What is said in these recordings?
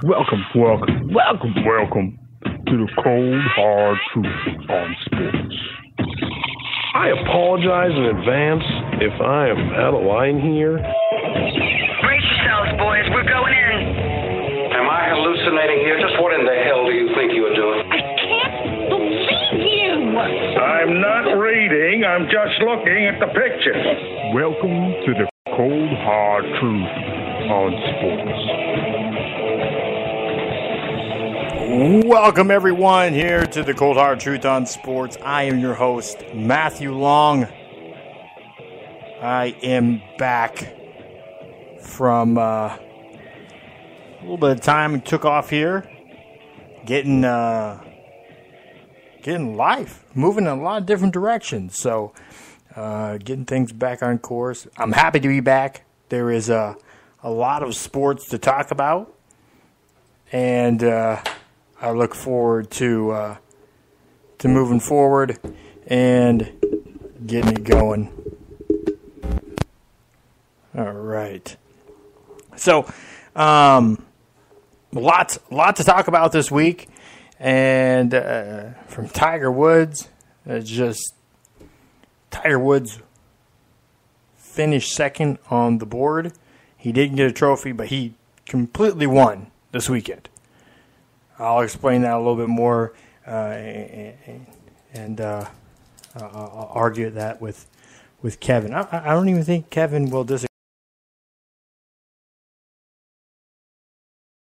Welcome to the cold, hard truth on sports. I apologize in advance if I am out of line here. Brace yourselves, boys. We're going in. Am I hallucinating here? Just what in the hell do you think you are doing? I can't believe you. I'm not reading, I'm just looking at the pictures. Welcome to the cold, hard truth on sports. Welcome, everyone, here to the Cold Hard Truth on Sports. I am your host, Matthew Long. I am back from a little bit of time and took off here, getting life, moving in a lot of different directions. So, getting things back on course. I'm happy to be back. There is a lot of sports to talk about, and I look forward to moving forward and getting it going. All right. So, lot to talk about this week, and from Tiger Woods, Tiger Woods finished second on the board. He didn't get a trophy, but he completely won this weekend. I'll explain that a little bit more, and I'll argue that with Kevin. I don't even think Kevin will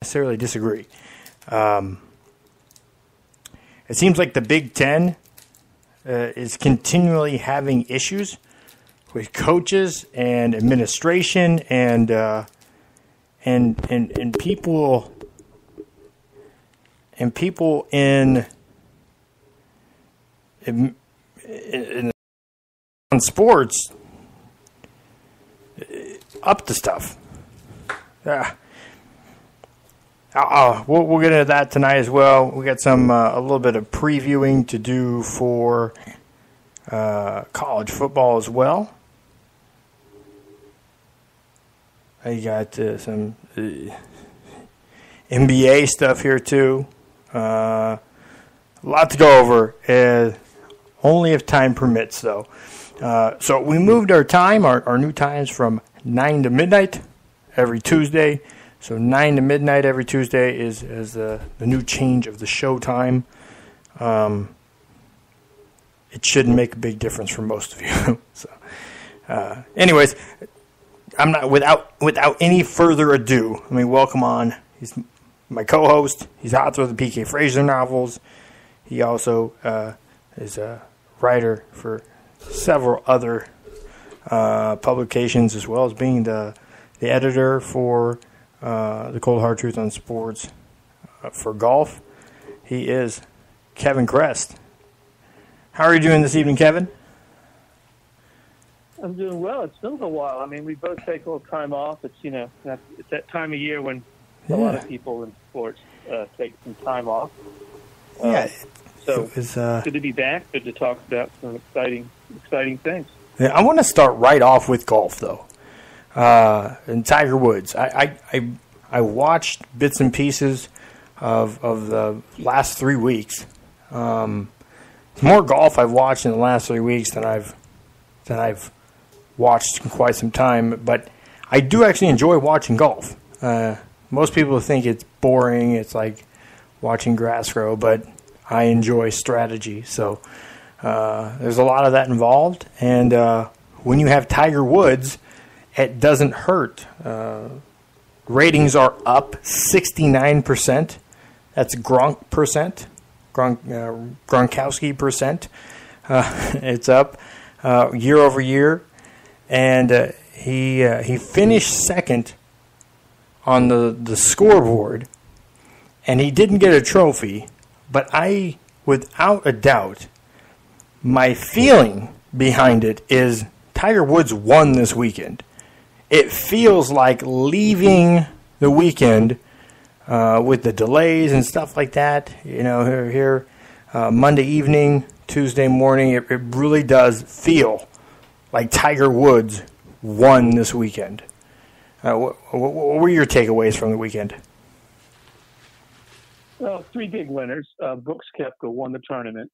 necessarily disagree. It seems like the Big Ten is continually having issues with coaches and administration and people. And people in sports up to stuff. We'll get into that tonight as well. We got a little bit of previewing to do for college football as well. I got some NBA stuff here too. A lot to go over, only if time permits, though. So we moved our time, our new times, from 9 to midnight every Tuesday. So 9 to midnight every Tuesday is the new change of the show time. It shouldn't make a big difference for most of you. So, anyways, I'm not without any further ado. Let me welcome on. He's my co-host. He's author of the P.K. Fraser novels. He also is a writer for several other publications, as well as being the editor for the Cold Hard Truth on Sports for golf. He is Kevin Krest. How are you doing this evening, Kevin? I'm doing well. It's been a while. I mean, we both take a little time off. It's it's that time of year when a lot of people in sports take some time off. So it's good to be back. Good to talk about some exciting things. Yeah, I want to start right off with golf, though. And Tiger Woods. I watched bits and pieces of the last 3 weeks. More golf I've watched in the last 3 weeks than I've watched in quite some time. But I do actually enjoy watching golf. Most people think it's boring. It's like watching grass grow, but I enjoy strategy. So there's a lot of that involved. And when you have Tiger Woods, it doesn't hurt. Ratings are up 69%. That's Gronk percent. Gronkowski percent. It's up year over year. And he finished second on the scoreboard, and he didn't get a trophy, but without a doubt, my feeling behind it is Tiger Woods won this weekend. It feels like leaving the weekend with the delays and stuff like that, here Monday evening, Tuesday morning, it really does feel like Tiger Woods won this weekend. What were your takeaways from the weekend? Well, three big winners. Brooks Koepka won the tournament.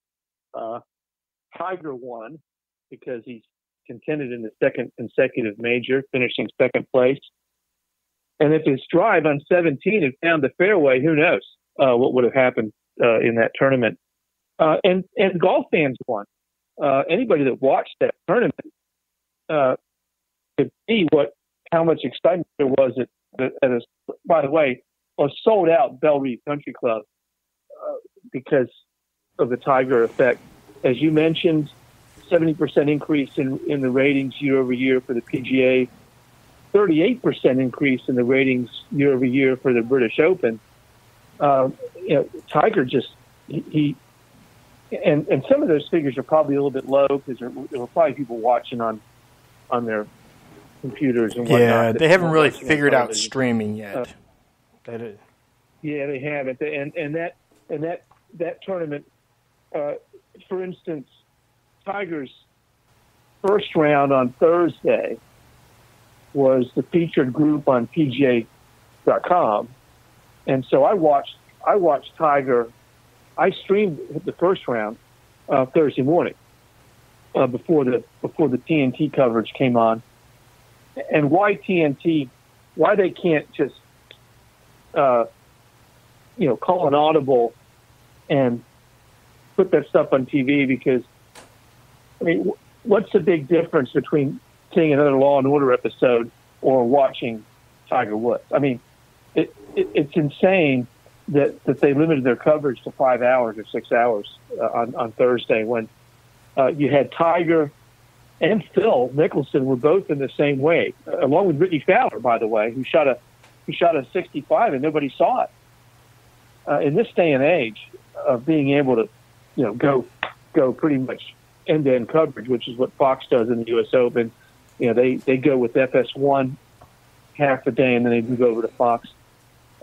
Tiger won because he's contended in the second consecutive major, finishing second place. And if his drive on 17 had found the fairway, who knows what would have happened in that tournament. And golf fans won. Anybody that watched that tournament could see how much excitement there was by the way, a sold-out Bell Reeve Country Club because of the Tiger effect. As you mentioned, 70% increase in the ratings year over year for the PGA, 38% increase in the ratings year over year for the British Open. Tiger just he and some of those figures are probably a little bit low because there were probably people watching on their computers and whatnot. Yeah, they haven't really figured out streaming yet. Yeah, they haven't. And that tournament, for instance, Tiger's first round on Thursday was the featured group on PGA.com, and so I watched Tiger. I streamed the first round Thursday morning before the TNT coverage came on, and why TNT? Why they can't just call an audible and put that stuff on TV? Because I mean, what's the big difference between seeing another Law and Order episode or watching Tiger Woods? I mean, it's insane that they limited their coverage to 5 hours or 6 hours on Thursday when you had Tiger and Phil Mickelson were both in the same way, along with Ricky Fowler, by the way, who shot a 65 and nobody saw it. In this day and age of being able to, go pretty much end-to-end coverage, which is what Fox does in the U.S. Open. They go with FS1 half a day and then they move over to Fox.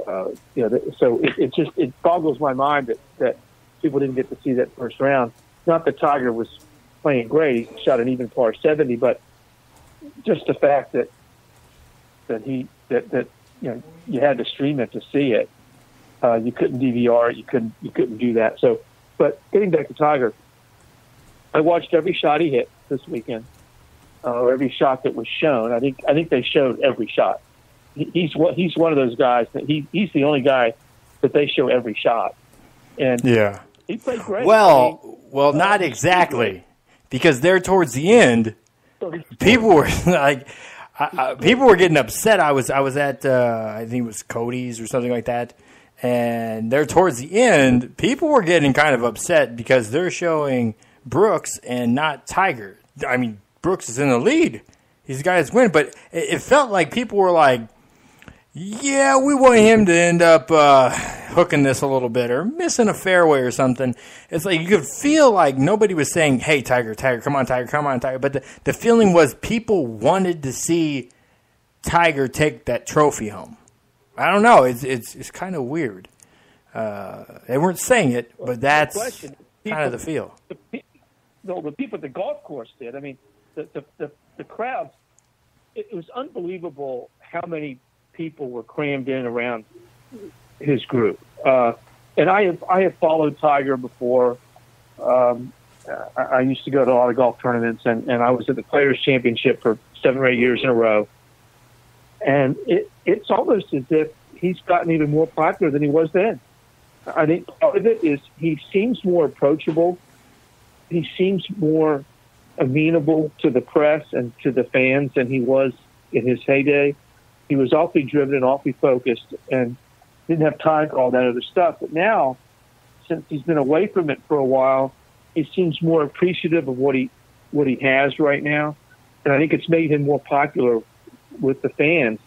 So it boggles my mind that people didn't get to see that first round. Not that Tiger was playing great; he shot an even par 70, but just the fact that you had to stream it to see it. You couldn't DVR it. You couldn't do that. So, but getting back to Tiger, I watched every shot he hit this weekend, or every shot that was shown. I think they showed every shot. He's one of those guys that he's the only guy that they show every shot, and he played great. Well, not exactly, because there towards the end, people were like, people were getting upset. I was at I think it was Cody's or something like that. And there towards the end, people were getting kind of upset because they're showing Brooks and not Tiger. I mean, Brooks is in the lead. These guys win. But it felt like people were like, yeah, we want him to end up hooking this a little bit or missing a fairway or something. It's like you could feel like nobody was saying, hey, Tiger, come on, Tiger. But the feeling was people wanted to see Tiger take that trophy home. I don't know. It's kind of weird. They weren't saying it, but that's kind of the feel. The people at the golf course did. I mean, the crowds. It was unbelievable how many people were crammed in around his group. And I have followed Tiger before. I used to go to a lot of golf tournaments, and I was at the Players Championship for 7 or 8 years in a row. And it's almost as if he's gotten even more popular than he was then. I think part of it is he seems more approachable. He seems more amenable to the press and to the fans than he was in his heyday. He was awfully driven and awfully focused and didn't have time for all that other stuff. But now, since he's been away from it for a while, he seems more appreciative of what he has right now. And I think it's made him more popular with the fans.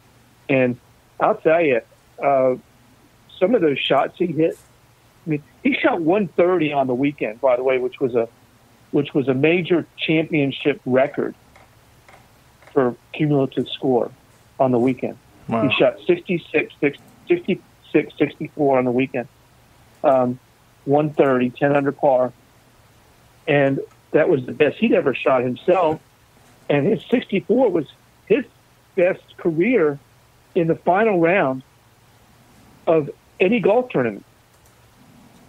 And I'll tell you, some of those shots he hit, I mean, he shot 130 on the weekend, by the way, which was a major championship record for cumulative score on the weekend. Wow. He shot 66, 64 on the weekend, 130, 10 under par. And that was the best he'd ever shot himself. And his 64 was his best career in the final round of any golf tournament.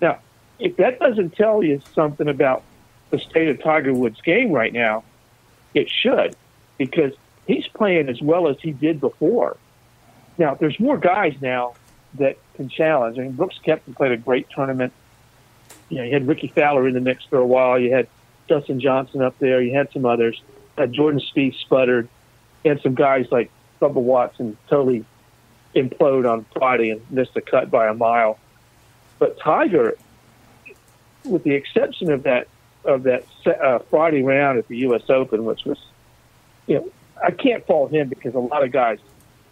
Now, if that doesn't tell you something about the state of Tiger Woods' game right now, it should, because he's playing as well as he did before. Now, there's more guys now that can challenge. I mean, Brooks Koepka played a great tournament. You had Ricky Fowler in the mix for a while. You had Dustin Johnson up there. You had some others. Jordan Spieth sputtered. You had some guys like Bubba Watson totally implode on Friday and missed the cut by a mile. But Tiger, with the exception of that Friday round at the U.S. Open, which was, I can't fault him because a lot of guys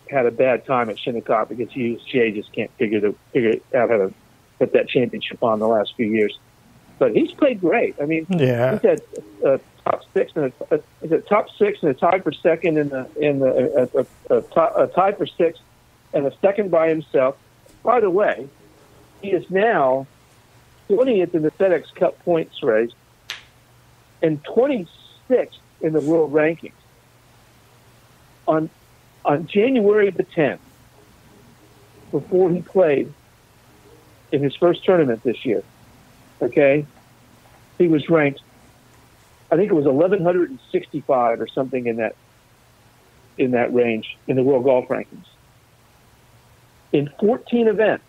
had a bad time at Shinnecock because USGA just can't figure out how to put that championship on the last few years. But he's played great. I mean, he's had top six and a tie for second a tie for sixth and a second by himself. By the way, he is now 20th in the FedEx Cup points race and 26th in the world rankings. On January the 10th, before he played in his first tournament this year, okay, he was ranked, I think it was 1,165 or something in that range in the world golf rankings. In 14 events,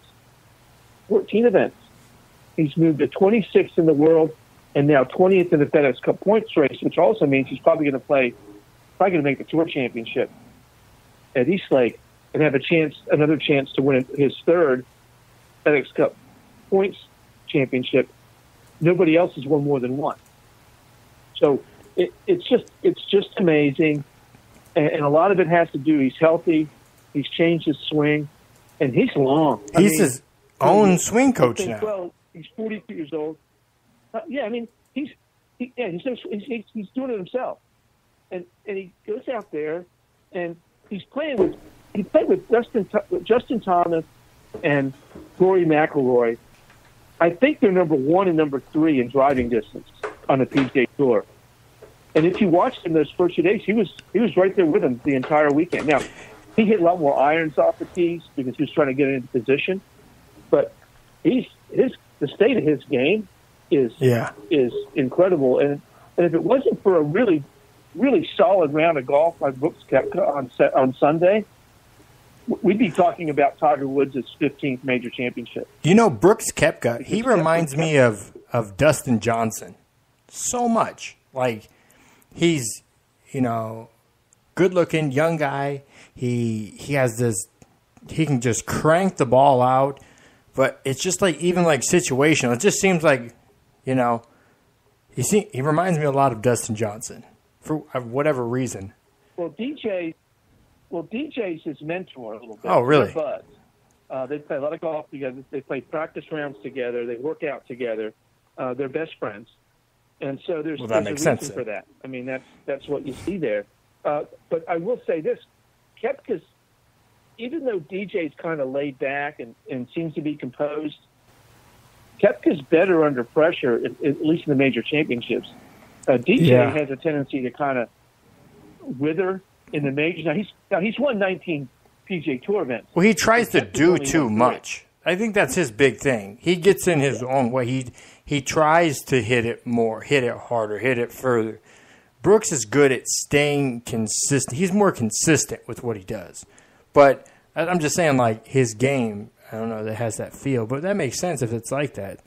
he's moved to 26th in the world and now 20th in the FedEx Cup points race, which also means he's probably going to make the Tour Championship at East Lake and have another chance to win his third FedEx Cup points championship. Nobody else has won more than one. So it's just amazing, and a lot of it has to do. He's healthy. He's changed his swing, and he's long. He's his own swing coach now. Well, he's 42 years old. He's doing it himself, and he goes out there, and he played with Justin Thomas and Rory McIlroy. I think they're number 1 and number 3 in driving distance on the PGA Tour. And if you watched him those first 2 days, he was right there with him the entire weekend. Now, he hit a lot more irons off the tees because he was trying to get into position. But the state of his game is incredible. And if it wasn't for a really, really solid round of golf by Brooks Koepka on Sunday, we'd be talking about Tiger Woods' 15th major championship. Brooks Koepka, he reminds me of Dustin Johnson so much. Like, he's, good-looking, young guy. He has this, he can just crank the ball out, but it's just like, even like situational. It just seems like, he reminds me a lot of Dustin Johnson for whatever reason. Well, DJ's his mentor a little bit. Oh, really? But they play a lot of golf together. They play practice rounds together. They work out together. They're best friends. And so there's a reason for that. I mean, that's what you see there. But I will say this. Koepka's, even though DJ's kind of laid back and seems to be composed, Koepka's better under pressure, at least in the major championships. DJ has a tendency to kind of wither in the majors. Now he's won 19 PGA Tour events. Well, he tries to do too much. I think that's his big thing. He gets in his own way. He tries to hit it more, hit it harder, hit it further. Brooks is good at staying consistent. He's more consistent with what he does. But I'm just saying, like, his game, I don't know, that has that feel. But that makes sense if it's like that.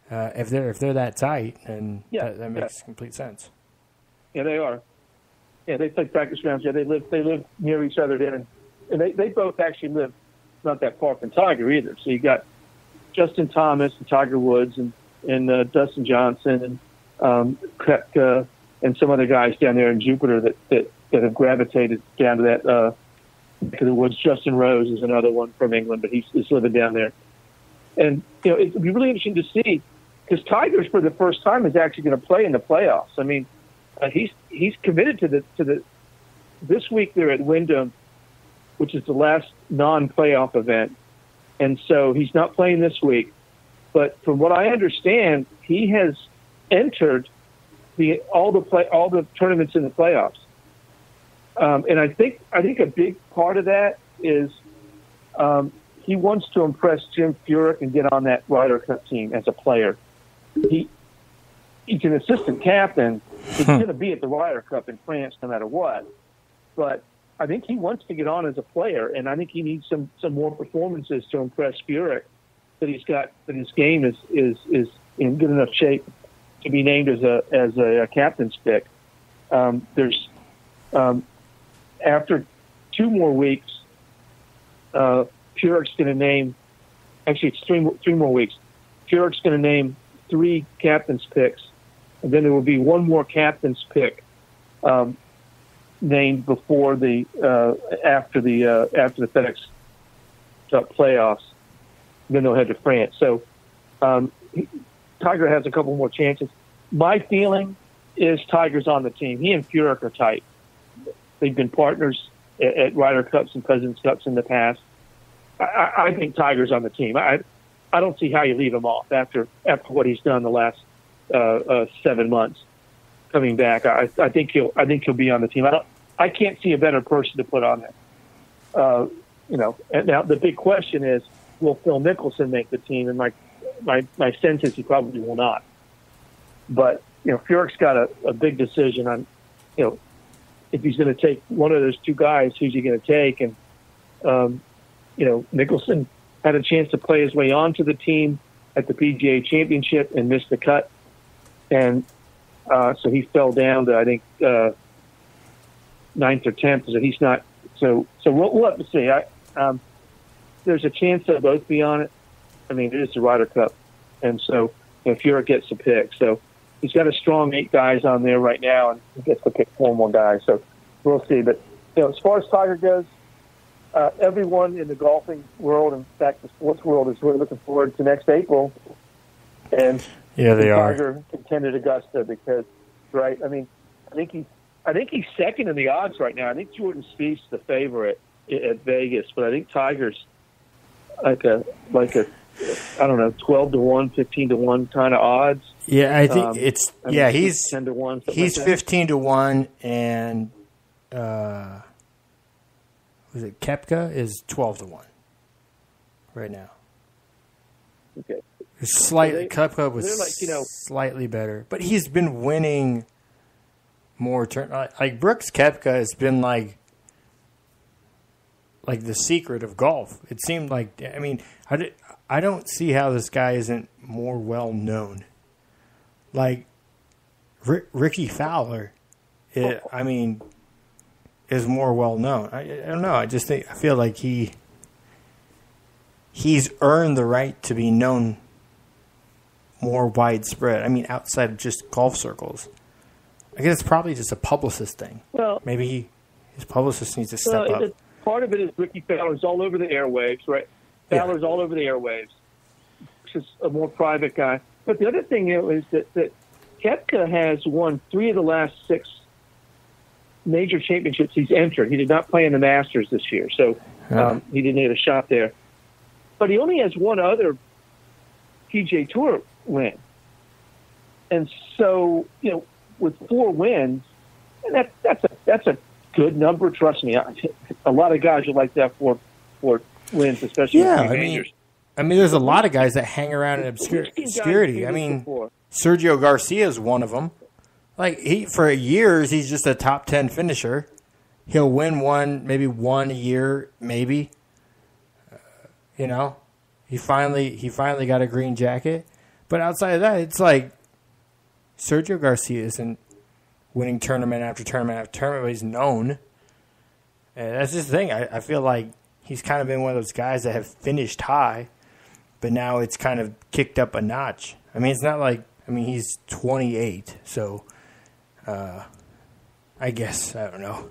If they're that tight, then that makes complete sense. Yeah, they are. Yeah, they play practice rounds. Yeah, they live near each other there, and they both actually live not that far from Tiger either. So you got Justin Thomas and Tiger Woods and Dustin Johnson and Koepka and some other guys down there in Jupiter that have gravitated down to that neck of the woods. Justin Rose is another one from England, but he's living down there. And it would be really interesting to see, because Tiger's for the first time is actually going to play in the playoffs. I mean, he's committed to the. This week they're at Wyndham, which is the last non-playoff event, and so he's not playing this week. But from what I understand, he has entered all the tournaments in the playoffs. And I think a big part of that is he wants to impress Jim Furyk and get on that Ryder Cup team as a player. He's an assistant captain. He's going to be at the Ryder Cup in France no matter what. But I think he wants to get on as a player, and I think he needs some more performances to impress Furyk. That his game is in good enough shape to be named as a captain's pick. There's after 2 more weeks, Furyk's going to name. Actually, it's three more weeks. Furyk's going to name 3 captain's picks, and then there will be 1 more captain's pick named before after the FedEx Cup playoffs. Then they'll head to France. So Tiger has a couple more chances. My feeling is Tiger's on the team. He and Furyk are tight. They've been partners at Ryder Cups and President's Cups in the past. I think Tiger's on the team. I don't see how you leave him off after what he's done the last 7 months coming back. I think he'll be on the team. I can't see a better person to put on there. And now the big question is, will Phil Mickelson make the team? And my sense is he probably will not. But Furyk's got a big decision on if he's going to take one of those 2 guys, who's he going to take? And Mickelson had a chance to play his way onto the team at the PGA Championship and missed the cut, and so he fell down to I think 9th or 10th. So he's not. So we'll have to see. There's a chance they'll both be on it. I mean, it is the Ryder Cup, and so Furyk gets to pick. So he's got a strong 8 guys on there right now, and he gets to pick 4 more guys. So we'll see. But as far as Tiger goes, everyone in the golfing world, in fact, the sports world, is really looking forward to next April. And yeah, they Tiger contended Augusta because, right? I mean, I think he's second in the odds right now. I think Jordan Spieth's the favorite at Vegas, but I think Tiger's like a I don't know, 12-1, 15-1 kind of odds. Yeah, I think he's 10-1. He's like 15-1, and was it Koepka is 12-1 right now. Okay. Koepka was slightly better, but he's been winning more like Brooks Koepka has been like the secret of golf. It seemed like, I mean, I don't see how this guy isn't more well known. Like Ricky Fowler, is more well known. I don't know. I feel like he's earned the right to be known more widespread. I mean, outside of just golf circles. I guess it's probably just a publicist thing. Well, maybe his publicist needs to step up. Part of it is Ricky Fowler's all over the airwaves, right? Fowler's all over the airwaves. He's a more private guy. But the other thing is that Koepka has won 3 of the last 6 major championships he's entered. He did not play in the Masters this year, so he didn't get a shot there. But he only has 1 other PGA Tour win. And so, with 4 wins, and that's a good number. Trust me, a lot of guys would like to have 4 wins, especially with 3 majors. I mean, there's a lot of guys that hang around in obscurity. I mean, Sergio Garcia is one of them. Like, for years, he's just a top 10 finisher. He'll win maybe one a year, maybe. He finally got a green jacket. But outside of that, it's like Sergio Garcia isn't winning tournament after tournament after tournament, but he's known. And that's just the thing. I feel like he's kind of been one of those guys that have finished high, but now it's kind of kicked up a notch. I mean, it's not like, he's 28, so I guess, I don't know.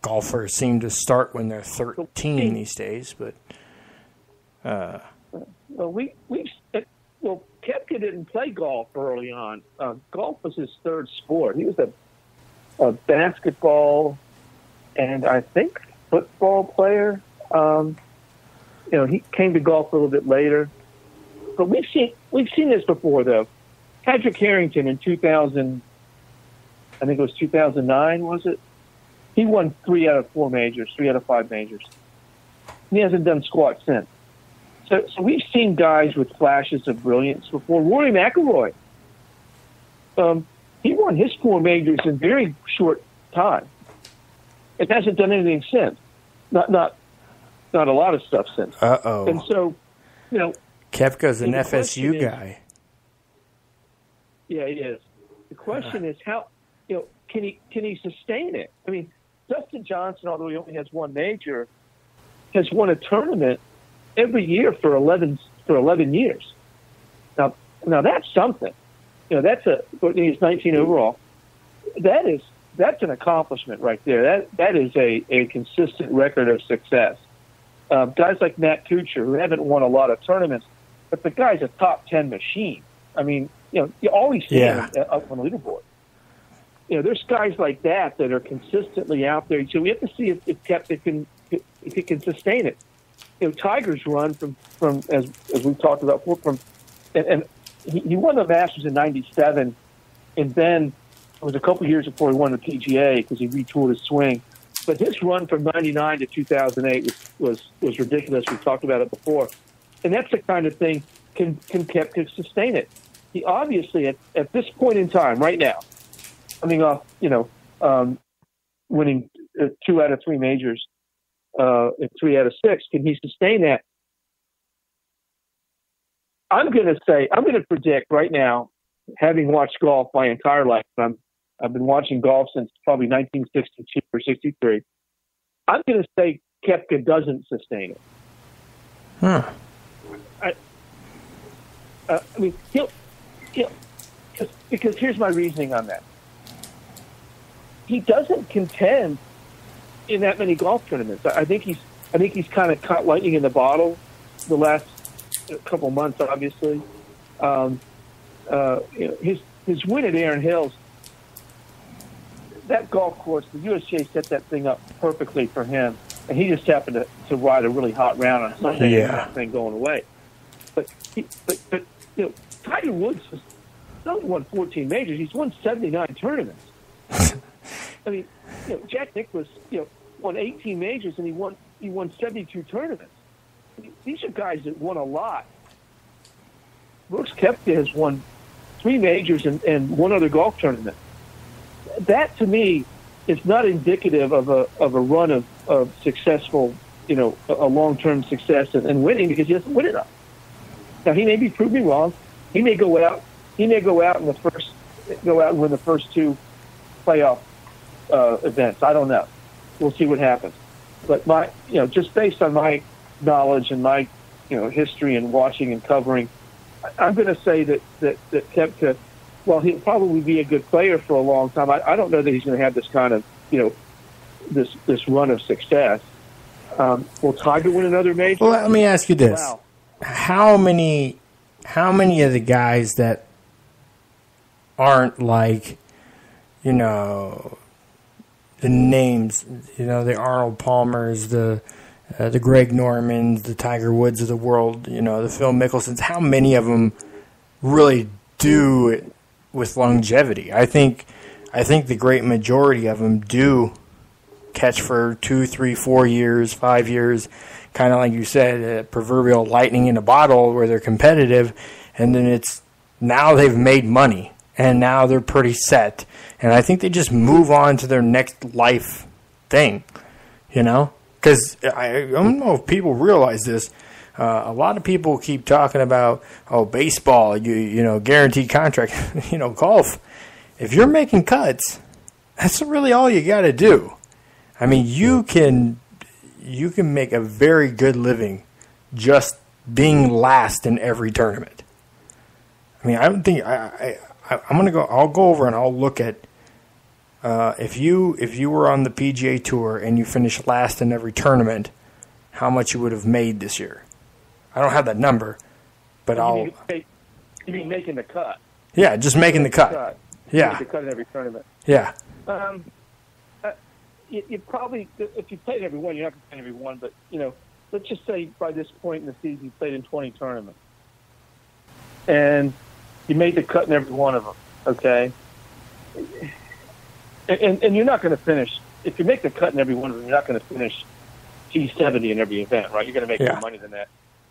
Golfers seem to start when they're 13 these days, but... Koepka didn't play golf early on. Golf was his 3rd sport. He was a basketball and I think football player. He came to golf a little bit later. But we've seen this before, though. Patrick Harrington in 2000, I think it was 2009, was it? He won 3 out of 4 majors, 3 out of 5 majors. he hasn't done squat since. So we've seen guys with flashes of brilliance before. Rory McIlroy, he won his 4 majors in very short time. It hasn't done anything since. Not a lot of stuff since. Uh-oh. And so, Koepka's an FSU guy. Yeah, he is. The question is how, can he sustain it? I mean, Dustin Johnson, although he only has 1 major, has won a tournament every year for 11 years. Now that's something. He's 19 overall. That's an accomplishment right there. That is a consistent record of success. Guys like Matt Kuchar, who haven't won a lot of tournaments, but the guy's a top 10 machine. I mean, you always see him up on the leaderboard. There's guys like that are consistently out there. So we have to see if it can sustain it. Tiger's run from as we've talked about before, and he won the Masters in '97, and then it was a couple years before he won the PGA because he retoooled his swing. But his run from '99 to 2008 was ridiculous. We talked about it before, and that's the kind of thing can sustain it. He obviously at this point in time, right now, coming off winning 2 out of 3 majors. 3 out of 6. Can he sustain that? I'm going to predict right now, having watched golf my entire life, I've been watching golf since probably 1962 or 63. I'm going to say Koepka doesn't sustain it. Huh. I mean, he'll because here's my reasoning on that. He doesn't contend in that many golf tournaments. I think he's kind of caught lightning in the bottle the last couple months. Obviously, his win at Erin Hills, that golf course, the USGA set that thing up perfectly for him, and he just happened to ride a really hot round on Sunday and that thing going away. But Tiger Woods has only won 14 majors. He's won 79 tournaments. I mean, Jack Nicklaus, won 18 majors and he won 72 tournaments. These are guys that won a lot. Brooks Koepka has won 3 majors and 1 other golf tournament. That to me is not indicative of a run of successful, a long-term success and winning, because he doesn't win enough. Now he may be proved me wrong. He may go out and win the first 2 playoff events. I don't know. We'll see what happens. But just based on my knowledge and my, history and watching and covering, I'm going to say that Koepka, while he'll probably be a good player for a long time, I don't know that he's going to have this kind of, this run of success. Will Tiger win another major? Well, let me ask you this: Wow. How many of the guys that aren't like, the names, the Arnold Palmers, the Greg Normans, the Tiger Woods of the world, the Phil Mickelsons, how many of them really do it with longevity? I think the great majority of them do catch for 2, 3, 4 years, 5 years, kind of like you said, proverbial lightning in a bottle where they're competitive, and then now they've made money, and now they're pretty set. And I think they just move on to their next life thing, Because I don't know if people realize this. A lot of people keep talking about, baseball, guaranteed contract. Golf, if you're making cuts, that's really all you got to do. I mean, you can make a very good living just being last in every tournament. I mean, I don't think I'm gonna go. I'll go over and I'll look at if you were on the PGA Tour and you finished last in every tournament, how much you would have made this year. I don't have that number, but You mean making the cut? Yeah, just making the cut. Yeah, make the cut in every tournament. Yeah. You probably, if you played every one, you're not going to play every one, but let's just say by this point in the season you played in 20 tournaments, and you made the cut in every one of them. Okay. And you're not going to finish. If you make the cut in every one of them, you're not going to finish T70 in every event, right? You're going to make more money than that.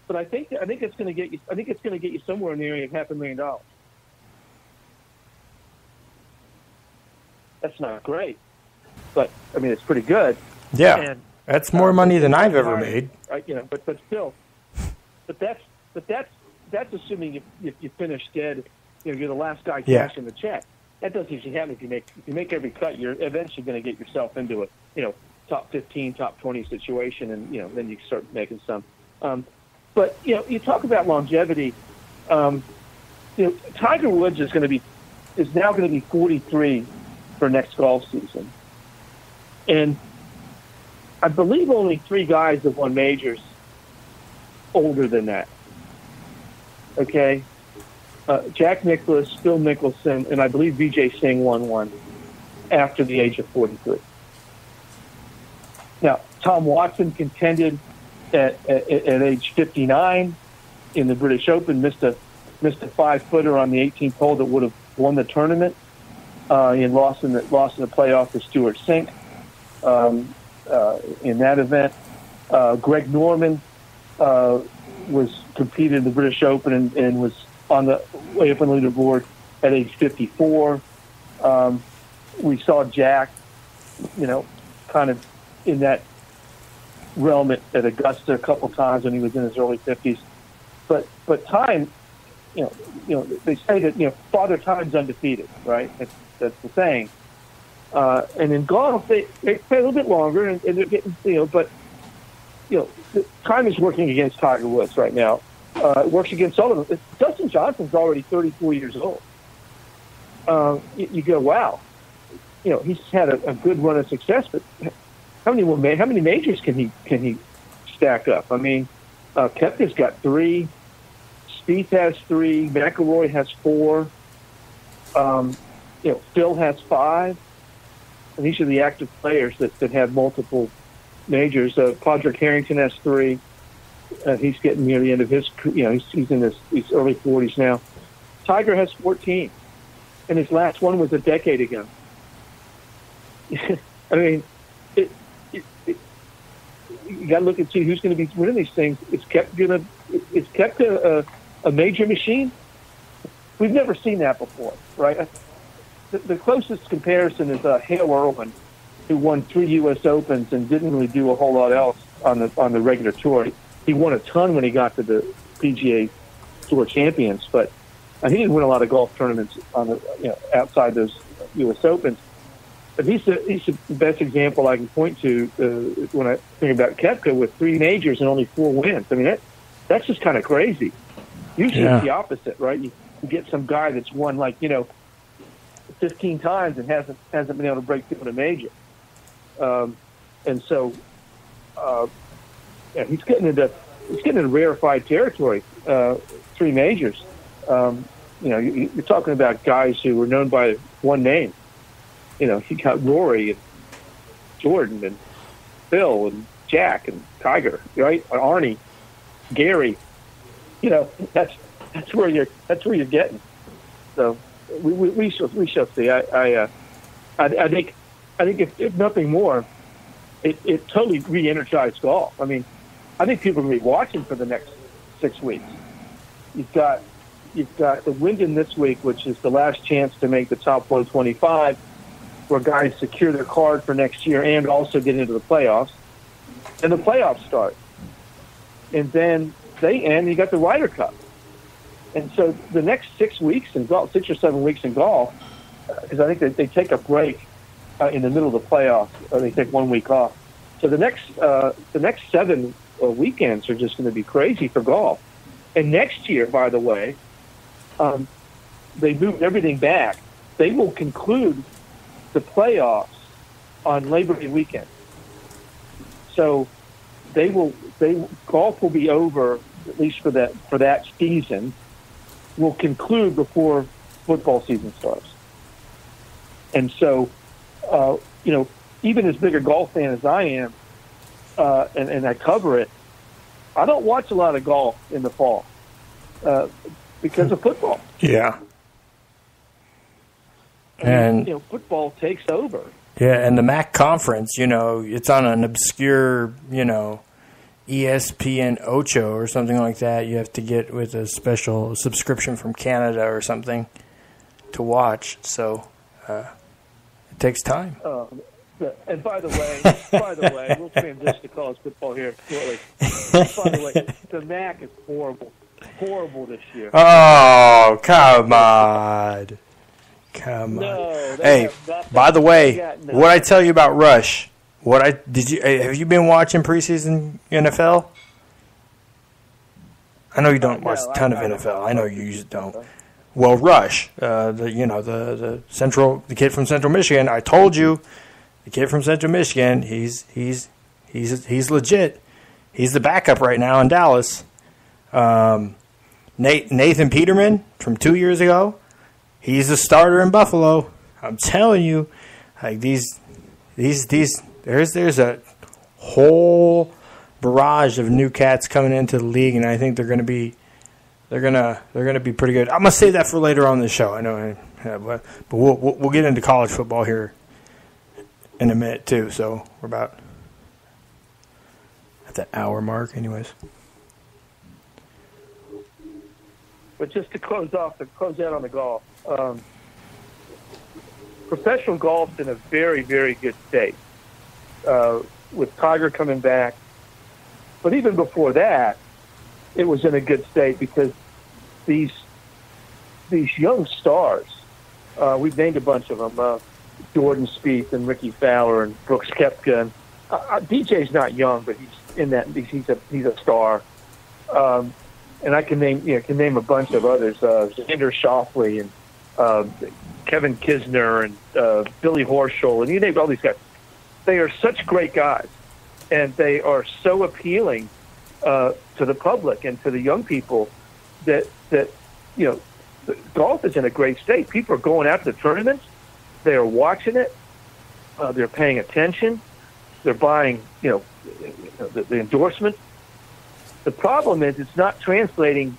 But I think it's going to get you. I think it's going to get you somewhere in the area of $500,000. That's not great, but I mean it's pretty good. Yeah, and, that's more money than I've ever made. But still, that's assuming if you finish dead. You're the last guy cashing the check. That doesn't usually happen. If you make every cut, you're eventually going to get yourself into a top 15, top 20 situation, and then you start making some. But you talk about longevity. Tiger Woods is now going to be 43 for next golf season, and I believe only 3 guys have won majors older than that. Okay, Jack Nicklaus, Phil Mickelson, and I believe Vijay Singh won one after the age of 43. Now, Tom Watson contended at age 59 in the British Open, missed a 5-footer on the 18th hole that would have won the tournament. He lost in the playoff to Stuart Sink in that event. Greg Norman was competed in the British Open and was on the way up on the leaderboard at age 54. We saw Jack, kind of in that realm at Augusta a couple times when he was in his early 50s. But time, they say that Father Time's undefeated, right? That's the saying. And in golf, they play a little bit longer, and they're getting but time is working against Tiger Woods right now. It works against all of them. Dustin Johnson's already 34 years old. You go, wow. He's had a good run of success, but how many majors can he stack up? I mean, Koepka's got 3, Spieth has 3, McIlroy has 4, Phil has 5, and these are the active players that have multiple majors. Padraig Harrington has 3. He's getting near the end of his, he's in his early 40s now. Tiger has 14, and his last one was a decade ago. I mean, you got to look and see who's going to be winning these things. Is Koepka a major machine? We've never seen that before, right? The closest comparison is Hale Irwin, who won 3 U.S. Opens and didn't really do a whole lot else on the regular tour. He won a ton when he got to the PGA Tour Champions, but he didn't win a lot of golf tournaments on the outside those U.S. Opens. But he's the best example I can point to when I think about Koepka with 3 majors and only 4 wins. I mean, that's just kind of crazy. Usually it's the opposite, right? You get some guy that's won 15 times and hasn't been able to break through in a major. And so he's getting into rarefied territory. 3 majors. You're talking about guys who were known by one name. He got Rory and Jordan and Phil and Jack and Tiger, right? Arnie, Gary. That's where you're getting. So we shall see. I think if nothing more, it totally re-energized golf. I mean, I think people are going to be watching for the next 6 weeks. You've got the Wyndham this week, which is the last chance to make the top 125, where guys secure their card for next year and also get into the playoffs. And the playoffs start. And then they end, you got the Ryder Cup. And so the next 6 weeks in golf, 6 or 7 weeks in golf, because I think they take a break in the middle of the playoffs, or they take 1 week off. So the next 7 weekends are just going to be crazy for golf. And next year, by the way, they moved everything back. They will conclude the playoffs on Labor Day weekend. So golf will be over, at least for that season, will conclude before football season starts. And so, even as big a golf fan as I am, and I cover it, I don't watch a lot of golf in the fall because of football. Yeah. And football takes over. Yeah, and the MAC conference, it's on an obscure, ESPN Ocho or something like that. You have to get with a special subscription from Canada or something to watch. So it takes time. And by the way, we'll transition to college football here shortly. By the way, the MAC is horrible this year. Oh, come on. No, hey, by the way, what I tell you about Rush? Have you been watching preseason NFL? I know you don't watch a ton of NFL. I know you usually don't. Well, Rush, the kid from Central Michigan. I told you, the kid from Central Michigan. He's legit. He's the backup right now in Dallas. Nathan Peterman from 2 years ago. He's a starter in Buffalo. I'm telling you, like there's a whole barrage of new cats coming into the league, and I think they're gonna be pretty good. I'm gonna save that for later on in the show. I know, but we'll get into college football here in a minute too. So we're about at that hour mark, anyways. But just to close out on the golf, professional golf's in a very, very good state. With Tiger coming back, but even before that, it was in a good state because these young stars, we've named a bunch of them, Jordan Spieth and Ricky Fowler and Brooks Koepka. And DJ's not young, but he's in that. He's a star. And I can name a bunch of others, Xander Schauffele and Kevin Kisner and Billy Horschel, and you name all these guys. They are such great guys, and they are so appealing to the public and to the young people that golf is in a great state. People are going out to the tournaments. They are watching it. They're paying attention. They're buying, the endorsements. The problem is it's not translating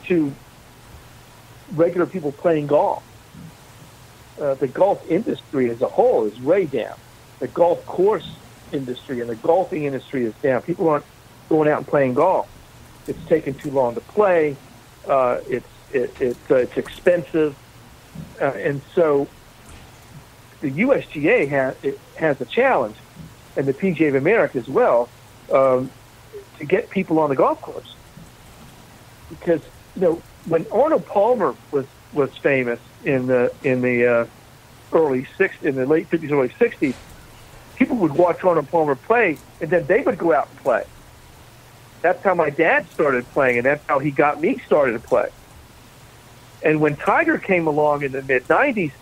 to regular people playing golf. The golf industry as a whole is way down. The golf course industry and the golfing industry is down. People aren't going out and playing golf. It's taking too long to play. It's expensive, and so the USGA has a challenge, and the PGA of America as well. To get people on the golf course, because when Arnold Palmer was famous in the late '50s, early '60s, people would watch Arnold Palmer play, and then they would go out and play. That's how my dad started playing, and that's how he got me started to play. And when Tiger came along in the mid '90s,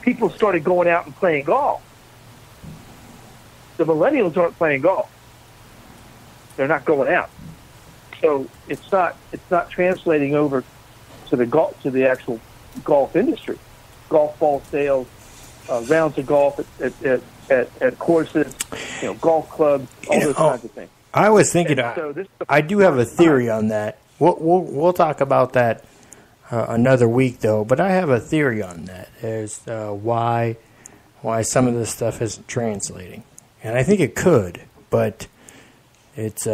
people started going out and playing golf. The millennials aren't playing golf. They're not going out, so it's not translating over to the actual golf industry. Golf ball sales, rounds of golf at courses, golf clubs, all those kinds of things. I was thinking, I do have a theory on that. We'll talk about that another week though. But I have a theory on that as why some of this stuff isn't translating, and I think it could, but. It's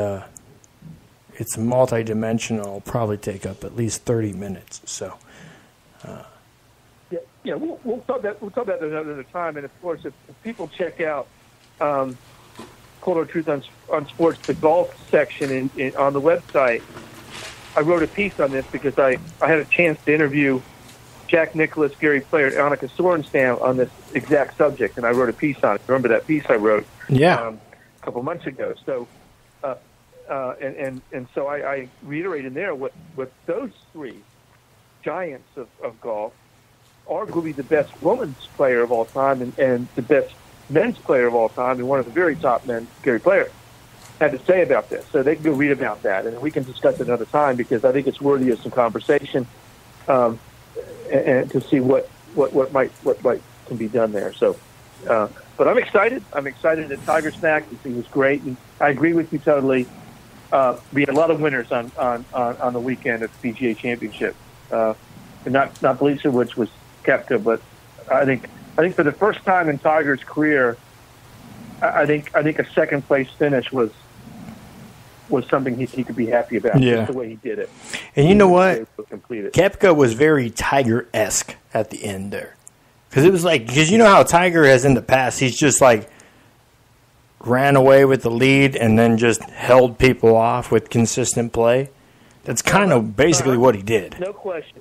multi-dimensional. It'll probably take up at least 30 minutes. So, we'll talk about that another time. And of course, if people check out Cold Truth on Sports, the golf section on the website, I wrote a piece on this because I had a chance to interview Jack Nicklaus, Gary Player, and Annika Sorenstam on this exact subject, and I wrote a piece on it. Remember that piece I wrote? Yeah. A couple months ago. So. And so I reiterate in there what those three giants of golf, arguably the best women's player of all time and the best men's player of all time, and one of the very top men, Gary Player, had to say about this. So they can go read about that, and we can discuss it another time because I think it's worthy of some conversation, and to see what can be done there. So, but I'm excited. I'm excited that Tiger's back. He was great, and I agree with you totally. We had a lot of winners on the weekend at the PGA Championship, and not the least of which was Koepka, but I think I think for the first time in Tiger's career, I think a second place finish was something he could be happy about. Yeah. Just the way he did it. And you know what? Koepka was very Tiger-esque at the end there. Because you know how Tiger has in the past, he's just like ran away with the lead and then just held people off with consistent play. That's kind of basically what he did. No question.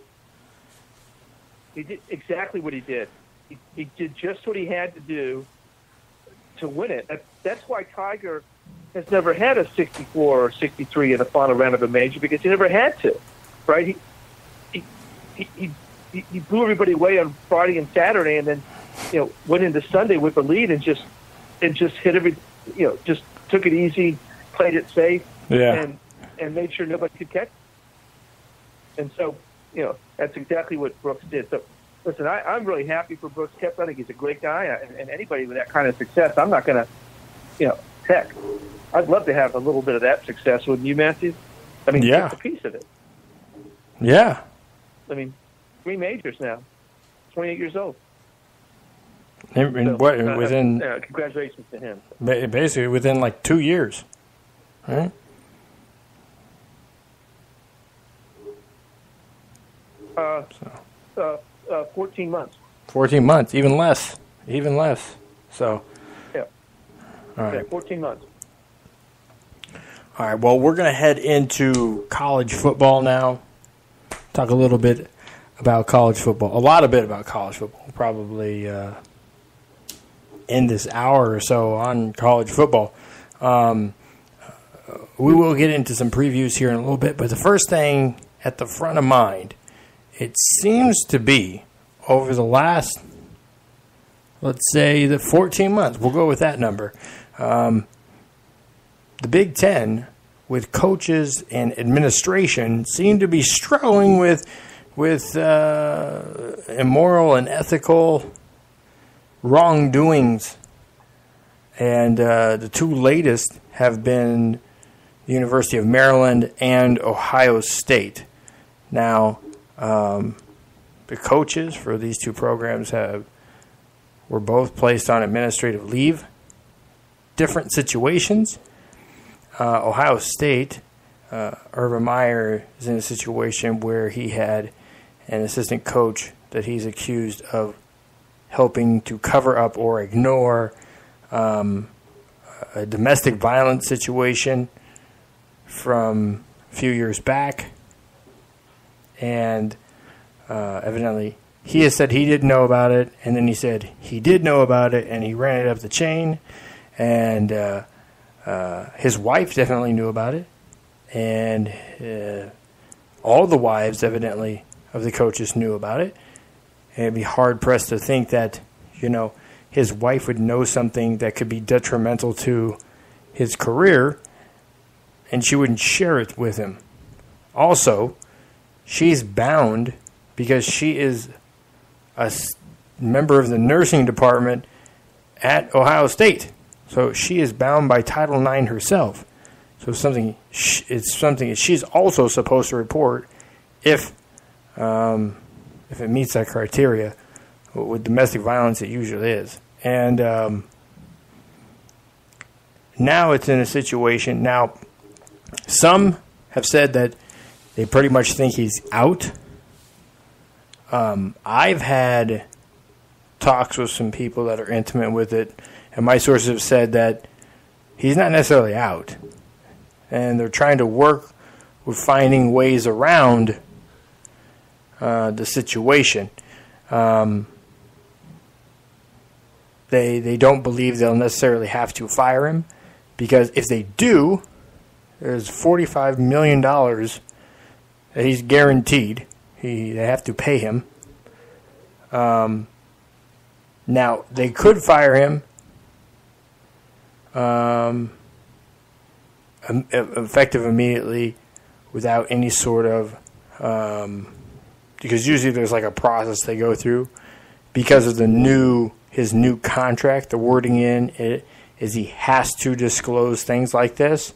He did exactly what he did. He did just what he had to do to win it. That's why Tiger has never had a 64 or 63 in the final round of a major, because he never had to, right? He blew everybody away on Friday and Saturday, and then went into Sunday with a lead and just hit just took it easy, played it safe, and made sure nobody could catch it. And so that's exactly what Brooks did. So listen, I'm really happy for Brooks Koepka. I think he's a great guy, and anybody with that kind of success, I'm not going to, heck, I'd love to have a little bit of that success, wouldn't you, Matthew? I mean, just a piece of it. Yeah. I mean, 3 majors now, 28 years old. And within congratulations to him. Basically within like 2 years, right? So. 14 months. 14 months, even less. So. Yeah. All right. Yeah, 14 months. All right. Well, we're going to head into college football now. Talk a little bit about college football. A lot of bit about college football. Probably end this hour or so on college football. We will get into some previews here in a little bit, but the first thing at the front of mind, it seems to be over the last, let's say, the 14 months. We'll go with that number. The Big Ten, with coaches and administration, seem to be struggling with immoral and ethical wrongdoings. And the two latest have been the University of Maryland and Ohio State. Now, the coaches for these two programs were both placed on administrative leave. Different situations. Ohio State, Urban Meyer is in a situation where he had an assistant coach that he's accused of helping to cover up or ignore a domestic violence situation from a few years back. And evidently he has said he didn't know about it, and then he said he did know about it, and he ran it up the chain. And his wife definitely knew about it, and all the wives, evidently, of the coaches knew about it. And it'd be hard-pressed to think that, his wife would know something that could be detrimental to his career, and she wouldn't share it with him. Also, she's bound because she is a member of the nursing department at Ohio State. So she is bound by Title IX herself. So it's something that she's also supposed to report if it meets that criteria. With domestic violence, it usually is. And now it's in a situation. Now, some have said that they pretty much think he's out. I've had talks with some people that are intimate with it, and my sources have said that he's not necessarily out. And they're trying to work with finding ways around the situation. They don't believe they'll necessarily have to fire him, because if they do, there's $45 million that he's guaranteed. They have to pay him. Now, they could fire him effective immediately without any sort of because usually there's like a process they go through because of his new contract. The wording in it is he has to disclose things like this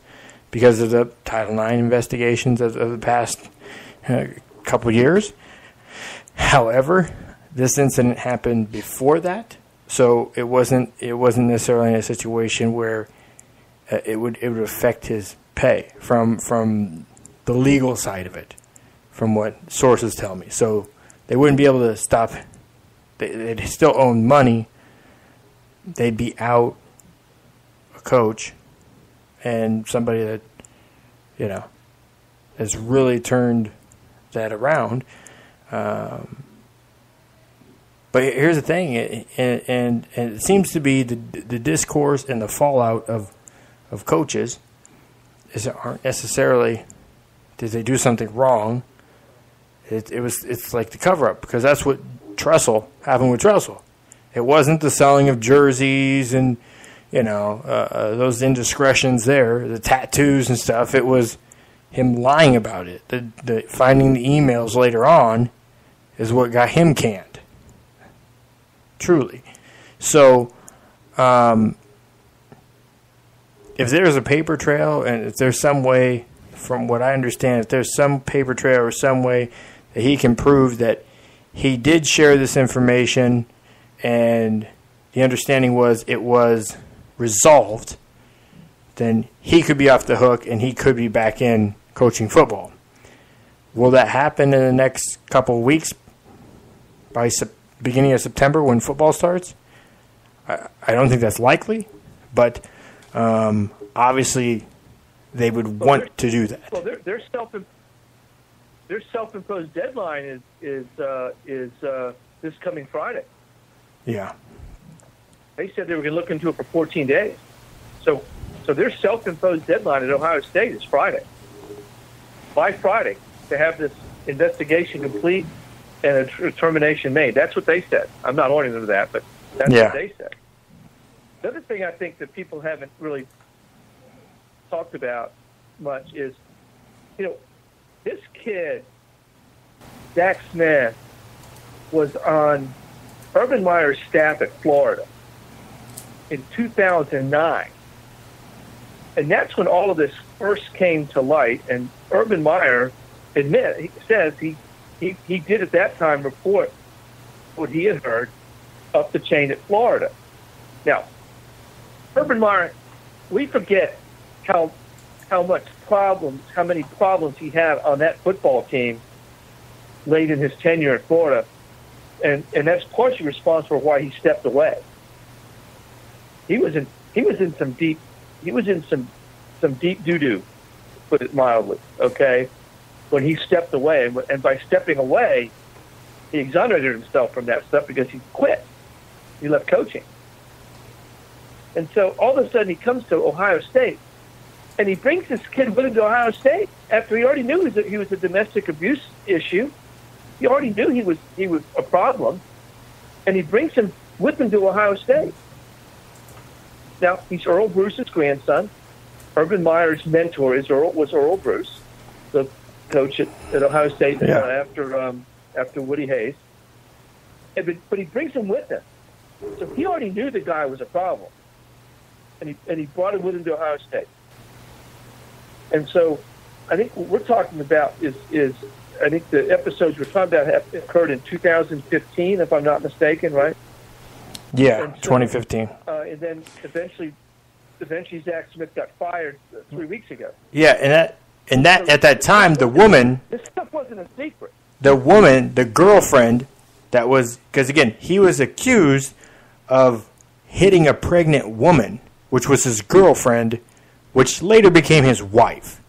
because of the Title IX investigations of the past couple years. However, this incident happened before that, so it wasn't necessarily in a situation where it would affect his pay from the legal side of it, from what sources tell me. So they wouldn't be able to stop. They'd still own money. They'd be out a coach and somebody that, has really turned that around. But here's the thing, and it seems to be the discourse and the fallout of coaches is it aren't necessarily did they do something wrong. It's like the cover up, because that's what happened with Tressel. It wasn't the selling of jerseys and those indiscretions there, the tattoos and stuff. It was him lying about it. The finding the emails later on is what got him canned. Truly. So, if there's a paper trail, and if there's some way, from what I understand, if there's some paper trail or some way that he can prove that he did share this information and the understanding was it was resolved, then he could be off the hook and he could be back in coaching football. Will that happen in the next couple of weeks, by beginning of September when football starts? I don't think that's likely, but obviously they would want to do that. Well, their self-imposed deadline is this coming Friday. Yeah. They said they were going to look into it for 14 days. So their self-imposed deadline at Ohio State is Friday. By Friday, to have this investigation complete and a determination made. That's what they said. I'm not ordering them to that, but that's what they said. The other thing I think that people haven't really talked about much is, this kid, Zach Smith, was on Urban Meyer's staff at Florida in 2009. And that's when all of this first came to light. And Urban Meyer says he did at that time report what he had heard up the chain at Florida. Now, Urban Meyer, we forget how many problems he had on that football team late in his tenure at Florida, and that's partially responsible for why he stepped away. He was in some deep doo-doo, to put it mildly, okay, when he stepped away. And by stepping away, he exonerated himself from that stuff because he quit. He left coaching. And so all of a sudden he comes to Ohio State, and he brings this kid with him to Ohio State after he already knew he was a domestic abuse issue. He already knew he was a problem, and he brings him with him to Ohio State. Now, he's Earl Bruce's grandson. Urban Meyer's mentor was Earl Bruce, the coach at Ohio State after Woody Hayes. But he brings him with him. So he already knew the guy was a problem. And he brought him with him to Ohio State. And so I think what we're talking about is I think the episodes we're talking about have occurred in 2015, if I'm not mistaken, right? Yeah, so, 2015. And then eventually Zach Smith got fired 3 weeks ago. Yeah, and that at that time, the woman... This stuff wasn't a secret. The woman, the girlfriend, that was... Because, again, he was accused of hitting a pregnant woman, which was his girlfriend, which later became his wife.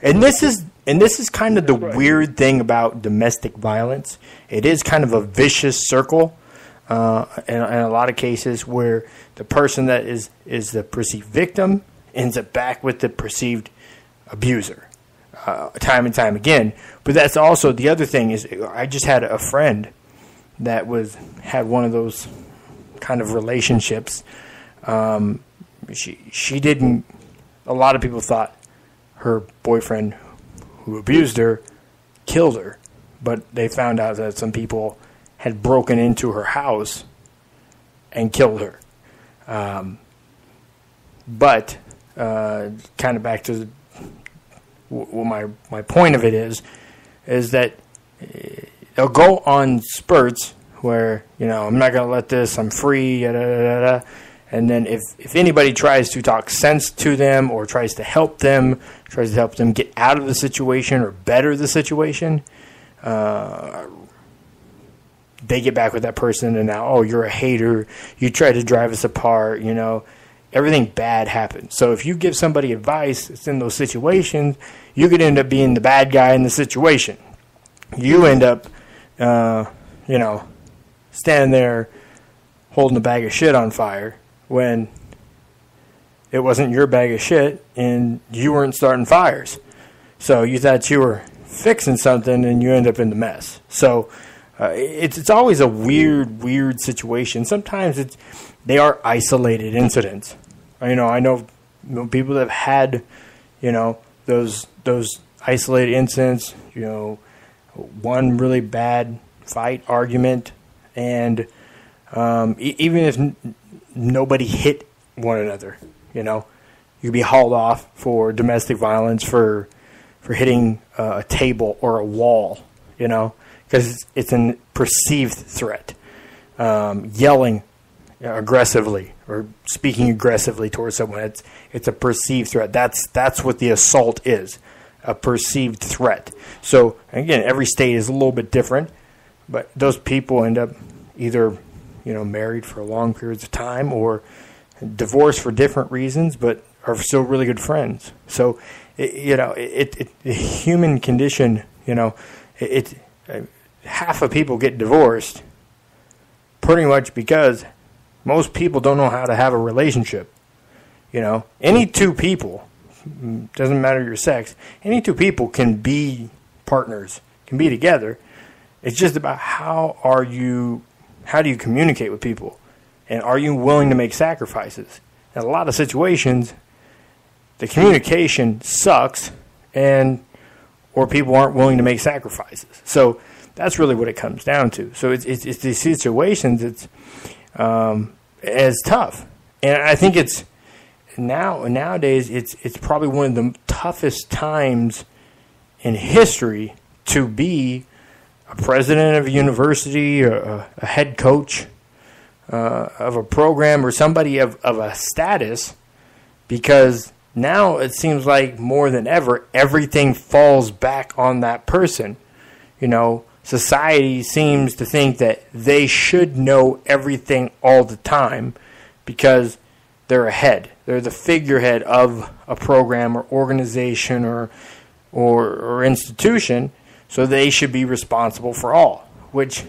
And this is kind of the weird thing about domestic violence. It is kind of a vicious circle in a lot of cases where the person that is the perceived victim ends up back with the perceived abuser time and time again. But that's also the other thing is I just had a friend that had one of those kind of relationships. She didn't. A lot of people thought her boyfriend who abused her killed her, but they found out that some people had broken into her house and killed her. But kind of back to what my point of it is that they'll go on spurts where, I'm not going to let this, I'm free, and then if anybody tries to talk sense to them or tries to help them get out of the situation or better the situation, they get back with that person, and now, oh, you're a hater, you try to drive us apart, everything bad happens. So if you give somebody advice that's in those situations, you could end up being the bad guy in the situation. You end up, standing there holding a bag of shit on fire when it wasn't your bag of shit and you weren't starting fires. So you thought you were fixing something and you end up in the mess. So it's always a weird situation. Sometimes they are isolated incidents. I know people that have had, those isolated incidents, one really bad fight, argument, and even if nobody hit one another, you could be hauled off for domestic violence for hitting a table or a wall, because it's a perceived threat. Yelling aggressively or speaking aggressively towards someone, it's a perceived threat. That's what the assault is, a perceived threat. So again, every state is a little bit different, but those people end up either married for long periods of time or divorced for different reasons, but are still really good friends. So the human condition, half of people get divorced pretty much because most people don't know how to have a relationship. Any two people, doesn't matter your sex, any two people can be partners, can be together. It's just about how do you communicate with people, and are you willing to make sacrifices? In a lot of situations, the communication sucks, or people aren't willing to make sacrifices. So that's really what it comes down to. So it's these situations. It's tough, and I think it's nowadays it's probably one of the toughest times in history to be a president of a university, or a head coach of a program, or somebody of a status, because now it seems like more than ever everything falls back on that person. Society seems to think that they should know everything all the time because they're ahead. They're the figurehead of a program or organization or institution, so they should be responsible for all, which,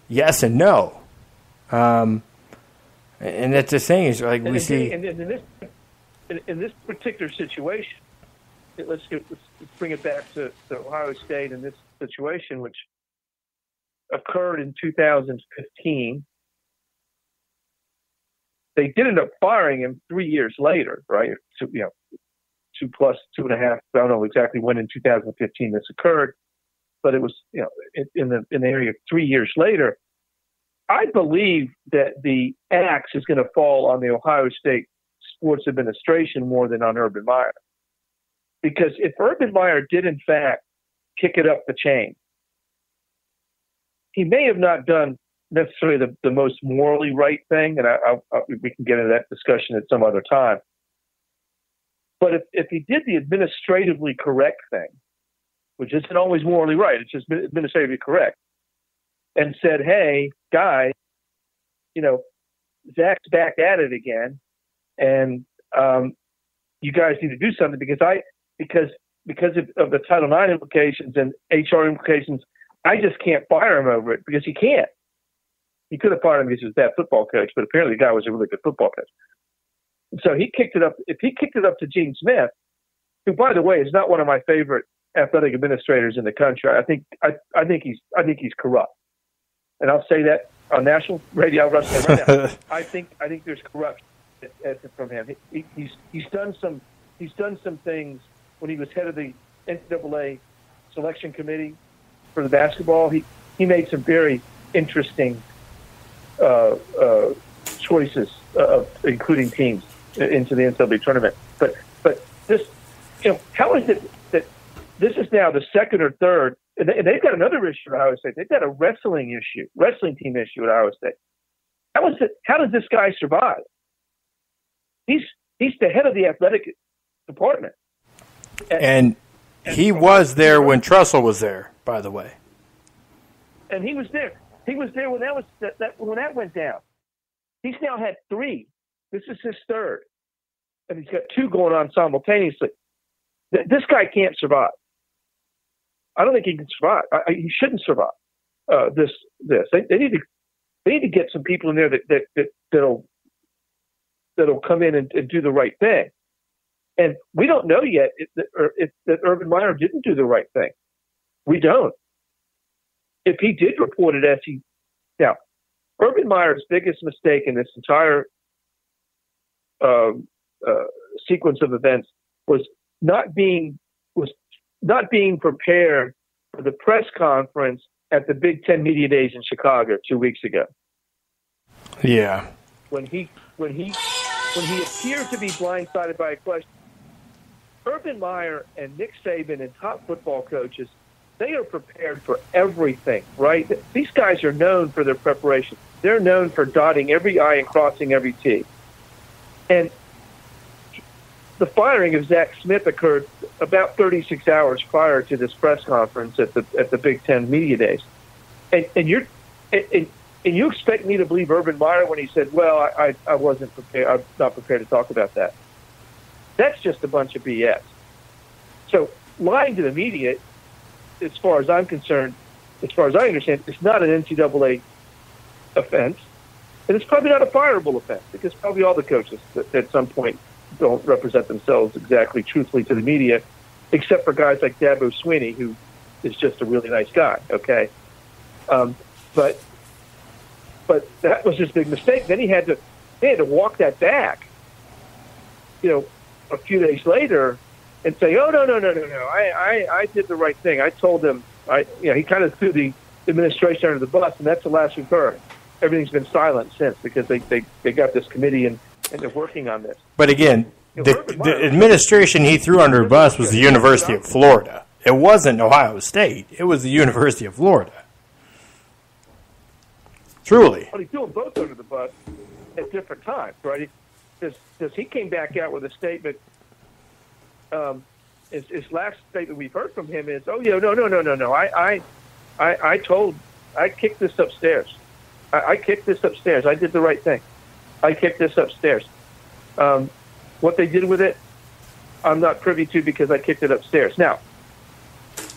yes and no. And that's the thing is, like, we see... In this particular situation, let's bring it back to Ohio State in this situation, which occurred in 2015. They did end up firing him 3 years later, right? 2 plus 2.5. I don't know exactly when in 2015 this occurred, but it was in the area of 3 years later. I believe that the axe is going to fall on the Ohio State sports administration more than on Urban Meyer, because if Urban Meyer did in fact kick it up the chain, he may have not done necessarily the most morally right thing, and we can get into that discussion at some other time. But if he did the administratively correct thing, which isn't always morally right, it's just administratively correct, and said, hey, guys, Zach's back at it again, and you guys need to do something because of the Title IX implications and HR implications, I just can't fire him over it, because he can't. He could have fired him because he was a bad football coach, but apparently the guy was a really good football coach. So he kicked it up. If he kicked it up to Gene Smith, who, by the way, is not one of my favorite athletic administrators in the country, I think he's corrupt, and I'll say that on national radio right now. I think there's corruption from him. He's done some things when he was head of the NCAA selection committee for the basketball. He made some very interesting choices of including teams into the NCAA tournament. But this, how is it that this is now the second or third? And they've got another issue at Iowa State. They've got a wrestling team issue at Iowa State. How does this guy survive? He's the head of the athletic department. And he was there when Trussell was there, by the way. And he was there. He was there when when that went down. He's now had 3. This is his 3rd. And he's got 2 going on simultaneously. This guy can't survive. I don't think he can survive. He shouldn't survive this. They need to get some people in there that'll come in and do the right thing. And we don't know yet if that Urban Meyer didn't do the right thing. We don't. If he did report it as he now, Urban Meyer's biggest mistake in this entire sequence of events was not being prepared for the press conference at the Big Ten Media Days in Chicago 2 weeks ago. Yeah. When he appeared to be blindsided by a question, Urban Meyer and Nick Saban and top football coaches, they are prepared for everything, right? These guys are known for their preparation. They're known for dotting every I and crossing every T. And the firing of Zach Smith occurred about 36 hours prior to this press conference at the Big Ten Media Days. And you expect me to believe Urban Meyer when he said, well, I wasn't prepared. I'm not prepared to talk about that. That's just a bunch of BS. So lying to the media, as far as I'm concerned, as far as I understand, it's not an NCAA offense, and it's probably not a fireable offense because probably all the coaches at some point don't represent themselves exactly truthfully to the media, except for guys like Dabo Swinney, who is just a really nice guy, okay? But that was his big mistake. Then they had to walk that back, a few days later and say, oh, no, I did the right thing. I told them, he kind of threw the administration under the bus, and that's the last we've heard. Everything's been silent since because they got this committee and they're working on this. But again, the administration he threw under the bus was the University of Florida. It wasn't Ohio State. It was the University of Florida. Truly. Well, he threw them both under the bus at different times, right? Because he came back out with a statement. His last statement we've heard from him is, "Oh yeah, no. I kicked this upstairs. I kicked this upstairs. I did the right thing. I kicked this upstairs. What they did with it, I'm not privy to because I kicked it upstairs." Now,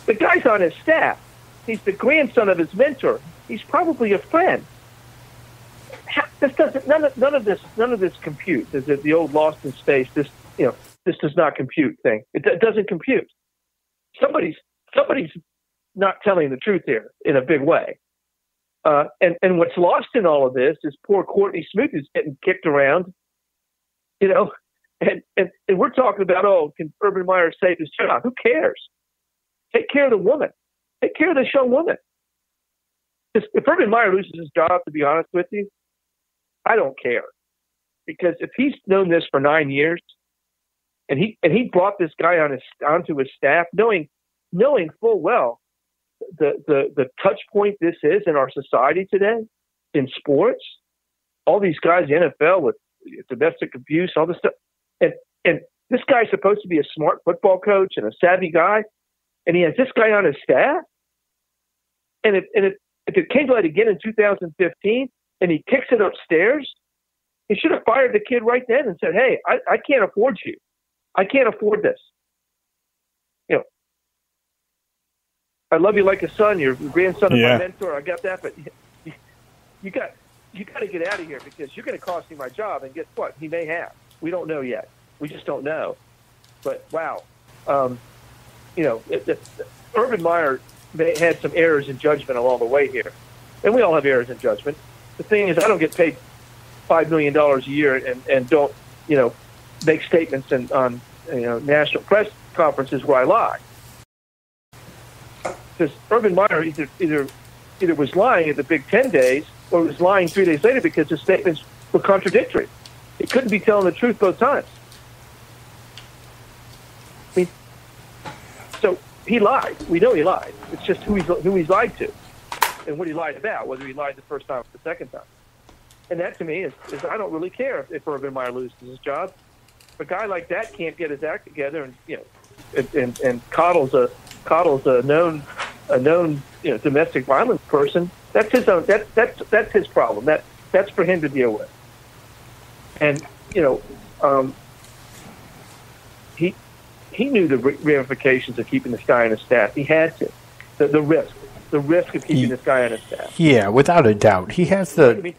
the guy's on his staff. He's the grandson of his mentor. He's probably a friend. This doesn't. None of this compute. Is it the old Lost in Space? This does not compute thing. It doesn't compute. Somebody's not telling the truth here in a big way. And what's lost in all of this is poor Courtney Smith is getting kicked around. And we're talking about, can Urban Meyer save his job? Who cares? Take care of the woman. Take care of this young woman. If Urban Meyer loses his job, to be honest with you, I don't care. Because if he's known this for 9 years, and he brought this guy onto his staff, knowing full well the touch point this is in our society today, in sports, all these guys in the NFL with domestic abuse, all this stuff, and this guy's supposed to be a smart football coach and a savvy guy, and he has this guy on his staff, and if it came to light again in 2015, and he kicks it upstairs, he should have fired the kid right then and said, "Hey, I can't afford you. I can't afford this. I love you like a son. You're the grandson of my mentor. I got that, but you got to get out of here because you're going to cost me my job." And guess what? He may have. We don't know yet. We just don't know. But wow, Urban Meyer had some errors in judgment along the way here, and we all have errors in judgment. The thing is, I don't get paid $5 million a year and don't make statements on national press conferences where I lie. Because Urban Meyer either was lying at the Big Ten days or was lying 3 days later because his statements were contradictory. He couldn't be telling the truth both times. I mean, so he lied. We know he lied. It's just who he's lied to and what he lied about, whether he lied the first time or the second time. And that, to me, is I don't really care if Urban Meyer loses his job. If a guy like that can't get his act together and coddles a known domestic violence person, that's his own. That's his problem. That's for him to deal with. And he knew the ramifications of keeping this guy on his staff. He had to. The risk of keeping this guy on his staff. Yeah, without a doubt, he has the.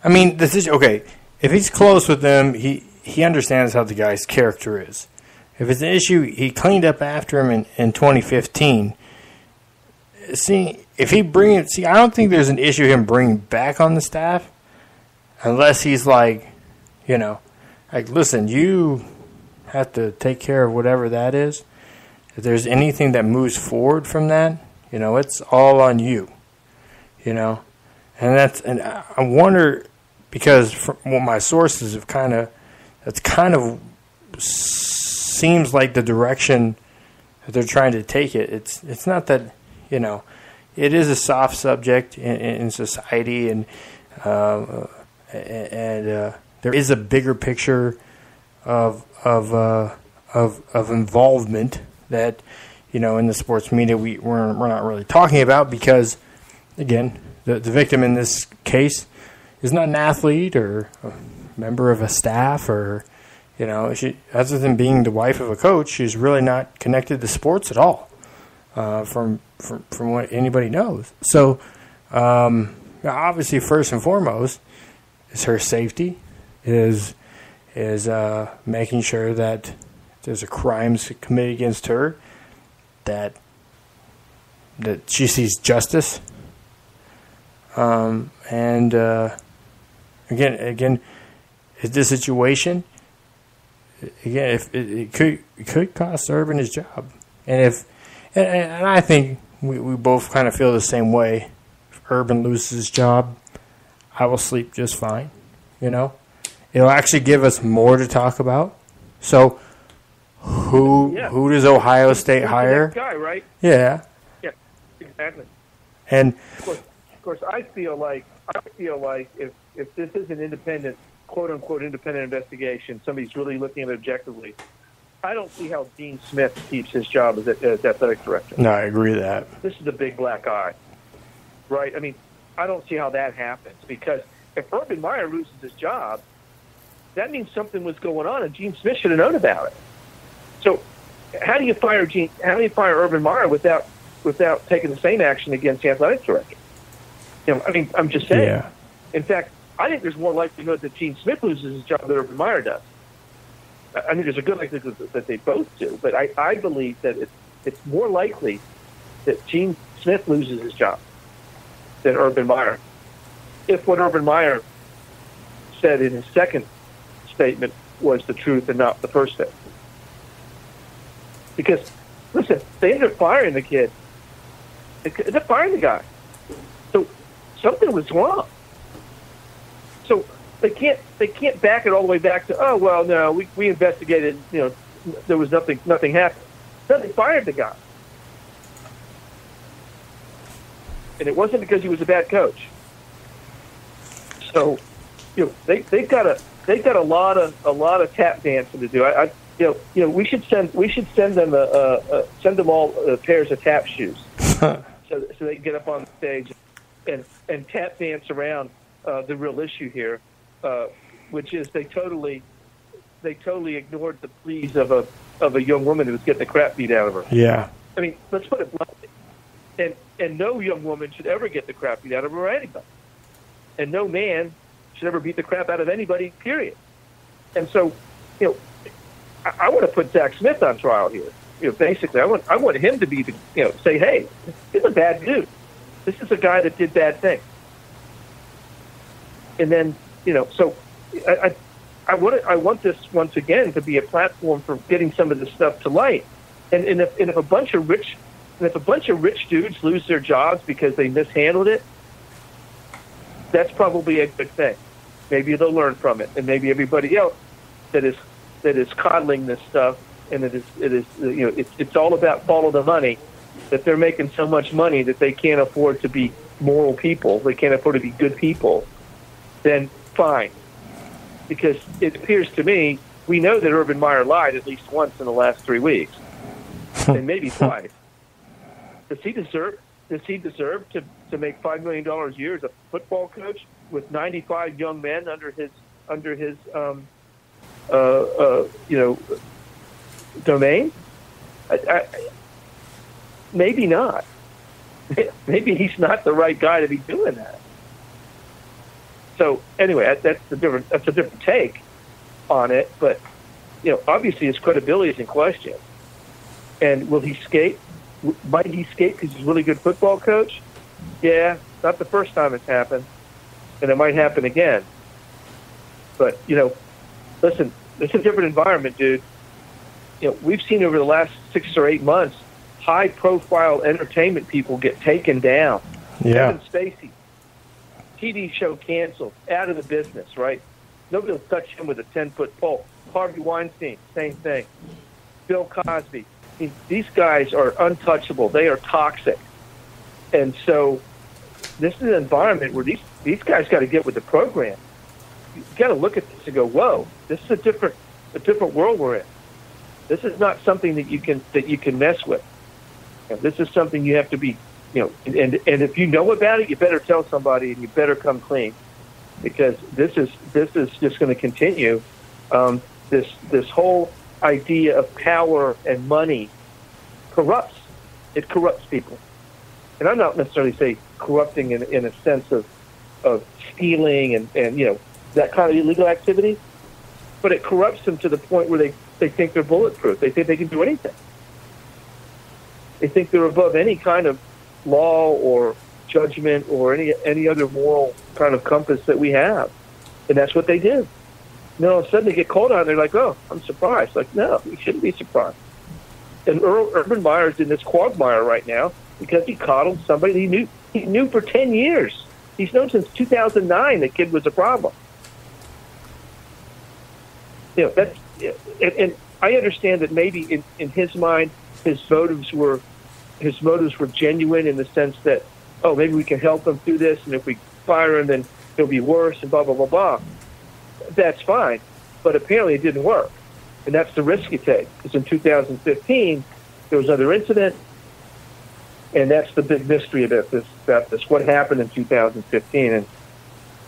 I mean, this is okay. If he's close with them, he understands how the guy's character is. If it's an issue, he cleaned up after him in 2015. I don't think there's an issue him bringing back on the staff, unless he's like, listen, you have to take care of whatever that is. If there's anything that moves forward from that, it's all on you. And I wonder, because from what my sources have that's kind of seems like the direction that they're trying to take it. It's not that, it is a soft subject in society, and there is a bigger picture of involvement that, in the sports media we're not really talking about, because, again, the victim in this case is not an athlete or a member of a staff, or she, other than being the wife of a coach, she's really not connected to sports at all, from what anybody knows. So obviously, first and foremost is her safety, is making sure that if there's a crimes committed against her, that she sees justice. And again, is this situation? Again, if it could cost Urban his job, and I think we both kind of feel the same way. If Urban loses his job, I will sleep just fine. It'll actually give us more to talk about. So, who does Ohio State hire? That guy, right? Yeah. Yeah, exactly. And of course, I feel like if this is an independent, quote unquote, independent investigation, somebody's really looking at it objectively, I don't see how Dean Smith keeps his job as athletic director. No, I agree with that. This is a big black eye, right? I mean, I don't see how that happens, because if Urban Meyer loses his job, that means something was going on, and Gene Smith should have known about it. So, how do you fire Urban Meyer without taking the same action against the athletic director? I'm just saying. Yeah. In fact, I think there's more likelihood that Gene Smith loses his job than Urban Meyer does. I think there's a good likelihood that they both do, but I believe that it's more likely that Gene Smith loses his job than Urban Meyer, if what Urban Meyer said in his second statement was the truth and not the first statement. Because, listen, they ended up firing the kid. They ended up firing the guy. So something was wrong. So they can't back it all the way back to, oh, well, no, we investigated, there was nothing happened. No, they fired the guy. And it wasn't because he was a bad coach. So, they've got a lot of tap dancing to do. We should send them all pairs of tap shoes, so they can get up on the stage and tap dance around the real issue here, which is they totally ignored the pleas of a young woman who was getting the crap beat out of her. Yeah. I mean, let's put it bluntly. And no young woman should ever get the crap beat out of her or anybody. And no man should ever beat the crap out of anybody, period. And so, I want to put Zach Smith on trial here. Basically, I want him to be say, hey, he's a bad dude. This is a guy that did bad things. And then, so I want this once again to be a platform for getting some of this stuff to light. And if a bunch of rich dudes lose their jobs because they mishandled it, that's probably a good thing. Maybe they'll learn from it, and maybe everybody else that is coddling this stuff, and it's all about follow the money, that they're making so much money that they can't afford to be moral people, they can't afford to be good people, then fine. Because it appears to me, we know that Urban Meyer lied at least once in the last 3 weeks, and maybe twice. Does he deserve to make $5 million a year as a football coach with 95 young men under his domain? Maybe not. Maybe he's not the right guy to be doing that. So anyway, that's a different take on it. But obviously his credibility is in question. And will he skate? Might he skate because he's a really good football coach? Yeah, not the first time it's happened, and it might happen again. But listen, it's a different environment, dude. We've seen over the last 6 or 8 months, high-profile entertainment people get taken down. Yeah. Kevin Spacey, TV show canceled, out of the business, right? Nobody will touch him with a 10-foot pole. Harvey Weinstein, same thing. Bill Cosby. I mean, these guys are untouchable. They are toxic. And so this is an environment where these guys got to get with the program. You've got to look at this and go, whoa, this is a different world we're in. This is not something that you can mess with. This is something you have to be, and if you know about it, you better tell somebody and you better come clean, because this is just going to continue. This whole idea of power and money corrupts. It corrupts people. And I'm not necessarily say corrupting in a sense of stealing and that kind of illegal activity, but it corrupts them to the point where they think they're bulletproof. They think they can do anything. They think they're above any kind of law or judgment or any other moral kind of compass that we have. And that's what they do. And all of a sudden they get called on and they're like, oh, I'm surprised. Like, no, you shouldn't be surprised. And Urban Meyer's in this quagmire right now because he coddled somebody he knew for 10 years. He's known since 2009 the kid was a problem. And I understand that maybe in his mind his motives were genuine in the sense that, oh, maybe we can help him through this, and if we fire him, then he'll be worse, and blah, blah, blah, blah. That's fine. But apparently it didn't work. And that's the risk you take. Because in 2015, there was another incident, and that's the big mystery about this. What happened in 2015? And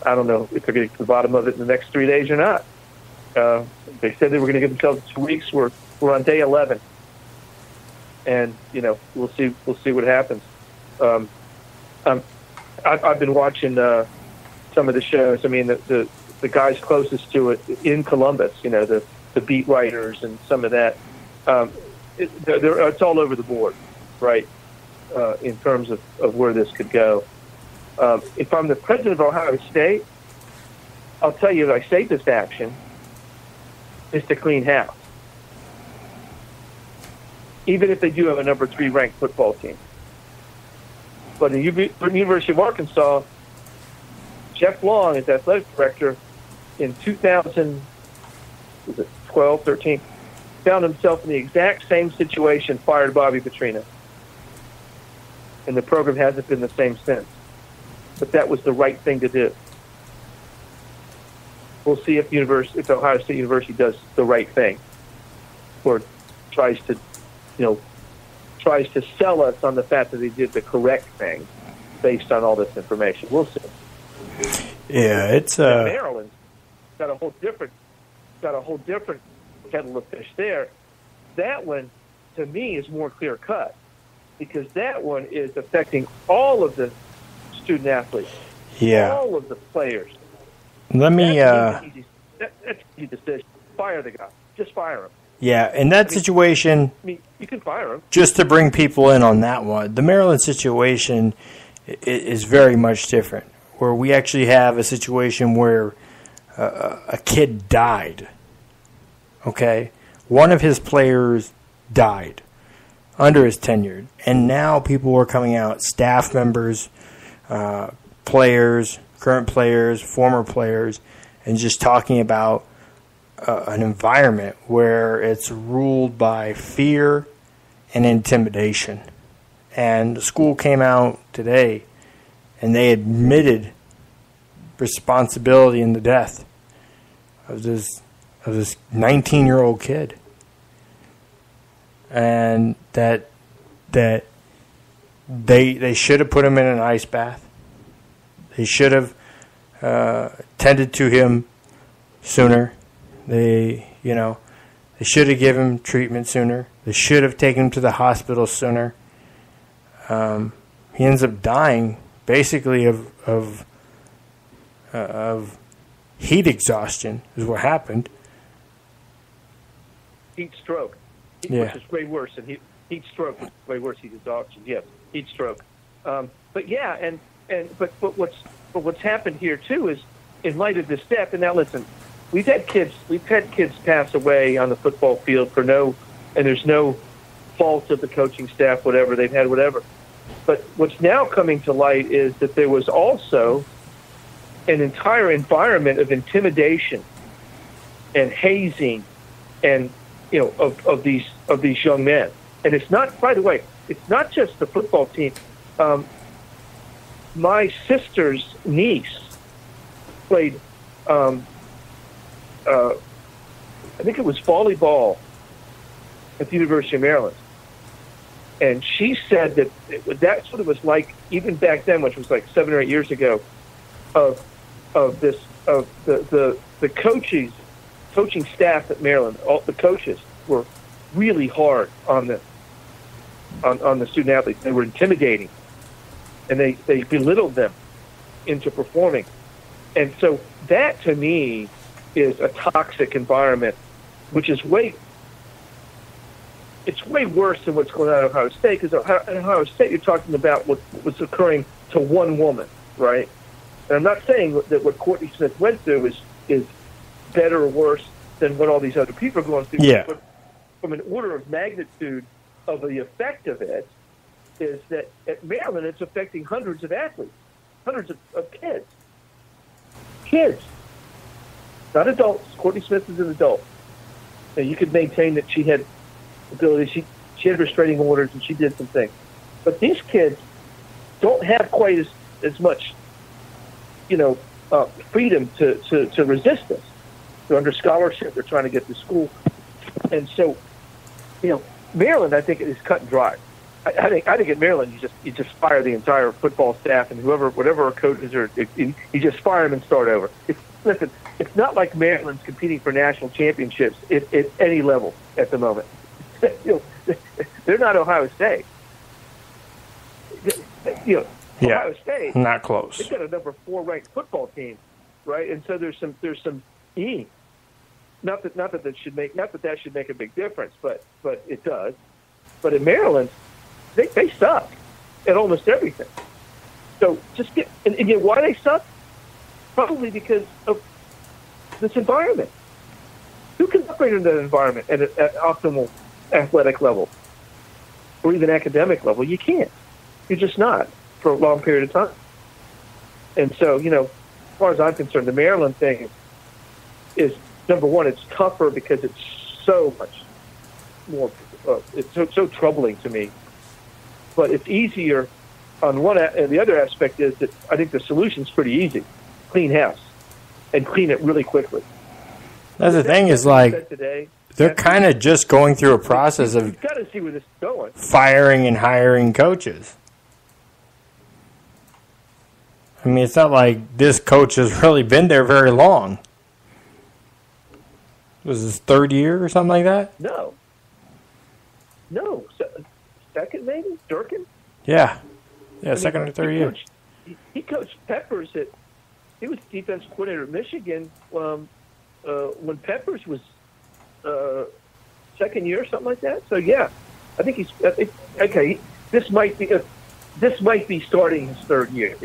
I don't know if they're going to get to the bottom of it in the next 3 days or not. They said they were going to give themselves 2 weeks. We're on day 11. And we'll see what happens. I've been watching some of the shows. I mean, the guys closest to it in Columbus, the beat writers and some of that. It's all over the board, right? In terms of where this could go. If I'm the president of Ohio State, I'll tell you my safest action is to clean house. Even if they do have a number 3 ranked football team. But in the University of Arkansas, Jeff Long is athletic director in 2012, 13, found himself in the exact same situation, fired Bobby Petrino. And the program hasn't been the same since. But that was the right thing to do. We'll see if Ohio State University does the right thing, or tries to sell us on the fact that they did the correct thing based on all this information. We'll see. Yeah, it's Maryland's got a whole different kettle of fish there. That one, to me, is more clear cut because that one is affecting all of the student athletes, all of the players. Let me. That's an easy decision. Fire the guy. Just fire him. Yeah, in that situation, I mean, you can fire him. Just to bring people in on that one, the Maryland situation is very much different, where we actually have a situation where a kid died. Okay? One of his players died under his tenure, and now people are coming out, staff members, players, current players, former players, and just talking about an environment where it's ruled by fear and intimidation. And the school came out today, and they admitted responsibility in the death of this 19-year-old kid, and that they should have put him in an ice bath. They should have tended to him sooner. They should have given him treatment sooner. They should have taken him to the hospital sooner. He ends up dying basically of heat exhaustion is what happened. Heat stroke, which is way worse than heat stroke. Is way worse. Heat exhaustion, yes, heat stroke. But what's happened here too is, in light of this death. And now listen, we've had kids pass away on the football field and there's no fault of the coaching staff, whatever they've had, whatever. But what's now coming to light is that there was also an entire environment of intimidation and hazing, and of these young men. And it's not, by the way, it's not just the football team. My sister's niece played, I think it was volleyball at the University of Maryland. And she said that that's what it was like even back then, which was like 7 or 8 years ago, of the coaching staff at Maryland. All the coaches were really hard on the student athletes. They were intimidating, and they belittled them into performing. And so that, to me, is a toxic environment, which is way worse than what's going on at Ohio State, because at Ohio State you're talking about what's occurring to one woman, right? And I'm not saying that what Courtney Smith went through is better or worse than what all these other people are going through. Yeah. But from an order of magnitude of the effect of it is that at Maryland it's affecting hundreds of athletes, hundreds of kids. Kids, not adults. Courtney Smith is an adult. And you could maintain that she had ability. She had restraining orders and she did some things. But these kids don't have quite as much, freedom to resist this. They're under scholarship. They're trying to get to school. And so, Maryland, I think, is cut and dry. I think at Maryland, you just fire the entire football staff and whatever our coaches are, you just fire them and start over. Listen, it's not like Maryland's competing for national championships at any level at the moment. They're not Ohio State. Ohio State, not close. They've got a number 4 ranked football team, right? And so there's some E. Not that that should make a big difference, but it does. But in Maryland, they suck at almost everything. So just and why they suck? Probably because of this environment. Who can operate in that environment at optimal athletic level or even academic level? You can't. You're just not for a long period of time. And so, as far as I'm concerned, the Maryland thing is number one, it's tougher because it's so much more, it's so troubling to me. But it's easier on one, and the other aspect is that I think the solution's pretty easy. Clean house and clean it really quickly. That's the thing is, like, they're kind of just going through a process of got to see where this is going. Firing and hiring coaches. I mean, it's not like this coach has really been there very long. Was his 3rd year or something like that? No. Second maybe? Durkin? Yeah, second or third year. He coached Peppers he was defense coordinator at Michigan when Peppers was second year or something like that. So yeah, I think he's okay. This might be starting his 3rd year.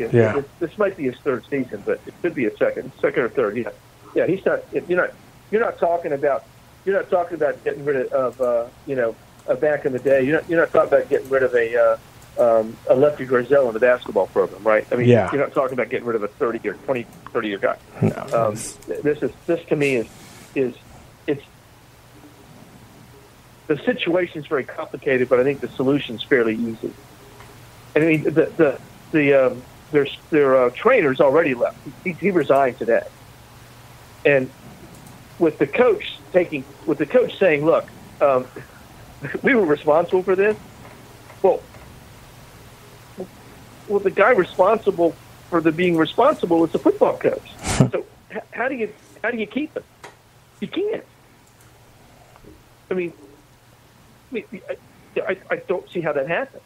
This might be his 3rd season, but it could be a second or third. Yeah. He's not. You're not talking about getting rid of back in the day. You're not talking about getting rid of a Lefty Griselle in the basketball program, right? I mean, You're not talking about getting rid of a 30-year guy. No. This to me is the situation's very complicated, but I think the solution's fairly easy. I mean, their trainer's already left. He resigned today, and with the coach saying, "Look, we were responsible for this." Well, the guy responsible for being responsible is the football coach. So how do you keep him? You can't. I mean, I don't see how that happens.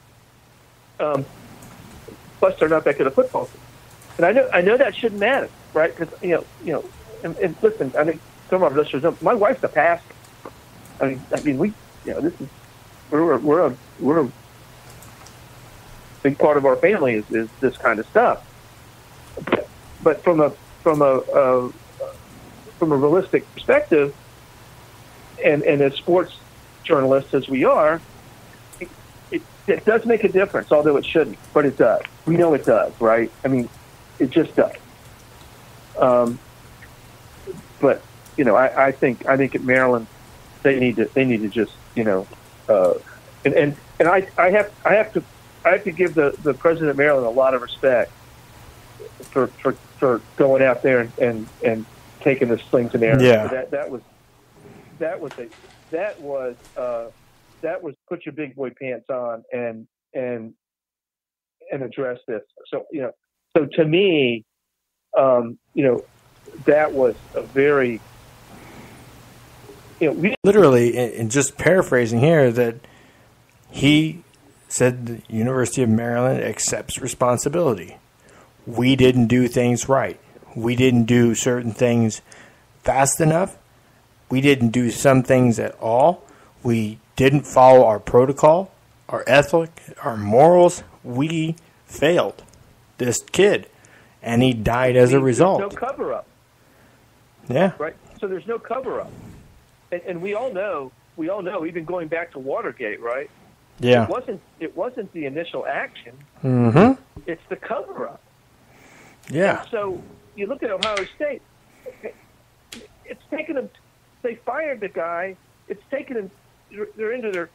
Plus, they're not back at a football team, and I know that shouldn't matter, right? Because and listen, I think some of our listeners know my wife's a pastor. I mean, we, this is we're a big part of our family is this kind of stuff. But from a realistic perspective, and as sports journalists as we are, it does make a difference, although it shouldn't, but it does. We know it does, right? I mean, it just does. But I think at Maryland they need to just and I have to give the president of Maryland a lot of respect for going out there and taking the slings and arrows. Yeah. That was put your big boy pants on and address this. So so to me, that was a very literally, and just paraphrasing here, that he said the University of Maryland accepts responsibility. We didn't do things right. We didn't do certain things fast enough. We didn't do some things at all. We didn't follow our protocol, our ethic, our morals. We failed this kid, and he died as a result. There's no cover-up. Yeah. Right? So there's no cover-up. And we all know, even going back to Watergate, right? Yeah. It wasn't the initial action. Mm-hmm. It's the cover-up. Yeah. And so you look at Ohio State. It's taken them. They fired the guy. It's taken them. They're into their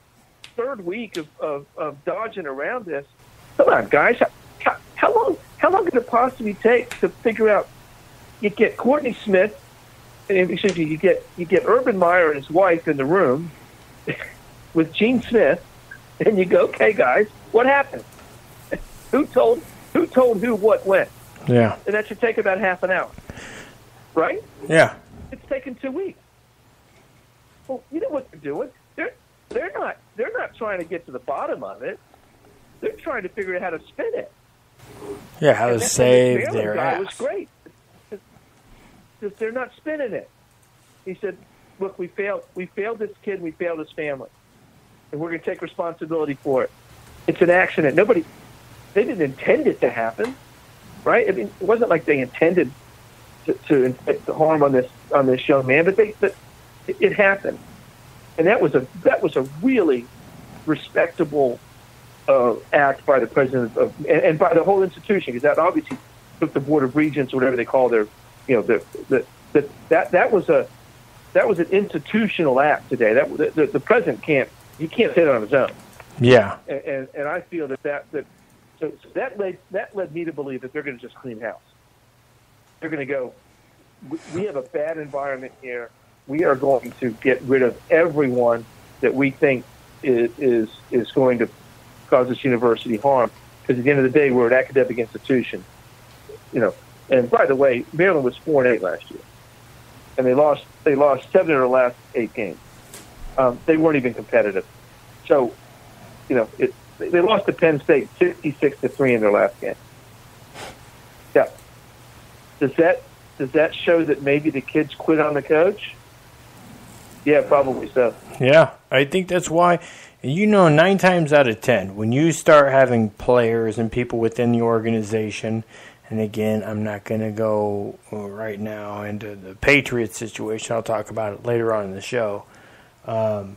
third week of dodging around this. Come on, guys. How long could it possibly take to figure out? You get Courtney Smith. Excuse me. You get Urban Meyer and his wife in the room with Gene Smith, and you go, okay, guys, what happened? Who told who what when? Yeah. And that should take about half an hour, right? Yeah. It's taken 2 weeks. Well, you know what they're doing? They're not trying to get to the bottom of it. They're trying to figure out how to spin it. Yeah, how to save their ass. It was great. Because they're not spinning it. He said, look, we failed this kid, we failed his family. And we're going to take responsibility for it. It's an accident. They didn't intend it to happen, right? I mean, it wasn't like they intended to inflict the harm on this young man, but it happened. And that was a really respectable act by the president and by the whole institution, because that obviously took the Board of Regents or whatever they call their, that was an institutional act today. The president can't hit it on his own. Yeah. And I feel that led me to believe that they're going to just clean house. They're going to go, we have a bad environment here. We are going to get rid of everyone that we think is going to cause this university harm. Because at the end of the day, we're an academic institution. And by the way, Maryland was 4-8 last year, and they lost 7 of their last 8 games. They weren't even competitive. So, they lost to Penn State 66-3 in their last game. Yeah. Does that show that maybe the kids quit on the coach? Yeah, probably so. Yeah, I think that's why. 9 times out of 10, when you start having players and people within the organization, and again, I'm not going to go right now into the Patriots situation. I'll talk about it later on in the show. But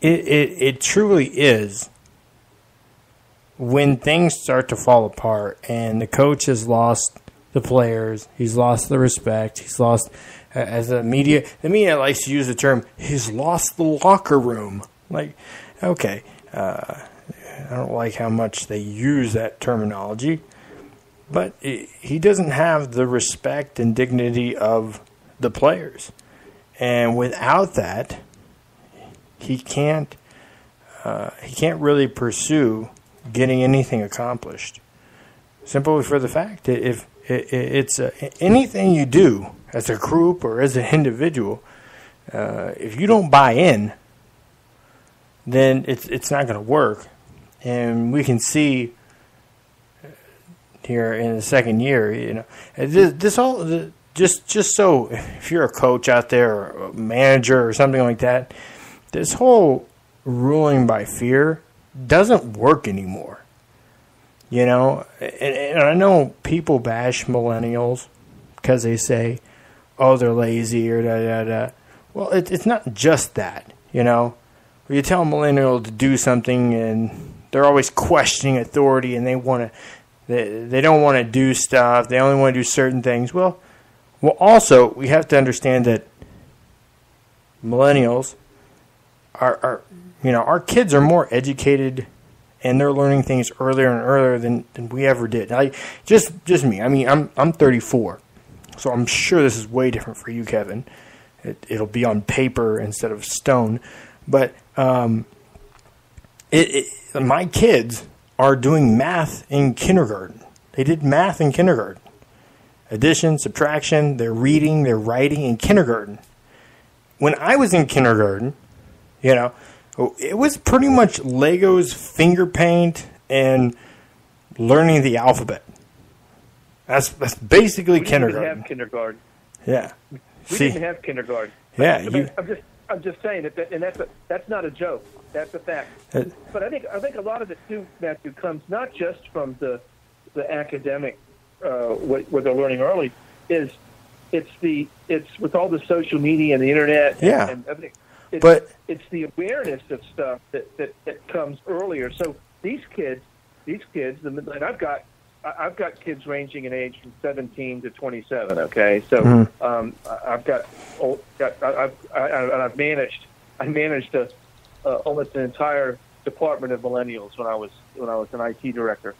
it truly is when things start to fall apart and the coach has lost the players, he's lost the respect, he's lost, as the media likes to use the term, he's lost the locker room. Like, okay, I don't like how much they use that terminology, but he doesn't have the respect and dignity of the players. And without that, he can't really pursue getting anything accomplished. Simply for the fact that if it's anything you do as a group or as an individual, if you don't buy in, then it's not going to work. And we can see here in the second year, just so if you're a coach out there or a manager or something like that, this whole ruling by fear doesn't work anymore. And I know people bash millennials because they say, oh, they're lazy or da-da-da. Well, it's not just that, Where you tell a millennial to do something and they're always questioning authority and they don't want to do stuff. They only want to do certain things. Well, also, we have to understand that millennials are our kids are more educated and they're learning things earlier and earlier than we ever did. Just me. I mean, I'm 34, so I'm sure this is way different for you, Kevin. It'll be on paper instead of stone. But my kids are doing math in kindergarten. They did math in kindergarten. Addition, subtraction, they're reading, they're writing in kindergarten. When I was in kindergarten, it was pretty much Legos, finger paint, and learning the alphabet. That's basically kindergarten. We didn't have kindergarten. Yeah. We didn't have kindergarten. Yeah. I'm just saying that, and that's not a joke. That's a fact. But I think a lot of it too, Matthew, comes not just from the academic what they're learning early. It's with all the social media and the internet. Yeah. And everything. It's the awareness of stuff that comes earlier. So these kids, and I've got kids ranging in age from 17 to 27. Okay, so I managed almost an entire department of millennials when I was an IT director.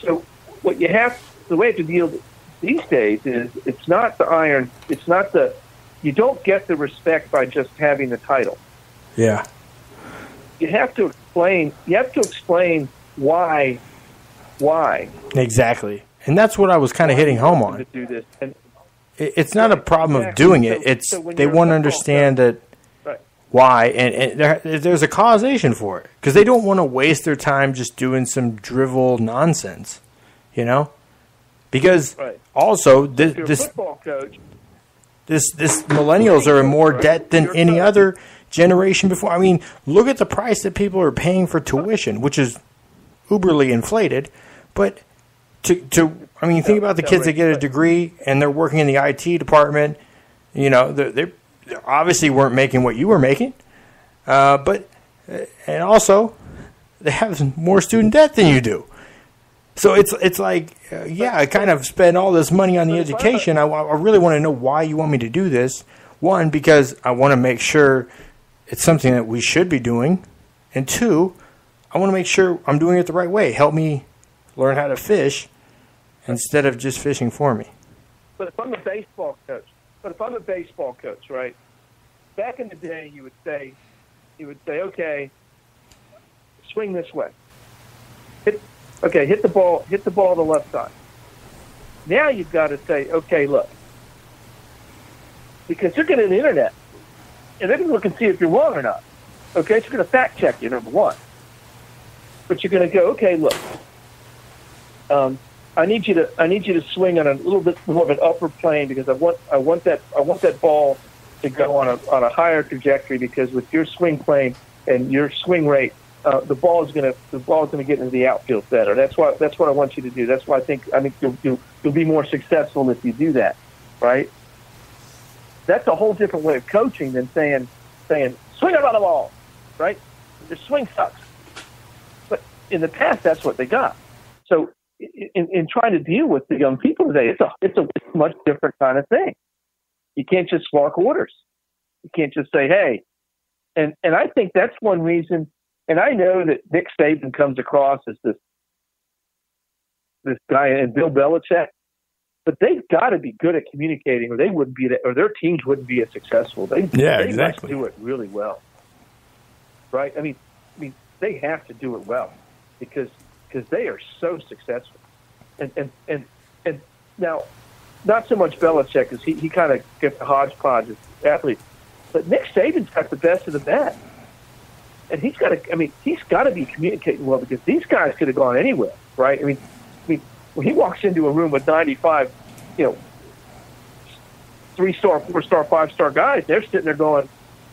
So the way to deal these days is it's not you don't get the respect by just having the title. Yeah. You have to explain why. Exactly. And that's what I was kind of hitting home on. To do this. And it's not a problem of doing it. It's they want to understand that why, and there's a causation for it because they don't want to waste their time just doing some drivel nonsense, Because also this football coach. This millennials are in more debt than any other generation before. I mean, look at the price that people are paying for tuition, which is uberly inflated. But think about the kids that get a degree and they're working in the IT department. They obviously weren't making what you were making, and also they have more student debt than you do. So it's like, I kind of spend all this money on the education. I really want to know why you want me to do this. One, because I want to make sure it's something that we should be doing. And two, I want to make sure I'm doing it the right way. Help me learn how to fish instead of just fishing for me. But if I'm a baseball coach, right, back in the day you would say, okay, swing this way. Hit the ball the left side. Now you've got to say, okay, look, because you're getting the internet, and they're going to look and see if you're wrong or not. Okay, so you're going to fact check you, number one. But you're going to go, okay, look, I need you to swing on a little bit more of an upper plane because I want that ball to go on a higher trajectory because with your swing plane and your swing rate, the ball is going to get into the outfield better. That's what I want you to do. That's why I think you'll be more successful if you do that, right? That's a whole different way of coaching than saying swing about the ball, right? Your swing sucks. But in the past, that's what they got. So in trying to deal with the young people today, it's a much different kind of thing. You can't just walk orders. You can't just say, hey. And I think that's one reason And I know that Nick Saban comes across as this guy and Bill Belichick, but they've got to be good at communicating, or they wouldn't be, or their teams wouldn't be as successful. They exactly must do it really well, right? I mean, they have to do it well because they are so successful. And now, not so much Belichick, because he kind of gets the hodgepodge of athletes, but Nick Saban's got the best of the best. And he's got to be communicating well, because these guys could have gone anywhere, right? I mean, when he walks into a room with 95, 3-star, 4-star, 5-star guys, they're sitting there going,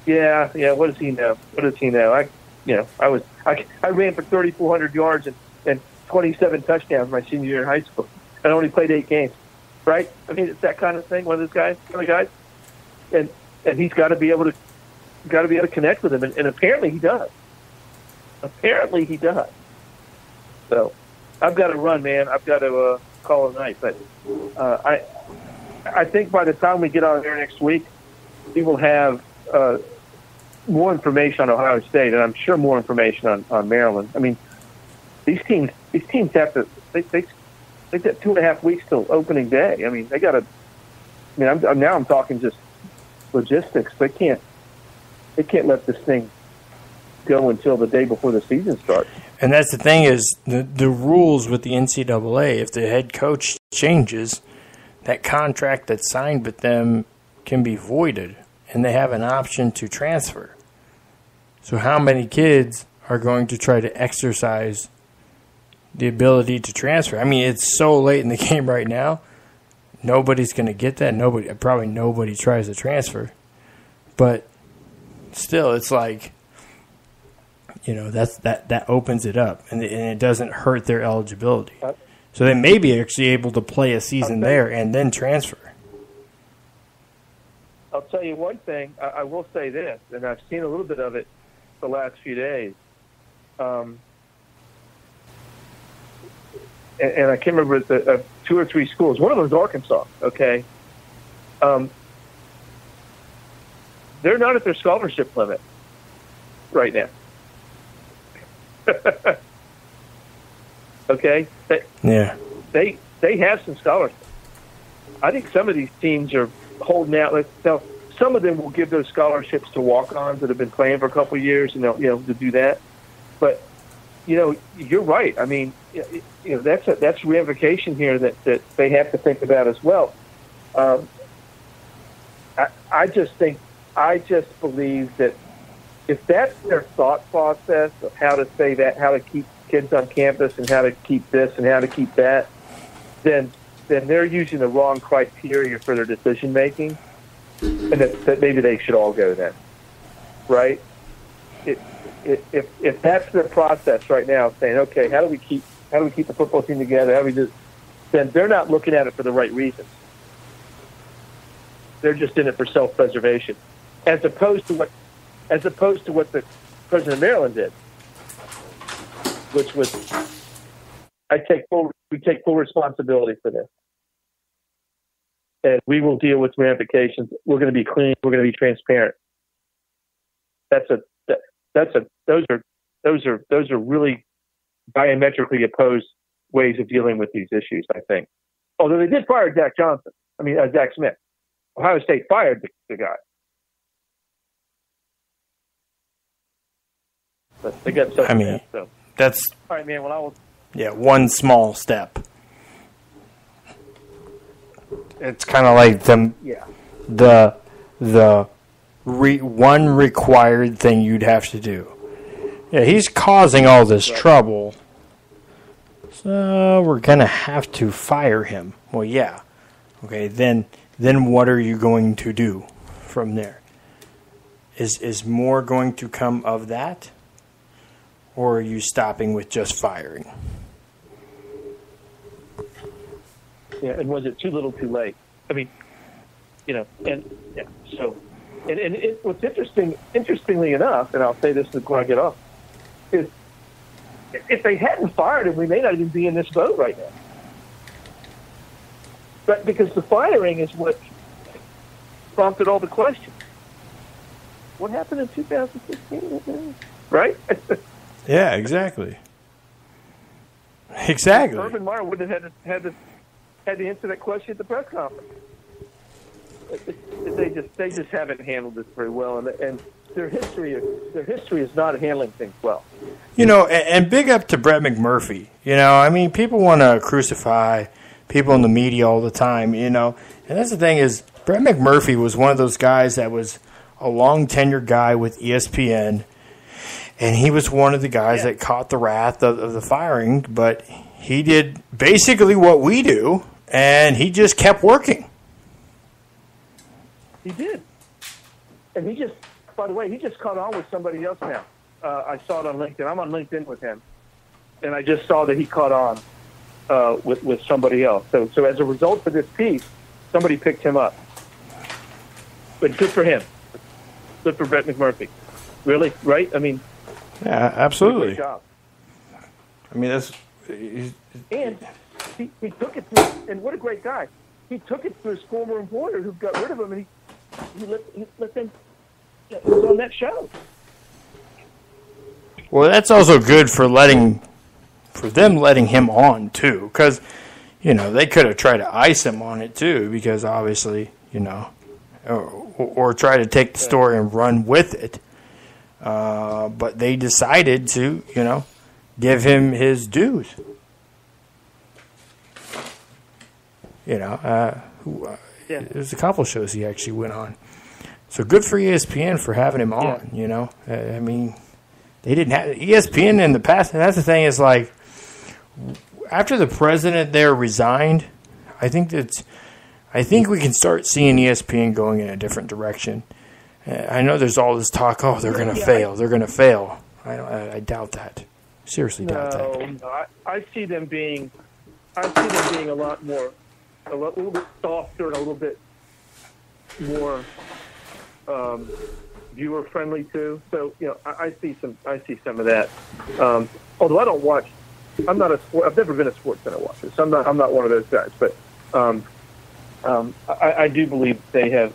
yeah, what does he know? What does he know? I ran for 3,400 yards and 27 touchdowns my senior year in high school. I only played 8 games, right? I mean, it's that kind of thing. One of those guys, and he's got to be able to connect with him, and apparently he does. So I've got to run, man. I've got to call it a night. But I think by the time we get on there next week, we will have more information on Ohio State, and I'm sure more information on Maryland. I mean, these teams have to. They've got 2.5 weeks till opening day. I mean, they got to. I mean, I'm talking just logistics. They can't let this thing go until the day before the season starts. And that's the thing is the rules with the NCAA, if the head coach changes, that contract that's signed with them can be voided, and they have an option to transfer. So how many kids are going to try to exercise the ability to transfer? I mean, it's so late in the game right now. Nobody's going to get that. Probably nobody tries to transfer. But still, it's like, that opens it up, and it doesn't hurt their eligibility. So they may be actually able to play a season there and then transfer. I'll tell you one thing. I will say this, and I've seen a little bit of it the last few days. And I can't remember the 2 or 3 schools. One of them is Arkansas, okay? They're not at their scholarship limit right now. Okay? Yeah. They have some scholarships. I think some of these teams are holding out. Now, some of them will give those scholarships to walk-ons that have been playing for a couple of years, and they'll to do that. But you're right. I mean, that's ramification here that they have to think about as well. I just believe that if that's their thought process of how to say that, how to keep kids on campus and how to keep this and how to keep that, then they're using the wrong criteria for their decision making, and that maybe they should all go then, right? If that's their process right now, saying, okay, how do we keep the football team together? How do we do? Then they're not looking at it for the right reasons. They're just in it for self-preservation, as opposed to what the President of Maryland did, which was, we take full responsibility for this, and we will deal with ramifications. We're going to be clean. We're going to be transparent. Those are really diametrically opposed ways of dealing with these issues, I think. Although they did fire Zach Smith. Ohio State fired the guy. But they got so. That's all right, man. Well, one small step. It's kind of like one required thing you'd have to do. Yeah, he's causing all this trouble, so we're gonna have to fire him. Well, yeah, okay. Then what are you going to do from there? Is more going to come of that? Or are you stopping with just firing? Yeah, and was it too little, too late? I mean, So, what's interestingly enough, and I'll say this before I get off, is if they hadn't fired him, we may not even be in this boat right now. But because the firing is what prompted all the questions. What happened in 2016? Right? Yeah, exactly. Exactly. Urban Meyer wouldn't have had to answer that question at the press conference. They just haven't handled this very well, and their history is not handling things well. You know, and big up to Brett McMurphy. You know, I mean, people want to crucify people in the media all the time, you know. And that's the thing is, Brett McMurphy was one of those guys that was a long-tenured guy with ESPN, and he was one of the guys that caught the wrath of the firing, but he did basically what we do, and he just kept working. He did. And he just, by the way, he just caught on with somebody else now. I saw it on LinkedIn. I'm on LinkedIn with him. And I just saw that he caught on with somebody else. So as a result of this piece, somebody picked him up. But good for him. Good for Brett McMurphy. Really, right? I mean, yeah, absolutely. Great job. I mean, that's... And he took it through, and what a great guy. He took it to his former employer who got rid of him, and he let them, it was on that show. Well, that's also good for them letting him on, too, because, you know, they could have tried to ice him on it, too, because obviously, you know, or try to take the story and run with it. But they decided to, you know, give him his dues. You know, there's a couple shows he actually went on. So good for ESPN for having him on, you know. I mean, they didn't have ESPN in the past. And that's the thing is, like, after the president there resigned, I think we can start seeing ESPN going in a different direction. I know there's all this talk, they're going to fail. They're going to fail. I doubt that. Seriously doubt that. No, I see them being a little bit softer and a little bit more viewer friendly too. So, you know, I see some of that. Although I don't watch, I've never been a sports center watcher, so I'm not one of those guys. But I do believe they have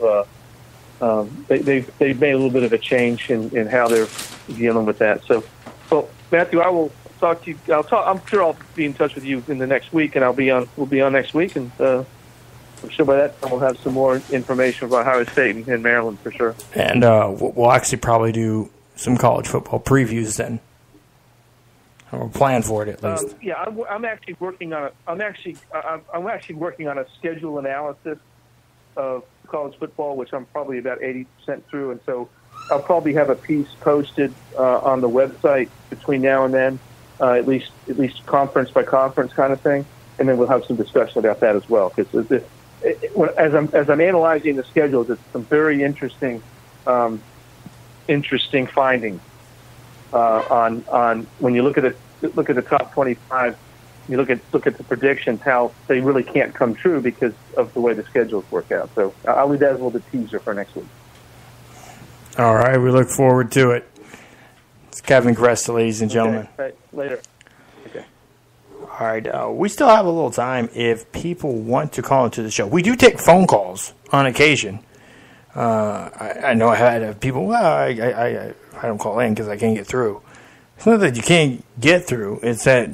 they've made a little bit of a change in how they're dealing with that. So, well, Matthew, I will talk to you. I'm sure I'll be in touch with you in the next week, and we'll be on next week, and I'm sure by that time we'll have some more information about Ohio State in Maryland for sure. And we'll actually probably do some college football previews then. Or plan for it at least. I'm actually working on a schedule analysis of college football, which I'm probably about 80% through, and so I'll probably have a piece posted on the website between now and then, at least conference by conference kind of thing, and then we'll have some discussion about that as well. Because as I'm analyzing the schedules, it's some very interesting findings on when you look at the top 25. You look at the predictions, how they really can't come true because of the way the schedules work out. So I'll leave that as a little bit teaser for next week. All right, we look forward to it. It's Kevin Krest, ladies and gentlemen. Okay. Right, later. Okay. All right, we still have a little time if people want to call into the show. We do take phone calls on occasion. I know I had people, I don't call in because I can't get through. It's not that you can't get through. It's that,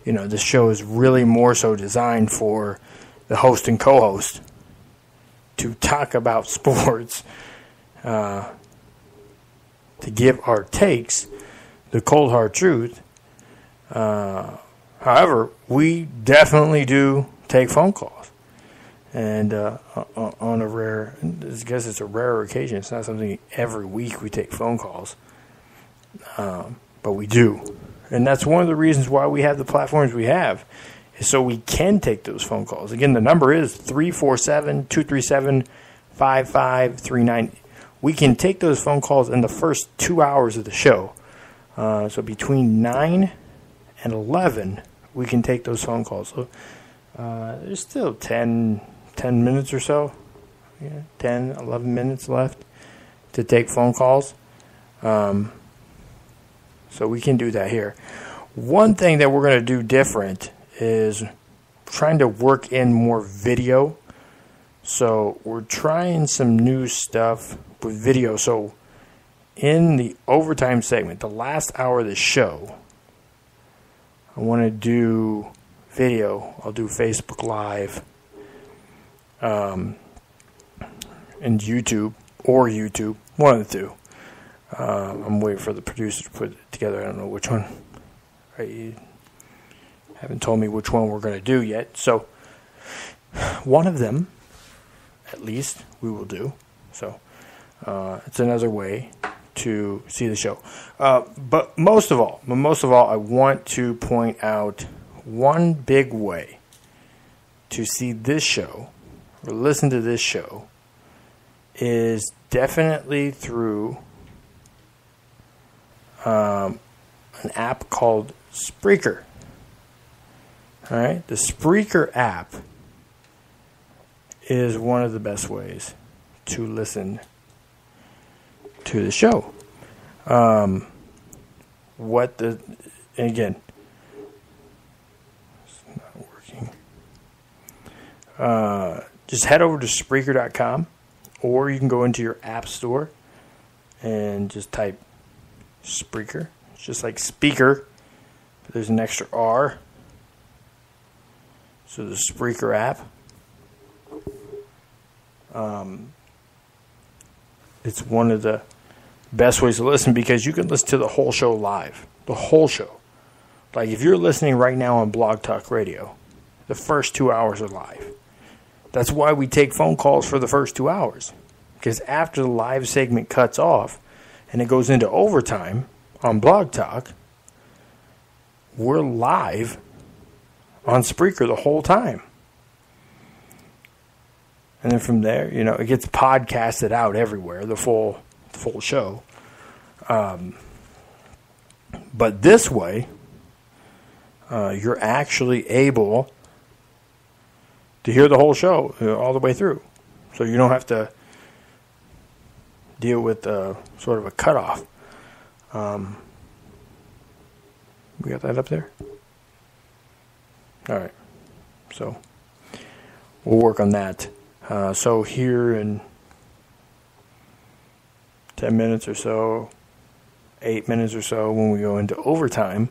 you know, this show is really more so designed for the host and co-host to talk about sports, to give our takes, the cold hard truth. However, we definitely do take phone calls. And on a rare, I guess it's a rare occasion. It's not something every week we take phone calls. But we do. And that's one of the reasons why we have the platforms we have, is so we can take those phone calls. Again, the number is 347-237-5539. We can take those phone calls in the first 2 hours of the show. So between 9 and 11, we can take those phone calls. So there's still 10 minutes or so, 10, 11 minutes left to take phone calls. So we can do that here. One thing that we're going to do different is trying to work in more video. So we're trying some new stuff with video. So in the overtime segment, the last hour of the show, I want to do video. I'll do Facebook Live and YouTube, one of the two. I'm waiting for the producer to put it together. I don't know which one. You haven't told me which one we're going to do yet. So one of them, at least, we will do. So it's another way to see the show. But most of all, I want to point out one big way to see this show or listen to this show is definitely through an app called Spreaker. All right, the Spreaker app is one of the best ways to listen to the show. And again, it's not working. Just head over to Spreaker.com, or you can go into your app store and just type Spreaker. It's just like speaker, but there's an extra R. So the Spreaker app. It's one of the best ways to listen because you can listen to the whole show live. The whole show. Like if you're listening right now on Blog Talk Radio, the first 2 hours are live. That's why we take phone calls for the first 2 hours. Because after the live segment cuts off and it goes into overtime on Blog Talk, we're live on Spreaker the whole time. And then from there, it gets podcasted out everywhere, the full show. But this way, you're actually able to hear the whole show all the way through. So you don't have to deal with sort of a cutoff. We got that up there? All right. So we'll work on that. So here in 10 minutes or so, 8 minutes or so, when we go into overtime,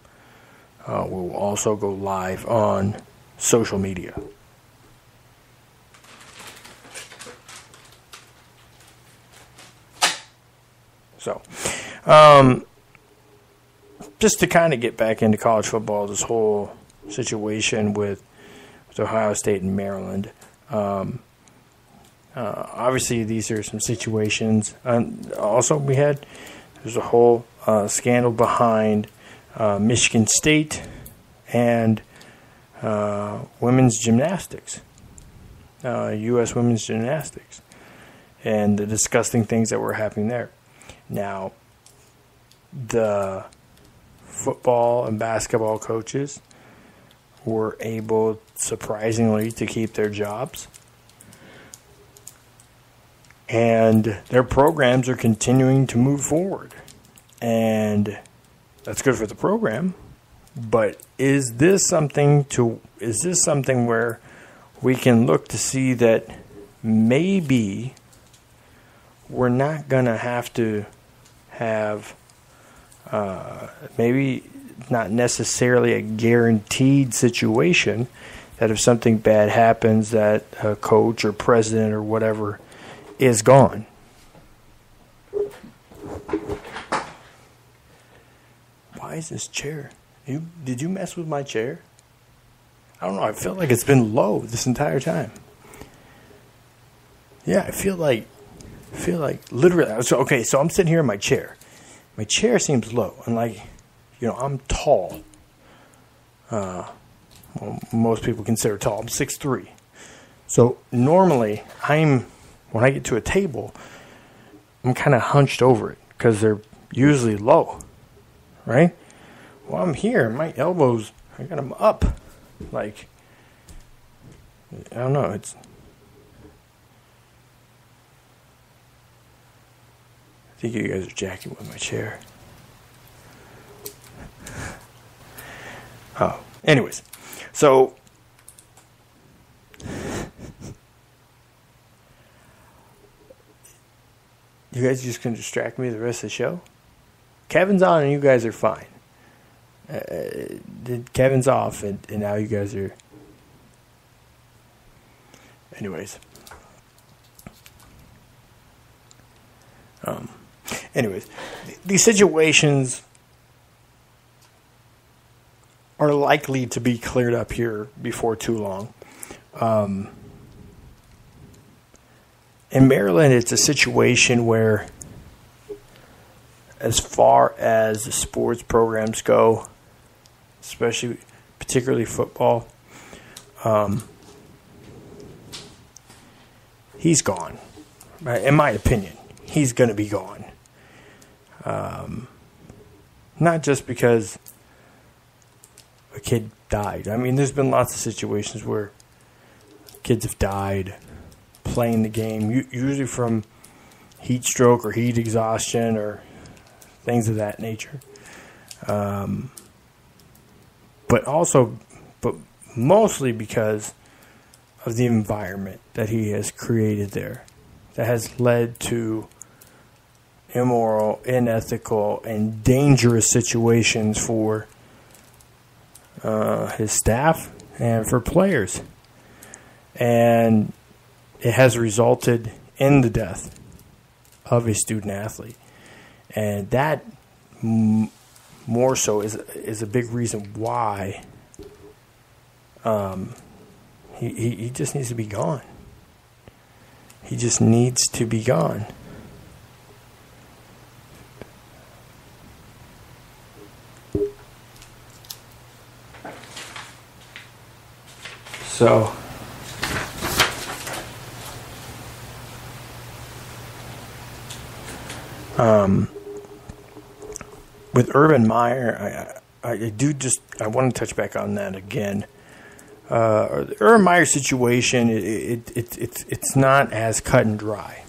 we'll also go live on social media. So, just to kind of get back into college football, this whole situation with Ohio State and Maryland. Obviously, these are some situations. Also, there's a whole scandal behind Michigan State and women's gymnastics, U.S. women's gymnastics, and the disgusting things that were happening there. Now, the football and basketball coaches were able, surprisingly, to keep their jobs. And their programs are continuing to move forward. And that's good for the program. But is this something where we can look to see that maybe we're not going to have to have maybe not necessarily a guaranteed situation that if something bad happens that a coach or president or whatever is gone. Why is this chair? Did you mess with my chair? I don't know. I feel like it's been low this entire time. Yeah, I feel like literally. So I'm sitting here in my chair. My chair seems low, and I'm tall. Well, most people consider tall. I'm 6'3". So normally when I get to a table, I'm kind of hunched over it because they're usually low, right? Well, I'm here. My elbows, I got them up. I don't know. I think you guys are jacking with my chair. Oh, anyways. So, You guys just going to distract me the rest of the show? Kevin's on and you guys are fine. Kevin's off and now you guys are... Anyways. These situations are likely to be cleared up here before too long. In Maryland, it's a situation where, as far as the sports programs go, particularly football, he's gone. In my opinion, he's going to be gone. Not just because a kid died. I mean, there's been lots of situations where kids have died playing the game, usually from heat stroke or heat exhaustion or things of that nature. But mostly because of the environment that he has created there that has led to immoral, unethical, and dangerous situations for his staff and for players. And it has resulted in the death of a student athlete. And that more so is a big reason why he just needs to be gone. He just needs to be gone. So, with Urban Meyer, I want to touch back on that again. The Urban Meyer situation, it's not as cut and dry.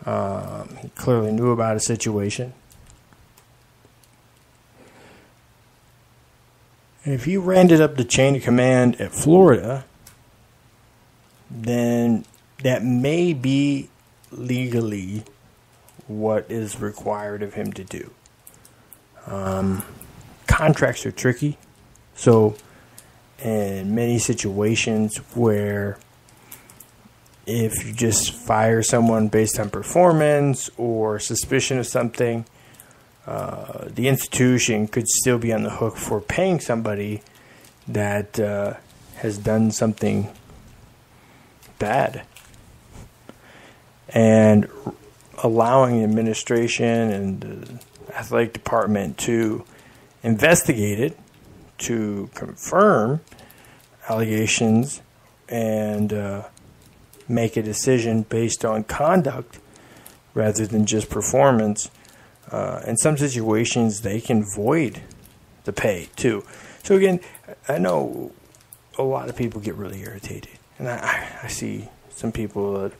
He clearly knew about a situation. If he rounded up the chain of command at Florida, then that may be legally what is required of him to do. Contracts are tricky. So in many situations where if you just fire someone based on performance or suspicion of something, the institution could still be on the hook for paying somebody that has done something bad. And allowing the administration and the athletic department to investigate it, to confirm allegations, and make a decision based on conduct rather than just performance. In some situations, they can void the pay, too. So, again, I know a lot of people get really irritated. And I see some people that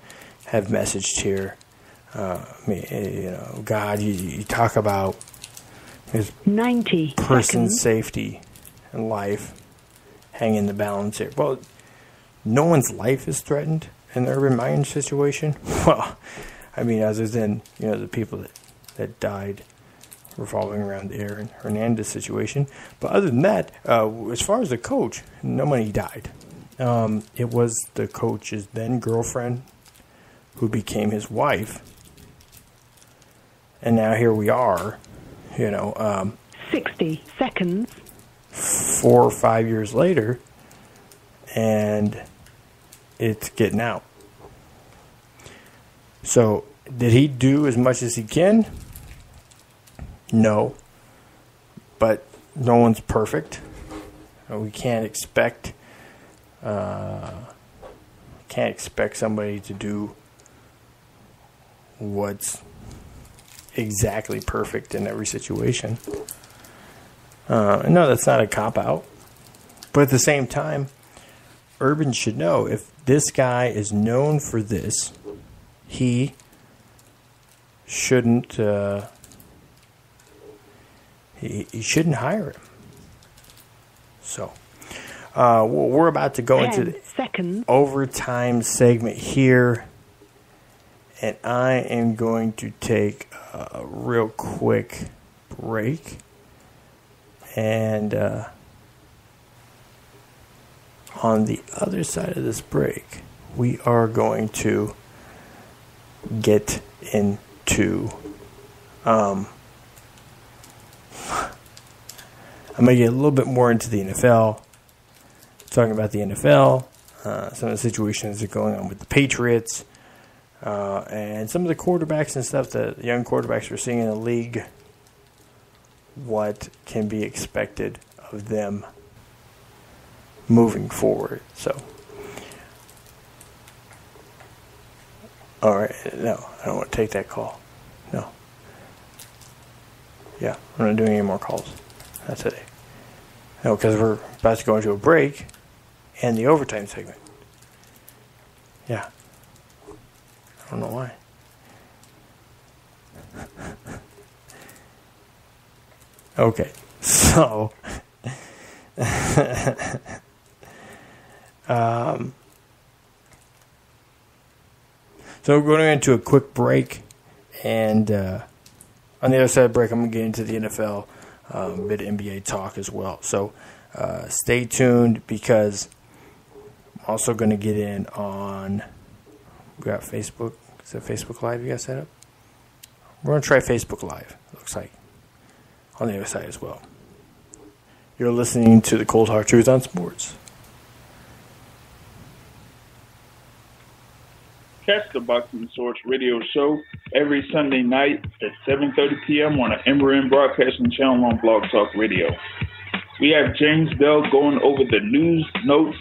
have messaged here. God, you talk about his 90 person's seconds. safety and life hang in the balance here. Well, no one's life is threatened in the Urban Meyer situation. Well, I mean, other than the people that died revolving around the Aaron Hernandez situation. But other than that, as far as the coach, nobody died. It was the coach's then girlfriend who became his wife. And now here we are, 60 seconds. 4 or 5 years later, and it's getting out. So, did he do as much as he can? No. But no one's perfect. We can't expect somebody to do what's exactly perfect in every situation. No, that's not a cop-out. But at the same time, Urban should know if this guy is known for this, he shouldn't he shouldn't hire him. So, we're about to go into the overtime segment here. and I am going to take a real quick break. And on the other side of this break, we are going to get into I'm going to get a little bit more into the NFL, talking about the NFL, some of the situations that are going on with the Patriots, and some of the quarterbacks and stuff, the young quarterbacks we're seeing in the league, what can be expected of them moving forward. So, all right, no, I don't want to take that call. No. Yeah, I'm not doing any more calls. That's it. No, because we're about to go into a break and the overtime segment. Yeah. I don't know why. Okay, so so we're going into a quick break, and on the other side of the break, I'm going to get into the NFL, a bit of NBA talk as well. So stay tuned, because I'm also going to get in on, we got Facebook. Is that Facebook Live you guys set up? We're going to try Facebook Live, it looks like, on the other side as well. You're listening to the Cold Hard Truth on Sports. Catch the Boxing Source radio show every Sunday night at 7:30 p.m. on the MRN Broadcasting Channel on Blog Talk Radio. We have James Bell going over the news, notes,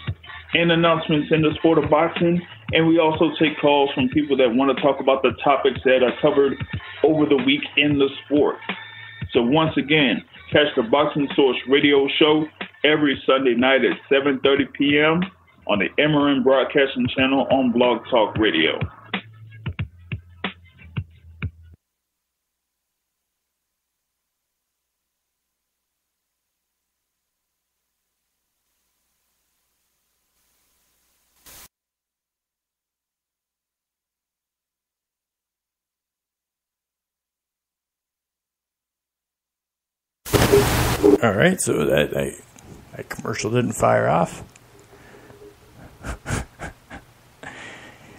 and announcements in the sport of boxing, and we also take calls from people that want to talk about the topics that are covered over the week in the sport. So once again, catch the Boxing Source radio show every Sunday night at 7:30 p.m. on the MRN Broadcasting Channel on Blog Talk Radio. All right, so that commercial didn't fire off.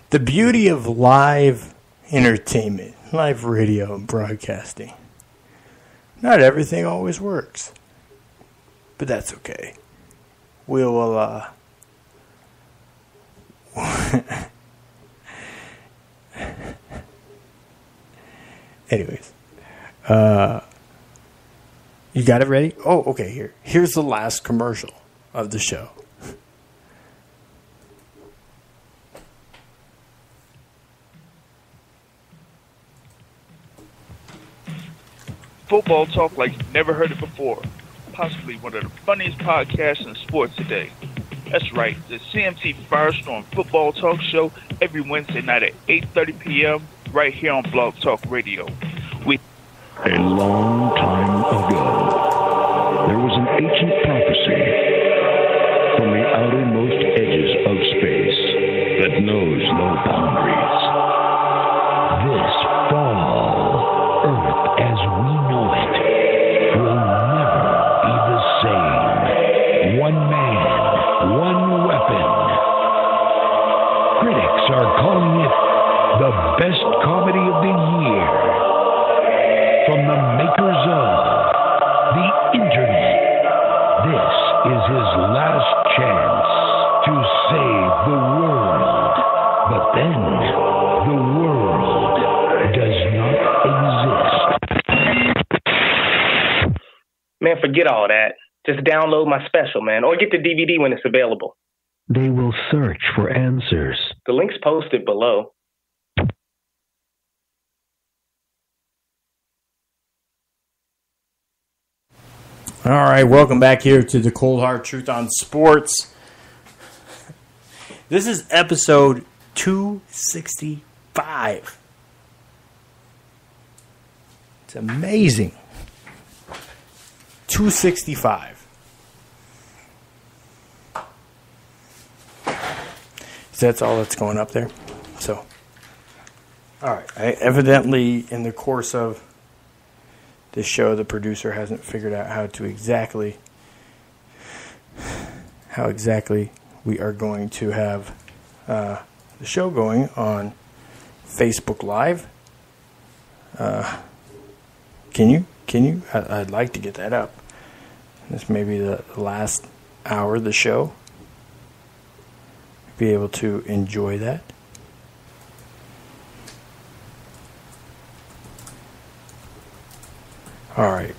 The beauty of live entertainment, live radio and broadcasting. Not everything always works, but that's okay. We will, anyways, you got it ready? Oh, okay, here's the last commercial of the show. Football talk like you've never heard it before. Possibly one of the funniest podcasts in sports today. That's right, the CMT Firestorm Football Talk Show every Wednesday night at 8:30 p.m. right here on Blog Talk Radio. A long time ago, there was an ancient prophecy from the outermost edges of space that knows no boundaries. This fall, Earth as we know it will never be the same. One man, one weapon. Critics are calling it the best comedy of the year. From the makers of the Internet, this is his last chance to save the world. But then, the world does not exist. Man, forget all that. Just download my special, man, or get the DVD when it's available. They will search for answers. The link's posted below. All right, welcome back here to the Cold Hard Truth on Sports. This is episode 265. It's amazing. 265. So that's all that's going up there. So, All right. Evidently, in the course of this show, the producer hasn't figured out how exactly we are going to have the show going on Facebook Live. Can you? I'd like to get that up. This may be the last hour of the show. Be able to enjoy that. All right.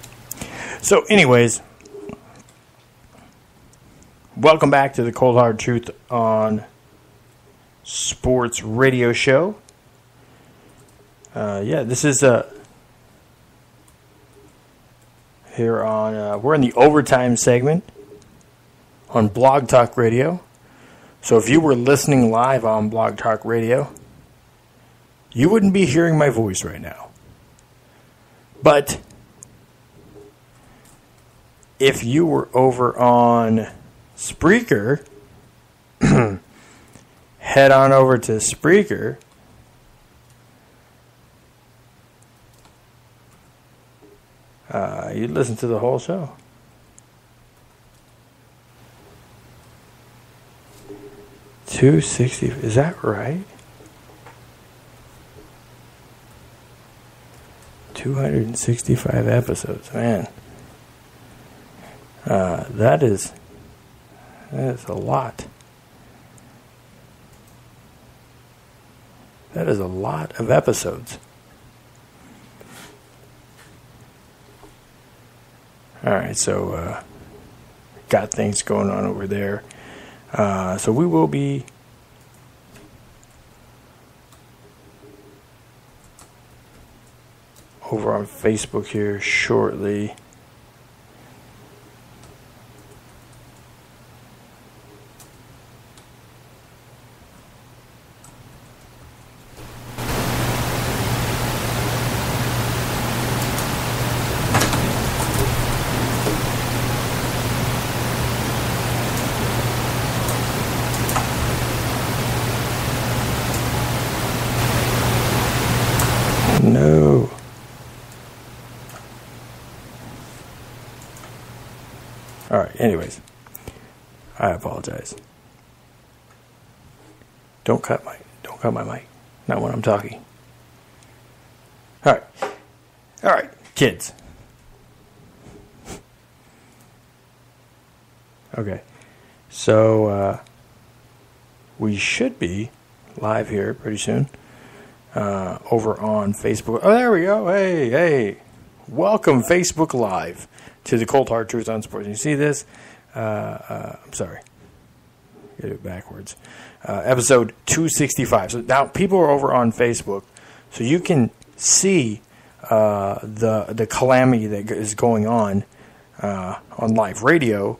So, anyways, welcome back to the Cold Hard Truth on Sports Radio Show. This is here on. We're in the overtime segment on Blog Talk Radio. So if you were listening live on Blog Talk Radio, you wouldn't be hearing my voice right now. But if you were over on Spreaker, head on over to Spreaker. You'd listen to the whole show. $260, is that right? 265 episodes, man. That is a lot. That is a lot of episodes. All right, so got things going on over there. So we will be over on Facebook here shortly. No. All right, anyways. I apologize. Don't cut my mic. Not when I'm talking. All right, kids. Okay. So we should be live here pretty soon. Over on Facebook. Oh, there we go. Hey. Welcome, Facebook Live, to the Cold Hard Truth on Sports. You see this? I'm sorry. Get it backwards. Episode 265. So now people are over on Facebook, so you can see the calamity that is going on live radio,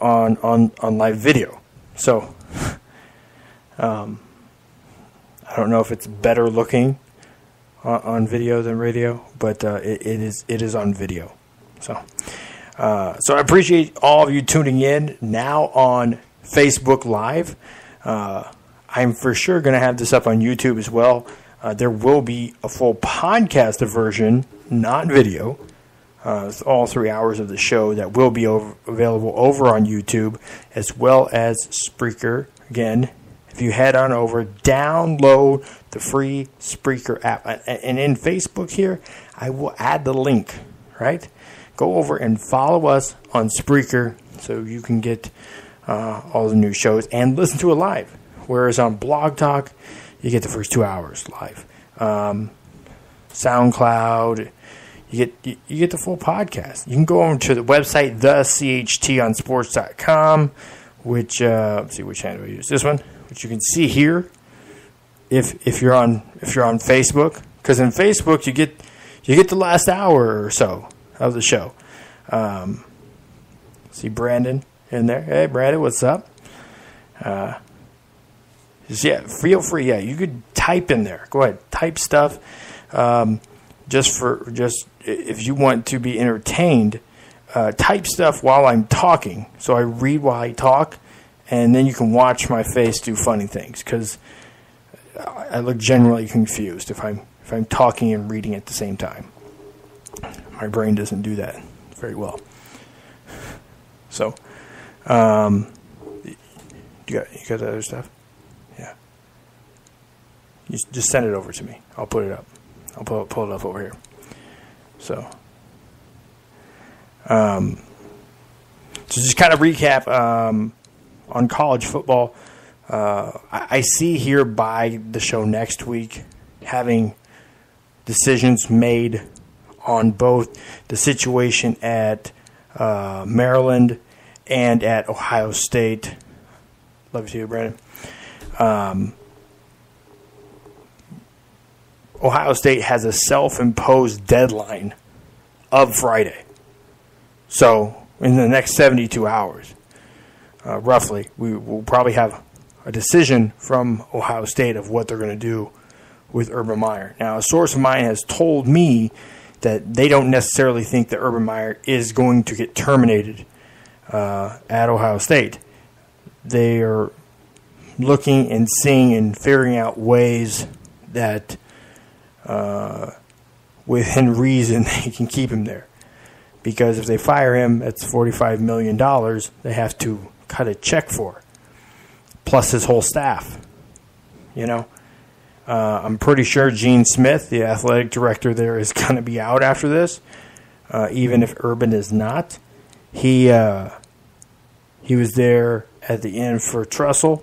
on live video. So I don't know if it's better looking on video than radio, but it is on video. So I appreciate all of you tuning in now on Facebook Live. I'm for sure going to have this up on YouTube as well. There will be a full podcast version, not video. It's all 3 hours of the show that will be available over on YouTube, as well as Spreaker. Again, if you head on over, download the free Spreaker app. And in Facebook here, I will add the link, right? Go over and follow us on Spreaker so you can get all the new shows and listen to it live. Whereas on Blog Talk, you get the first 2 hours live. SoundCloud, you get the full podcast. You can go over to the website, thechtonsports.com, which, let's see, which hand do I use? This one, which you can see here if you're on Facebook. Because in Facebook, you get the last hour or so of the show. See Brandon in there. Hey, Brandon, what's up? Feel free. Yeah, you could type in there. Go ahead, type stuff. Just if you want to be entertained, type stuff while I'm talking. So I read while I talk, and then you can watch my face do funny things. Because I look generally confused if I'm talking and reading at the same time. My brain doesn't do that very well. So, you got the other stuff? Yeah. You just send it over to me. I'll put it up. I'll pull it up over here. So, just kind of recap on college football. I see here by the show next week having decisions made on both the situation at Maryland and at Ohio State. Love you, Brandon. Ohio State has a self-imposed deadline of Friday. So, in the next 72 hours, roughly, we will probably have a decision from Ohio State of what they're going to do with Urban Meyer. Now, a source of mine has told me that they don't necessarily think that Urban Meyer is going to get terminated at Ohio State. They are looking and seeing and figuring out ways that within reason they can keep him there. Because if they fire him, that's $45 million they have to cut a check for, plus his whole staff. You know, I'm pretty sure Gene Smith, the athletic director there, is going to be out after this, even if Urban is not. He was there at the end for Trussell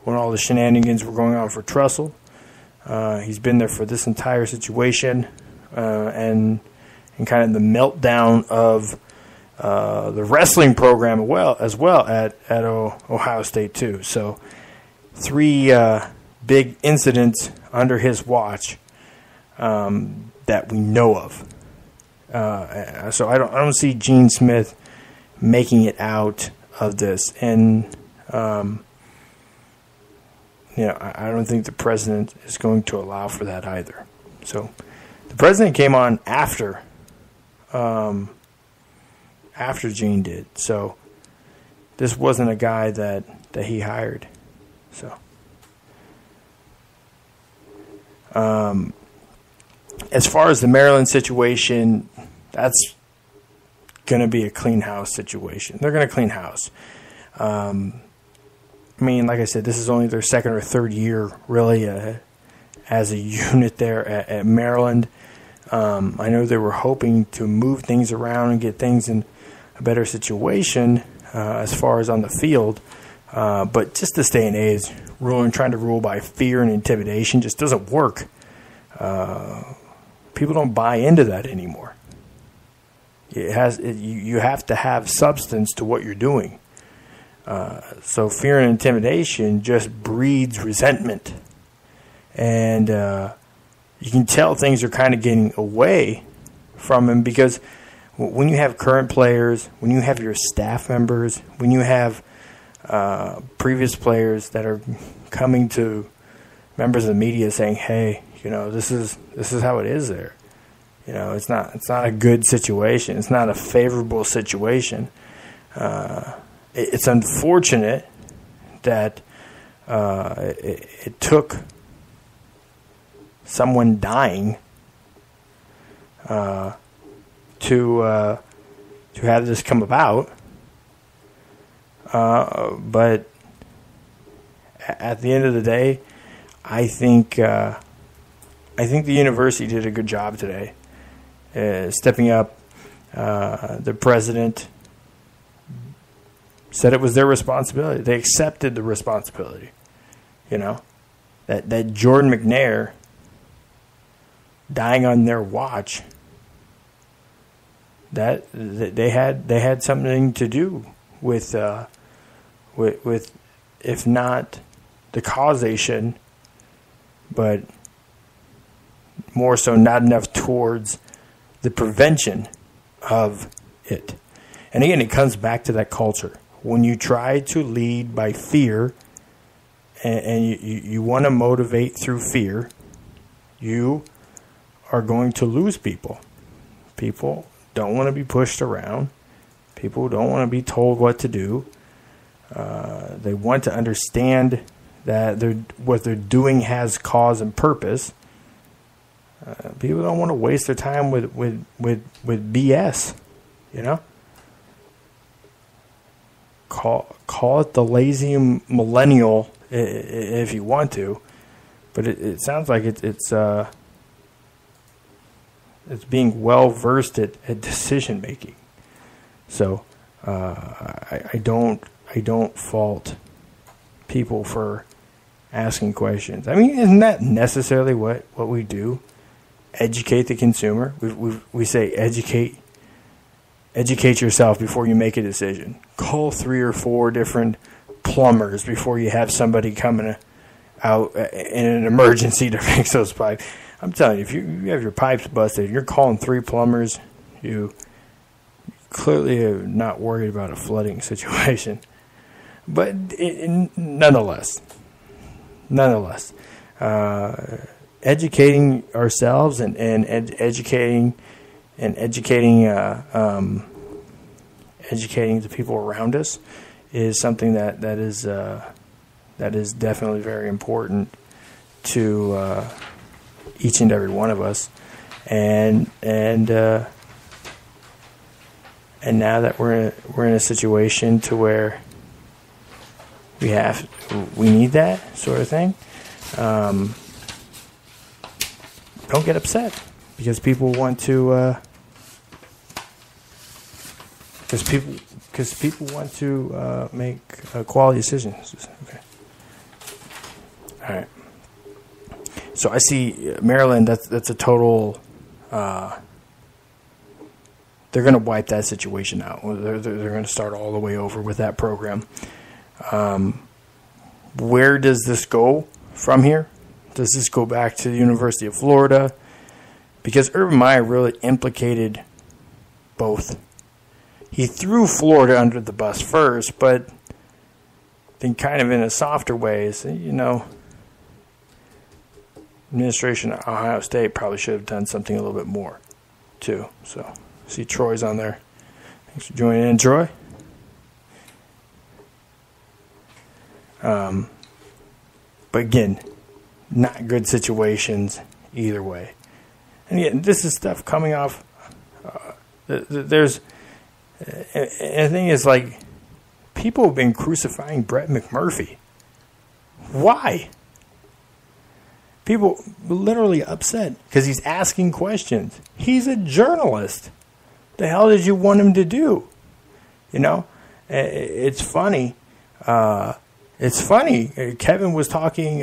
when all the shenanigans were going on for Trussell. He's been there for this entire situation and kind of the meltdown of the wrestling program as well at Ohio State too. So 3 big incidents under his watch that we know of. So I don't see Gene Smith making it out of this, and I don't think the president is going to allow for that either. So the president came on after Gene did. So this wasn't a guy that he hired. So as far as the Maryland situation, that's going to be a clean house situation. They're going to clean house. I mean, like I said, this is only their second or third year, really, as a unit there at Maryland. I know they were hoping to move things around and get things in a better situation as far as on the field. But just this day and age, trying to rule by fear and intimidation just doesn't work. People don't buy into that anymore. You have to have substance to what you're doing. So fear and intimidation just breeds resentment. And you can tell things are kind of getting away from him because when you have current players, when you have your staff members, when you have previous players that are coming to members of the media saying, "Hey, this is how it is there." It's not a good situation. It's not a favorable situation. It's unfortunate that it took someone dying to have this come about. But at the end of the day, I think the university did a good job today, stepping up. The president said it was their responsibility. They accepted the responsibility. That Jordan McNair dying on their watch, that they had something to do with if not the causation, but more so not enough towards the prevention of it. And again, it comes back to that culture. When you try to lead by fear and you want to motivate through fear, you are going to lose people. People don't want to be pushed around. People don't want to be told what to do. They want to understand that what they're doing has cause and purpose. People don't want to waste their time with BS, you know. Call it the lazy millennial if you want to, but it sounds like it's being well versed at decision making. So I don't fault people for asking questions. I mean, isn't that necessarily what we do? Educate the consumer. We say educate yourself before you make a decision. Call 3 or 4 different plumbers before you have somebody coming out in an emergency to fix those pipes. I'm telling you, if you have your pipes busted, you're calling 3 plumbers, you clearly are not worried about a flooding situation. But nonetheless, educating ourselves and educating the people around us is something that is definitely very important to each and every one of us, and now that we're in a situation to where we need that sort of thing. Don't get upset because people want to. Because people want to make quality decisions. Okay. All right. So I see Maryland. That's a total. They're going to wipe that situation out. They're going to start all the way over with that program. Where does this go from here? Does this go back to the University of Florida? Because Urban Meyer really implicated both. He threw Florida under the bus first, but then kind of in a softer way, administration at Ohio State probably should have done something a little bit more, too. So, see Troy's on there. Thanks for joining in, Troy. But again, not good situations either way. And yet, this is stuff coming off. There's. And the thing is, like, people have been crucifying Brett McMurphy. Why? People literally upset because he's asking questions. He's a journalist. The hell did you want him to do? You know, it's funny. It's funny. Kevin was talking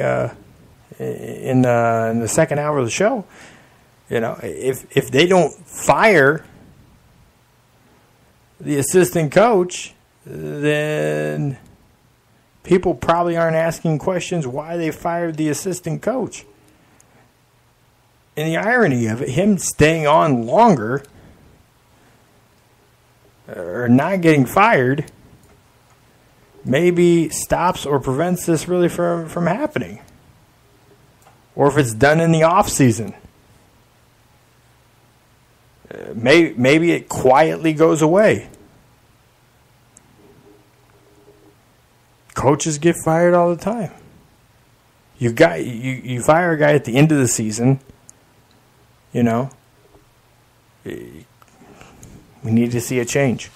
in the second hour of the show. You know, if they don't fire the assistant coach, then people probably aren't asking questions why they fired the assistant coach. And the irony of it, him staying on longer or not getting fired maybe stops or prevents this really from happening. Or if it's done in the off season. Maybe it quietly goes away. Coaches get fired all the time. You fire a guy at the end of the season. You know, we need to see a change,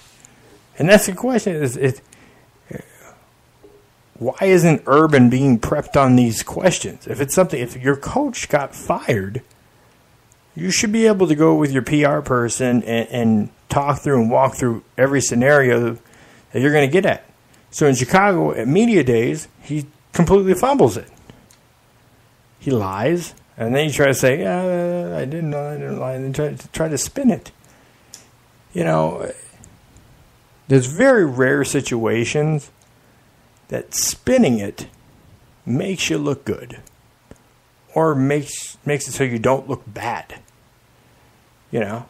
and that's the question: why isn't Urban being prepped on these questions? If your coach got fired, you should be able to go with your PR person and talk through and walk through every scenario that you're going to get at. So in Chicago, at media days, he completely fumbles it. He lies, and then you try to say, "Yeah, I didn't lie," and then try to spin it. You know, there's very rare situations that spinning it makes you look good, or makes it so you don't look bad. You know,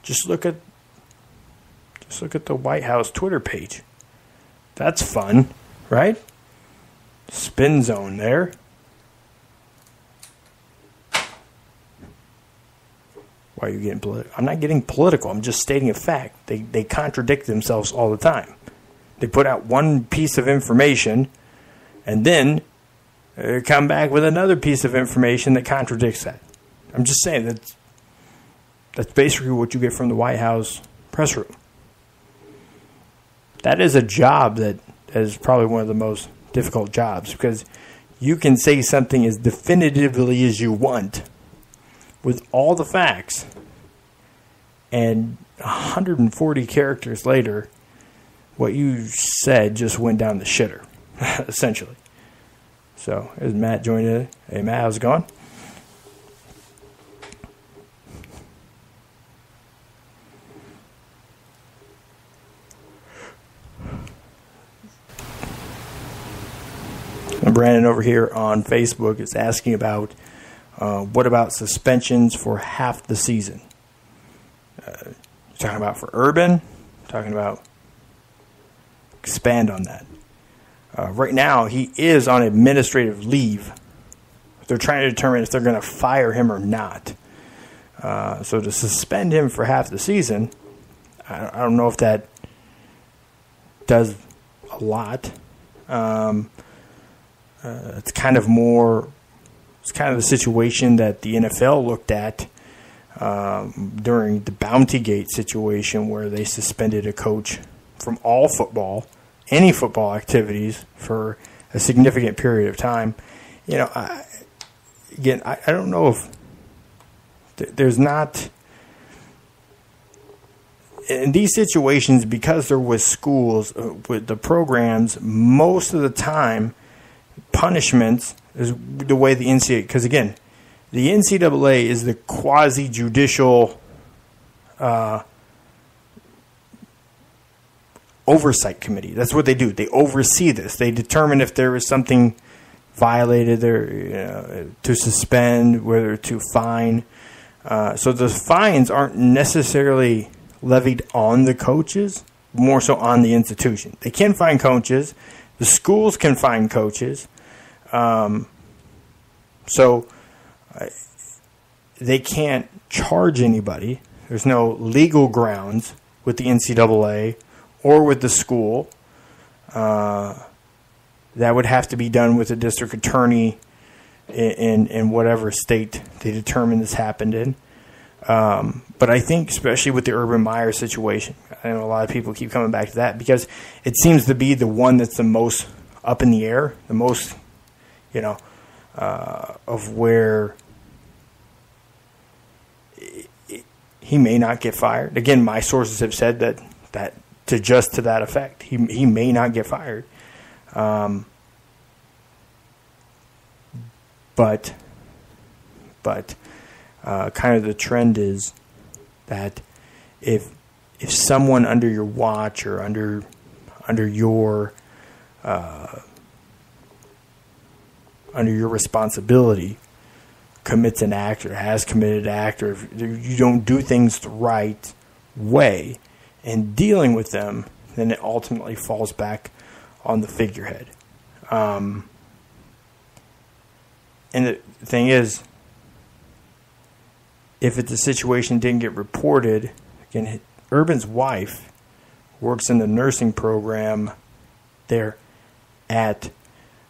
just look at the White House Twitter page. That's fun, right? Spin zone there. Why are you getting political? I'm not getting political. I'm just stating a fact. They contradict themselves all the time. They put out one piece of information, and then come back with another piece of information that contradicts that. I'm just saying that's basically what you get from the White House press room. That is a job that is probably one of the most difficult jobs, because you can say something as definitively as you want with all the facts, and 140 characters later, what you said just went down the shitter, essentially. So, here's Matt joining us. Hey, Matt, how's it going? And Brandon over here on Facebook is asking about what about suspensions for half the season? Talking about for Urban? Talking about expand on that. Right now, he is on administrative leave. They're trying to determine if they're going to fire him or not. So to suspend him for half the season, I don't know if that does a lot. It's kind of the situation that the NFL looked at during the Bountygate situation, where they suspended a coach from all football, any football activities for a significant period of time. You know, I don't know if there's not, in these situations, because there was schools with the programs, most of the time punishments is the way the NCAA, because again, the NCAA is the quasi-judicial oversight committee. That's what they do. They oversee this. They determine if there is something violated there, to suspend, whether to fine. So the fines aren't necessarily levied on the coaches, more so on the institution. They can fine coaches. The schools can fine coaches. So they can't charge anybody. There's no legal grounds with the NCAA or with the school. That would have to be done with the district attorney in whatever state they determine this happened in. But I think, especially with the Urban Meyer situation, I know a lot of people keep coming back to that because it seems to be the one that's the most up in the air, the most, of where he may not get fired. Again, my sources have said that to that effect, he may not get fired. But kind of the trend is that if someone under your watch or under your responsibility commits an act or has committed an act, or if you don't do things the right way in dealing with them, then it ultimately falls back on the figurehead. And the thing is, if it's a situation that didn't get reported, again, Urban's wife works in the nursing program there at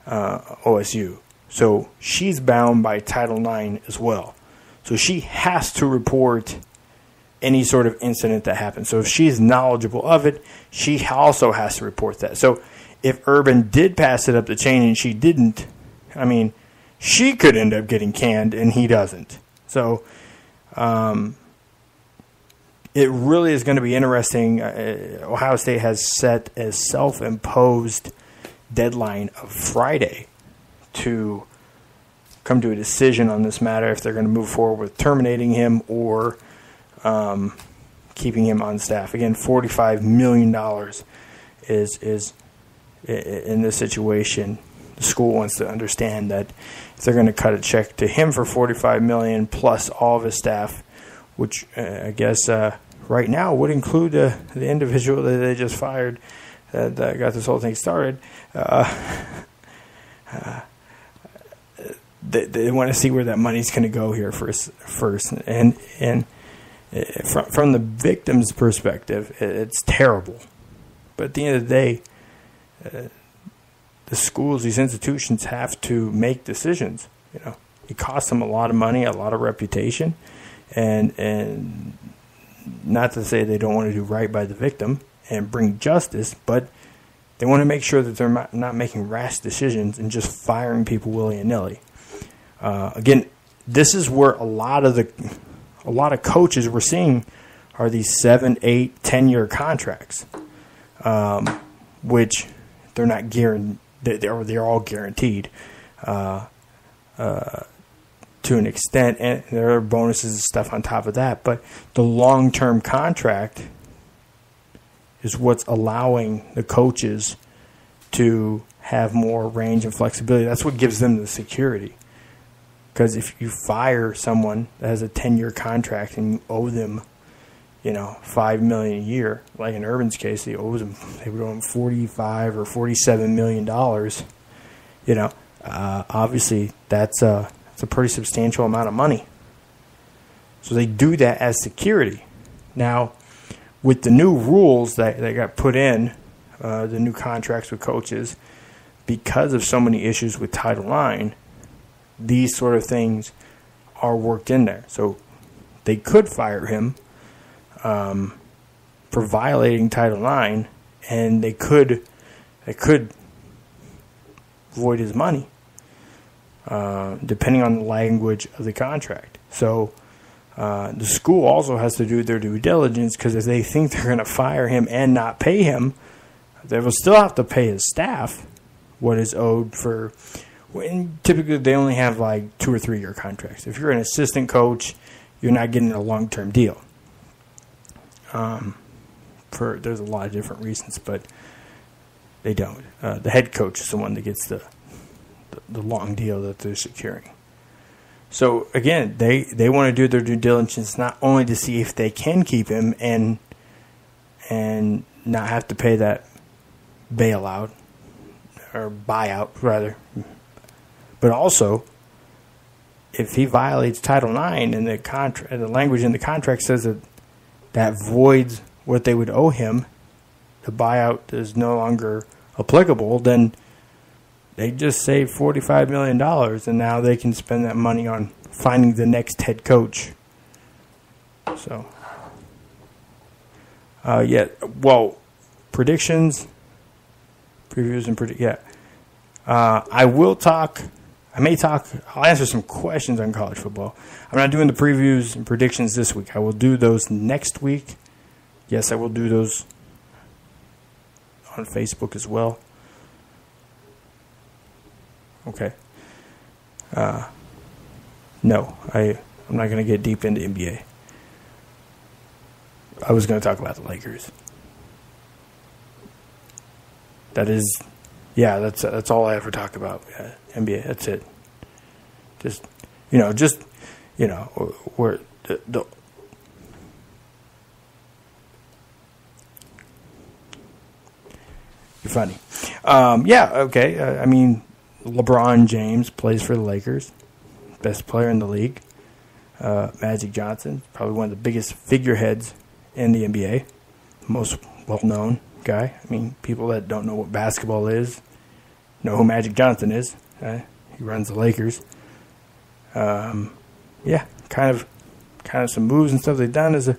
OSU. So she's bound by Title IX as well. So she has to report any sort of incident that happens. So if she's knowledgeable of it, she also has to report that. So if Urban did pass it up the chain and she didn't, she could end up getting canned and he doesn't. So it really is going to be interesting. Ohio State has set a self-imposed deadline of Friday to come to a decision on this matter, if they're going to move forward with terminating him or keeping him on staff. Again, $45 million is in this situation. The school wants to understand that if they're going to cut a check to him for $45 million plus all of his staff, which I guess right now would include the individual that they just fired that got this whole thing started. They want to see where that money's going to go here first, and from the victim's perspective, it's terrible. But at the end of the day, the schools, these institutions have to make decisions. It costs them a lot of money, a lot of reputation, and not to say they don't want to do right by the victim and bring justice, but they want to make sure that they're not making rash decisions and just firing people willy-nilly. Again, this is where a lot of coaches we're seeing are these 7, 8, 10-year contracts, which they're not guaranteed. They're all guaranteed to an extent, and there are bonuses and stuff on top of that. But the long-term contract is what's allowing the coaches to have more range and flexibility. That's what gives them the security. Because if you fire someone that has a 10-year contract and you owe them, $5 million a year, like in Urban's case, they would owe him $45 or $47 million. Obviously that's a pretty substantial amount of money. So they do that as security. Now, with the new rules that got put in, the new contracts with coaches, because of so many issues with Title IX, these sort of things are worked in there. So they could fire him for violating Title IX, and they could void his money, depending on the language of the contract. So the school also has to do their due diligence, because if they think they're going to fire him and not pay him, they will still have to pay his staff what is owed for. And typically, they only have like 2 or 3 year contracts. If you're an assistant coach, you're not getting a long-term deal. There's a lot of different reasons, but they don't. The head coach is the one that gets the long deal that they're securing. So again, they want to do their due diligence not only to see if they can keep him and not have to pay that bailout or buyout rather, but also if he violates Title IX and the language in the contract says that voids what they would owe him, the buyout is no longer applicable, then they just saved $45 million, and now they can spend that money on finding the next head coach. So, predictions, previews, and I'll answer some questions on college football. I'm not doing the previews and predictions this week. I will do those next week. Yes, I will do those on Facebook as well. Okay. No, I'm not going to get deep into NBA. I was going to talk about the Lakers. That's all I ever talk about. Yeah, NBA. That's it. Where the you're funny. Okay. LeBron James plays for the Lakers, best player in the league. Magic Johnson, probably one of the biggest figureheads in the NBA, most well-known guy. People that don't know what basketball is know who Magic Johnson is. He runs the Lakers. Kind of some moves and stuff they've done is a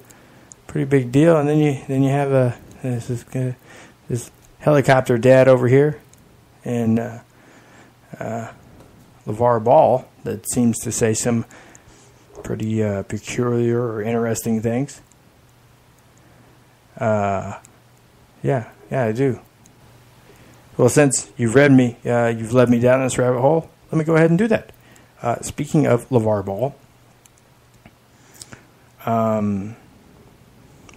pretty big deal. And then you have this helicopter dad over here, and LeVar Ball that seems to say some pretty peculiar or interesting things. I do. Well, since you've led me down this rabbit hole, let me go ahead and do that. Speaking of LeVar Ball,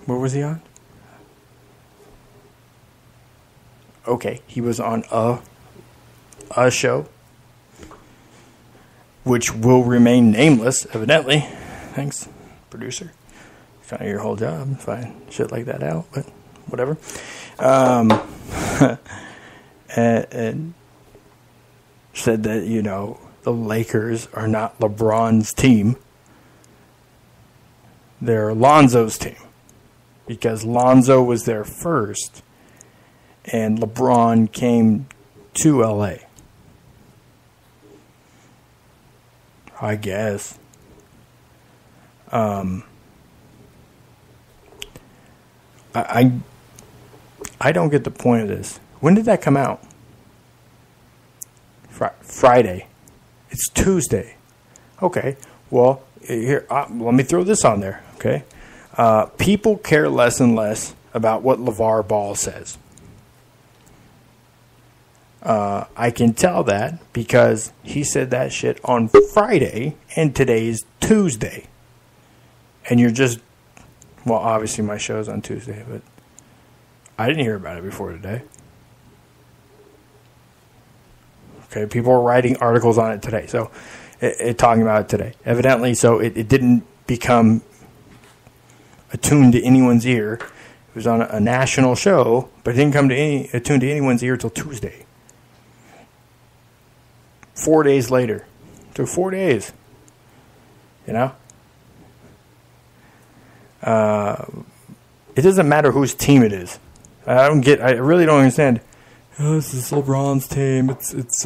where was he on? Okay, he was on a show, which will remain nameless, evidently. Thanks, producer. Kind of your whole job, find shit like that out, but whatever. And said that, the Lakers are not LeBron's team. They're Lonzo's team. Because Lonzo was there first, and LeBron came to LA. I guess. I don't get the point of this. When did that come out? Friday. It's Tuesday. Okay. Well, here, let me throw this on there. Okay. People care less and less about what LeVar Ball says. I can tell that because he said that shit on Friday and today's Tuesday. And you're just, well, obviously my show's on Tuesday, but I didn't hear about it before today. Okay, people are writing articles on it today, so talking about it today. Evidently, so it didn't become attuned to anyone's ear. It was on a national show, but it didn't come to attuned to anyone's ear until Tuesday. 4 days later. It took 4 days. You know? It doesn't matter whose team it is. I really don't understand. Oh, this is LeBron's team. It's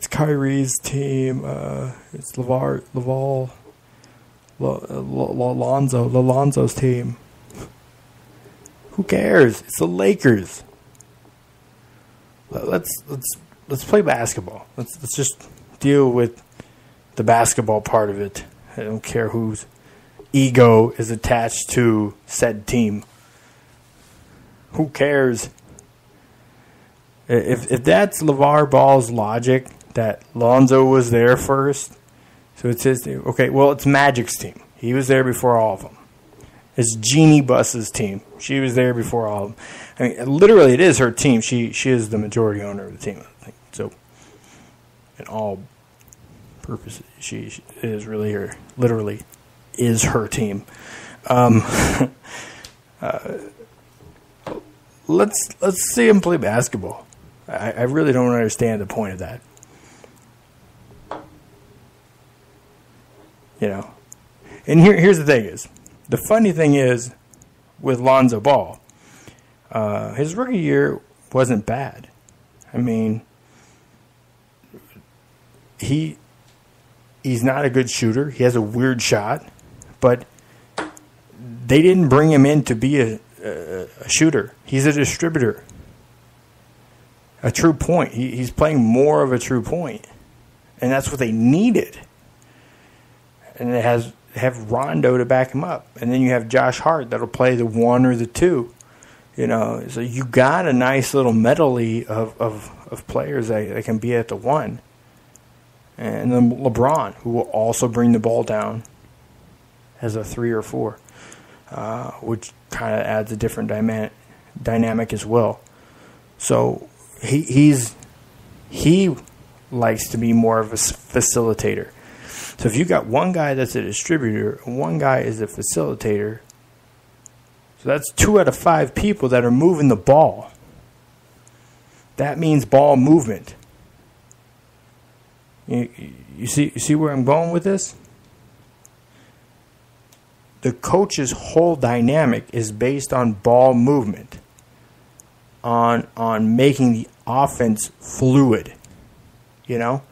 Kyrie's team. It's Lonzo's team. Who cares? It's the Lakers. Let's play basketball. Let's just deal with the basketball part of it. I don't care whose ego is attached to said team. Who cares? If that's LeVar Ball's logic, that Lonzo was there first, so it's his team. Okay, well, it's Magic's team. He was there before all of them. It's Jeannie Buss's team. She was there before all of them. I mean, literally, it is her team. She is the majority owner of the team, I think. So, in all purposes, she is really her. Literally, is her team. Let's see him play basketball. I really don't understand the point of that. You know, and here's the thing is, the funny thing is, with Lonzo Ball, his rookie year wasn't bad. I mean, he's not a good shooter. He has a weird shot, but they didn't bring him in to be a shooter. He's a distributor. A true point. He's playing more of a true point. And that's what they needed. And it have Rondo to back him up. And then you have Josh Hart that'll play the 1 or the 2. You know, so you got a nice little medley of players that can be at the 1. And then LeBron, who will also bring the ball down as a 3 or 4. Which kind of adds a different dynamic as well. So he likes to be more of a facilitator. So if you got one guy that's a distributor and one guy is a facilitator, so that's 2 out of 5 people that are moving the ball. That means ball movement. You see where I'm going with this? The coach's whole dynamic is based on ball movement, on making the offense fluid. You know?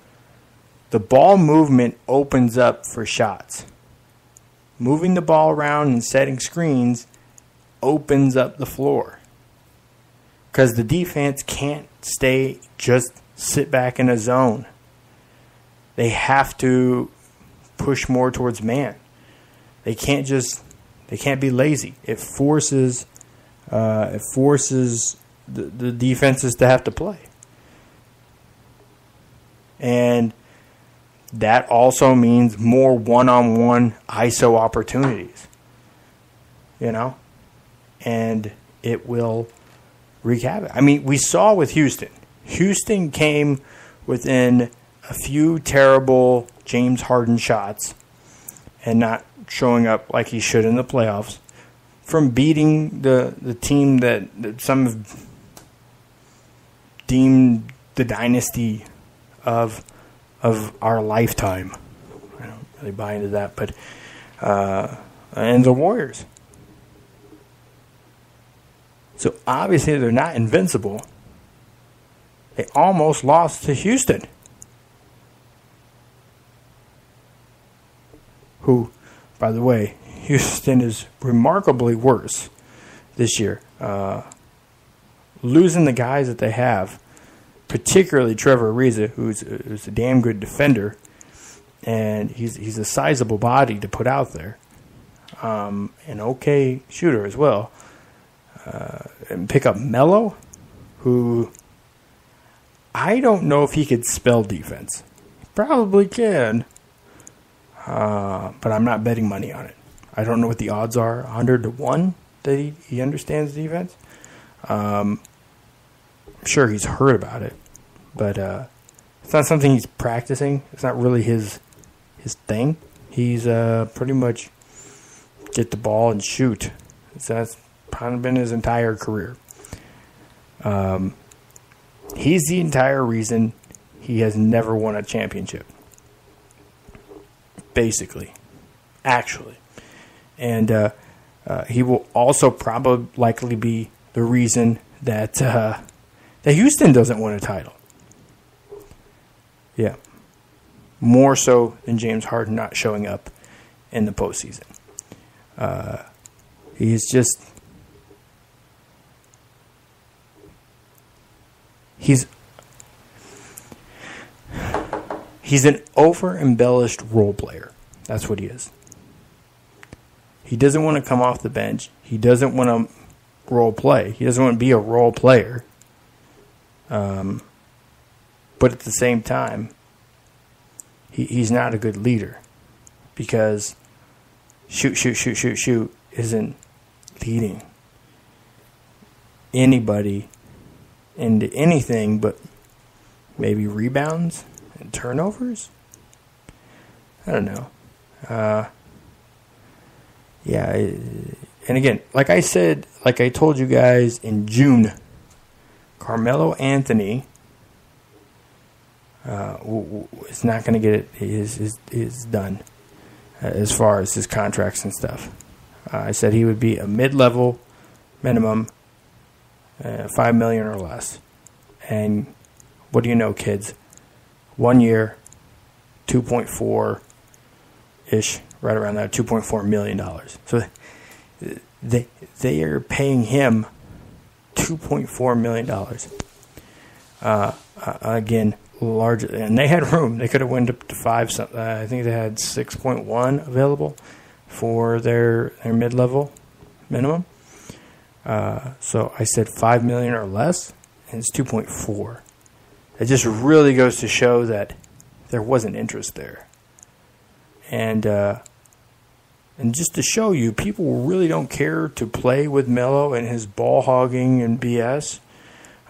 The ball movement opens up for shots. Moving the ball around and setting screens opens up the floor. Because the defense can't just sit back in a zone. They have to push more towards man. They can't be lazy. It forces the defenses to have to play. And that also means more one-on-one ISO opportunities. You know? And it will wreak havoc. I mean, we saw with Houston. Houston came within a few terrible James Harden shots and not showing up like he should in the playoffs from beating the team that some have deemed the dynasty of our lifetime. I don't really buy into that, but and the Warriors. So obviously they're not invincible, They almost lost to Houston, who, by the way, Houston is remarkably worse this year. Losing the guys that they have, particularly Trevor Ariza, who's a damn good defender, and he's a sizable body to put out there. An okay shooter as well. And pick up Melo, who I don't know if he could spell defense. He probably can, but I'm not betting money on it. I don't know what the odds are, 100 to 1 that he understands defense. I'm sure he's heard about it, but it's not something he's practicing. It's not really his thing. He's pretty much get the ball and shoot. So that's kind of been his entire career. He's the entire reason he has never won a championship. Basically. Actually. And he will also probably likely be the reason that Houston doesn't win a title. Yeah. More so than James Harden not showing up in the postseason. He's just... He's an over-embellished role player. That's what he is. He doesn't want to come off the bench. He doesn't want to role play. He doesn't want to be a role player. But at the same time, he's not a good leader, because shoot isn't leading anybody into anything but maybe rebounds and turnovers. I don't know. Yeah, and again, like I said, like I told you guys in June, Carmelo Anthony is not going to get it. Is done as far as his contracts and stuff. I said he would be a mid-level minimum, $5 million or less. And what do you know, kids? 1 year, 2.4-ish, right around that, $2.4 million. So they are paying him $2.4 million. Again, large, and they had room. They could have went up to 5. I think they had 6.1 available for their mid-level minimum. So I said $5 million or less, and it's 2.4. It just really goes to show that there wasn't interest there. And just to show you, people really don't care to play with Melo and his ball hogging and BS.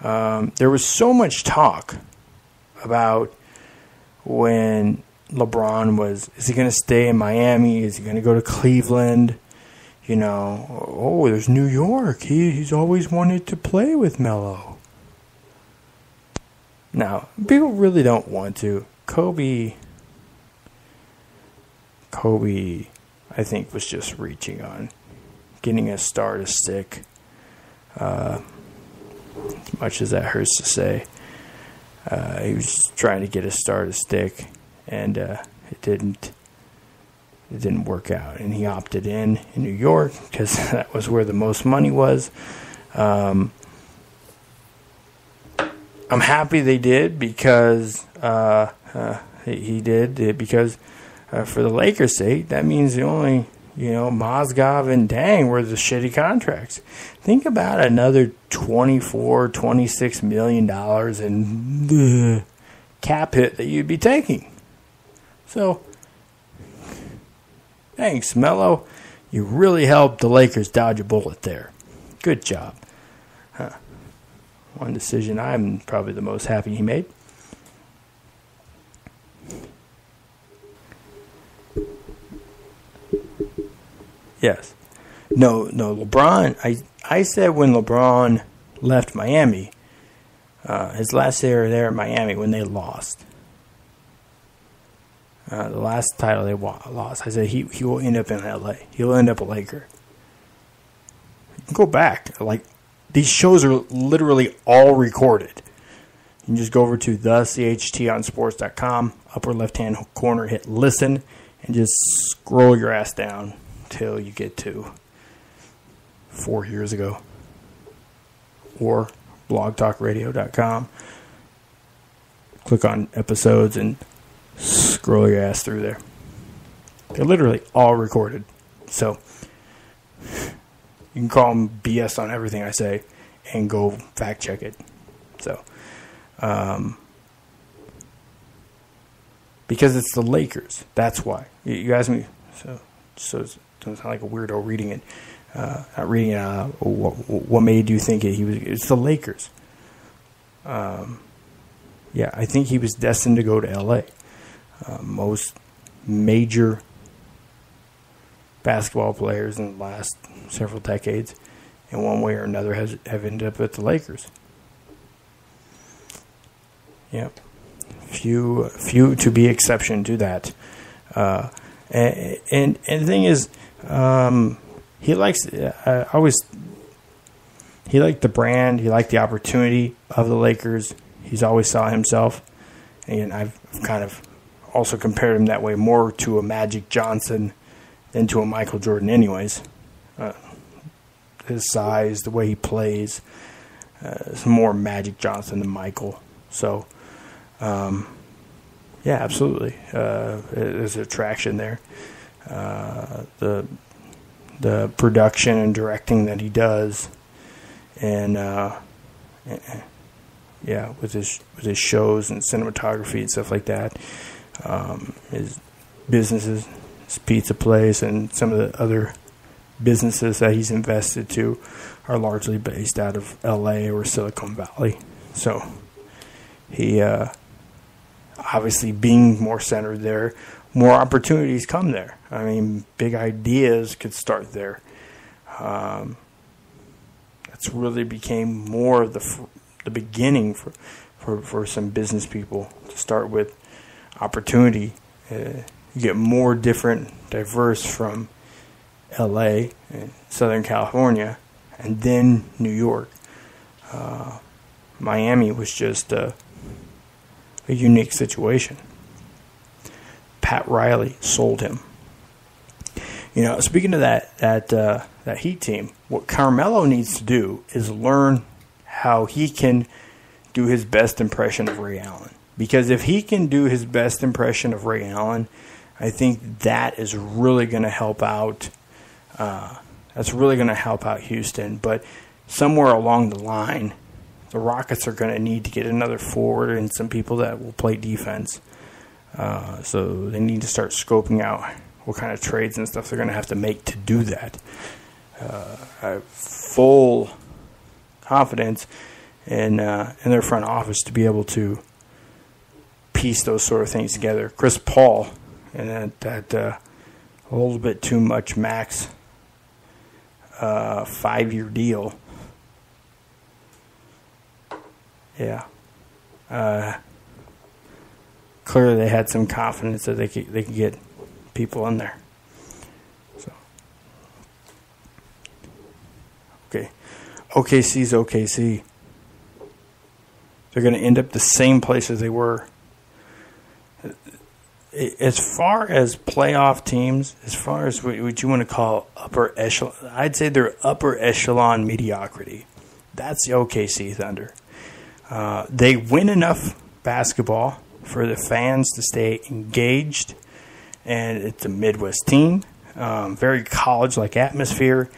There was so much talk about when LeBron was, is he going to stay in Miami? Is he going to go to Cleveland? You know, oh, there's New York. He's always wanted to play with Melo. Now, people really don't want to. Kobe, I think, was just reaching on getting a star to stick. As much as that hurts to say. He was trying to get a star to stick, and it didn't work out. And he opted in New York because that was where the most money was. I'm happy they did because he did because for the Lakers' sake, that means the only, Mozgov and Dang were the shitty contracts. Think about another $26 million in cap hit that you'd be taking. So, thanks, Melo. You really helped the Lakers dodge a bullet there. Good job. One decision I'm probably the most happy he made. Yes. No, LeBron, I said when LeBron left Miami, his last year there at Miami when they lost, the last title they lost, I said he will end up in LA. He will end up a Laker. Go back. Like, these shows are literally all recorded. You can just go over to thechtonsports.com, upper left-hand corner, hit listen, and just scroll your ass down till you get to 4 years ago. Or blogtalkradio.com. Click on episodes and scroll your ass through there. They're literally all recorded. So you can call them BS on everything I say and go fact check it. So, because it's the Lakers. That's why. You asked me, so it doesn't sound like a weirdo reading it. Not reading it. What made you think he was? It's the Lakers. Yeah, I think he was destined to go to L.A. Most major basketball players in the last several decades, in one way or another, have ended up at the Lakers. Yep. Few to be exception to that. And the thing is, he likes. He liked the brand. He liked the opportunity of the Lakers. He's always saw himself, and I've kind of also compared him that way more to a Magic Johnson than to a Michael Jordan. Anyways, his size, the way he plays, is more Magic Johnson than Michael. So, yeah, absolutely, there's an attraction there. The production and directing that he does, and yeah, with his shows and cinematography and stuff like that, his businesses, his pizza place, and some of the other businesses that he's invested to are largely based out of L.A. or Silicon Valley. So he obviously being more centered there, more opportunities come there. I mean, big ideas could start there. That's really became more of the beginning for some business people to start with opportunity. You get more diverse from L.A. and Southern California, and then New York. Miami was just a unique situation. Pat Riley sold him. You know, speaking of that Heat team, what Carmelo needs to do is learn how he can do his best impression of Ray Allen. Because if he can do his best impression of Ray Allen, I think that is really going to help out. That's really going to help out Houston. But somewhere along the line, the Rockets are going to need to get another forward and some people that will play defense. So they need to start scoping out what kind of trades and stuff they're going to have to make to do that. I have full confidence in their front office to be able to piece those sort of things together. Chris Paul, and that a little bit too much max 5-year deal. Yeah. Clearly they had some confidence that they could get people in there. So, okay. OKC's OKC. They're going to end up the same place as they were. As far as playoff teams, as far as what you want to call upper echelon, I'd say they're upper echelon mediocrity. That's the OKC Thunder. They win enough basketball for the fans to stay engaged, and it's a Midwest team, very college-like atmosphere.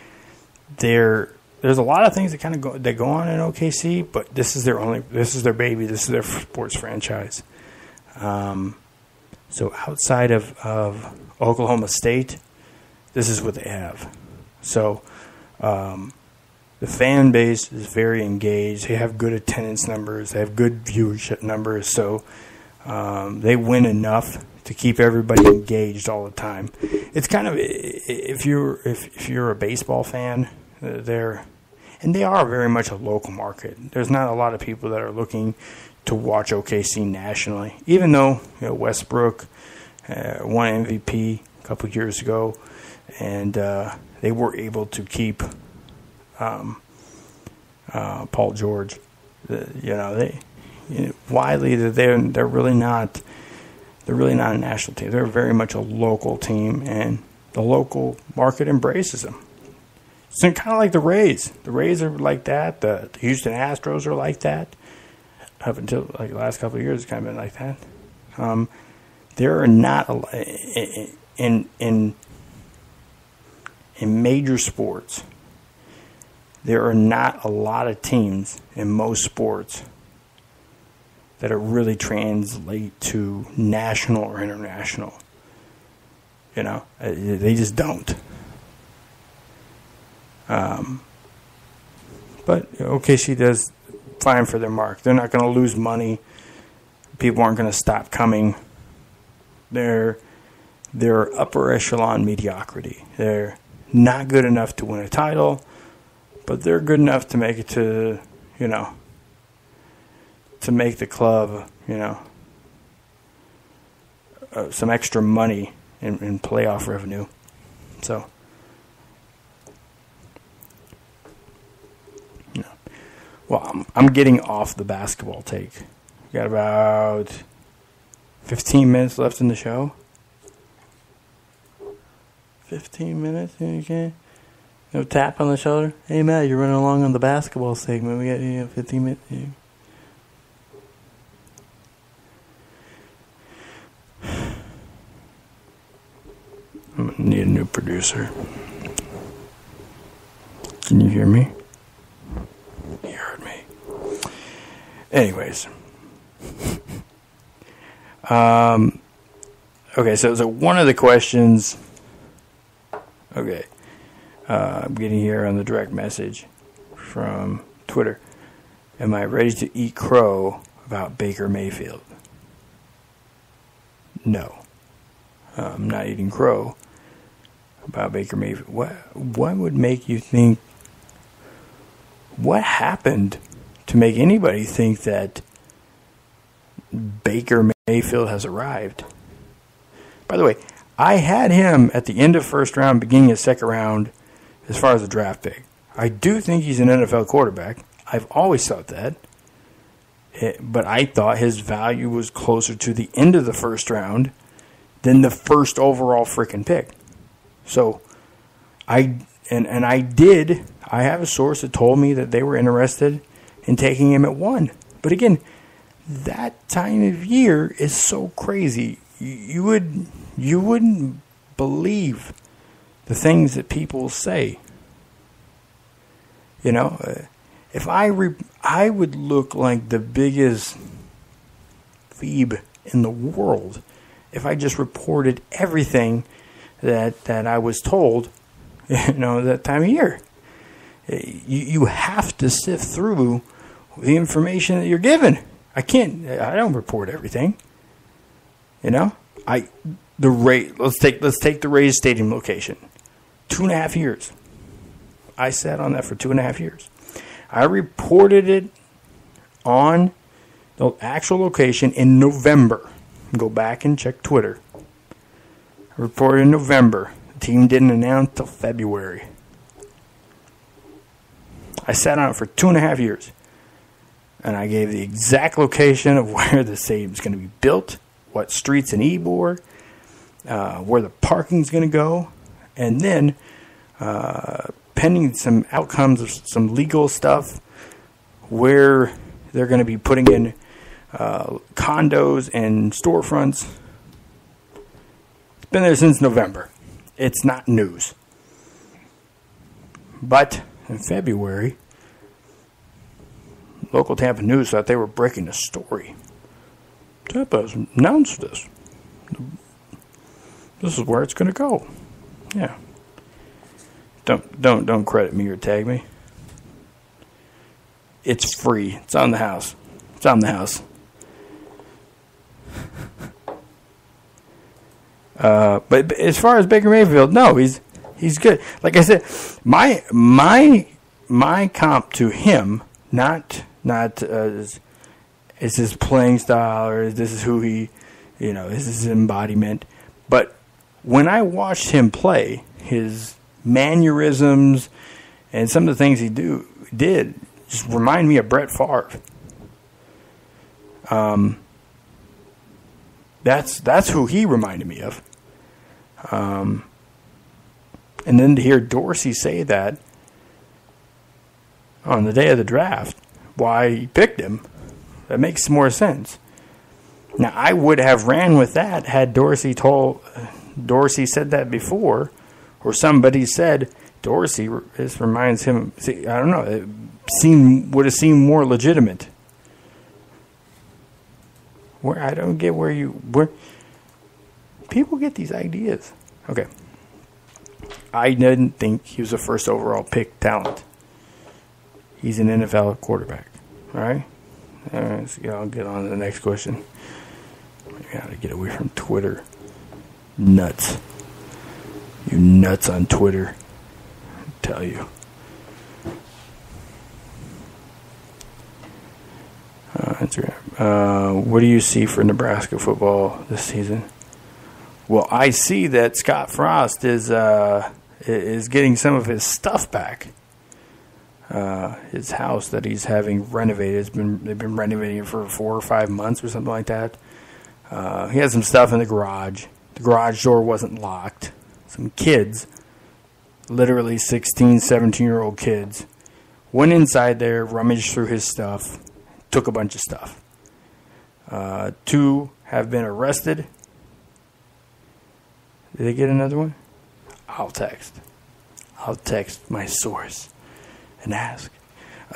There's a lot of things that go on in OKC, but this is their baby, this is their sports franchise. So outside of Oklahoma State, this is what they have. So the fan base is very engaged. They have good attendance numbers. They have good viewership numbers. So they win enough to keep everybody engaged all the time. It's kind of, if you're a baseball fan, and they are very much a local market. There's not a lot of people that are looking to watch OKC nationally, even though Westbrook won MVP a couple years ago, and they were able to keep Paul George. widely that they're really not a national team. They're very much a local team, and the local market embraces them. It's kind of like the Rays. The Rays are like that. The Houston Astros are like that. Up until like the last couple of years, it's kind of been like that. There are not in major sports. There are not a lot of teams in most sports that are really translate to national or international. They just don't. But OKC does fine for their mark. They're not going to lose money. People aren't going to stop coming. They're upper echelon mediocrity. They're not good enough to win a title, but they're good enough to make it to make the club, some extra money in playoff revenue. So, well, I'm getting off the basketball take. We got about 15 minutes left in the show. 15 minutes, okay. No tap on the shoulder. Hey, Matt, you're running along on the basketball segment. We got 15 minutes. Yeah. I'm going to need a new producer. Can you hear me? You heard me. Anyways. Okay, so one of the questions... Okay. I'm getting here on the direct message from Twitter. Am I ready to eat crow about Baker Mayfield? No. I'm not eating crow about Baker Mayfield. What would make you think... What happened to make anybody think that Baker Mayfield has arrived? By the way, I had him at the end of first round, beginning of second round, as far as the draft pick. I do think he's an NFL quarterback. I've always thought that. But I thought his value was closer to the end of the first round than the first overall freaking pick. So, I have a source that told me that they were interested in taking him at 1. But again, that time of year is so crazy. You wouldn't believe the things that people say. If I would look like the biggest phoebe in the world if I just reported everything that I was told, that time of year. You have to sift through the information that you're given. I don't report everything. Let's take the Rays stadium location. 2.5 years. I sat on that for 2.5 years. I reported it on the actual location in November. Go back and check Twitter. I reported in November. The team didn't announce till February. I sat on it for 2.5 years. And I gave the exact location of where the stadium is going to be built, what streets in Ybor, where the parking's going to go, and then, pending some outcomes of some legal stuff, where they're going to be putting in condos and storefronts. It's been there since November. It's not news. But in February, local Tampa news thought they were breaking a story. Tampa has announced this. This is where it's going to go. Yeah. Don't credit me or tag me. It's free. It's on the house. It's on the house. But as far as Baker Mayfield, no, he's good. Like I said, my comp to him, not is his playing style or this is who he, is his embodiment. But when I watched him play, his mannerisms and some of the things he did just remind me of Brett Favre. That's who he reminded me of. And then to hear Dorsey say that on the day of the draft, why he picked him, that makes more sense. Now, I would have ran with that had Dorsey said that before, or somebody said Dorsey. This reminds him. See, I don't know. It would have seemed more legitimate. Where I don't get where people get these ideas. Okay, I didn't think he was a first overall pick talent. He's an NFL quarterback. All right. So I'll get on to the next question. I gotta get away from Twitter. Nuts. You nuts on Twitter. I tell you. What do you see for Nebraska football this season? Well, I see that Scott Frost is getting some of his stuff back. His house that he's having renovated, they've been renovating it for 4 or 5 months or something like that. He had some stuff in the garage. The garage door wasn't locked. Some kids, literally 16, 17-year-old kids, went inside there, rummaged through his stuff, took a bunch of stuff. 2 have been arrested. Did they get another one? I'll text my source and ask.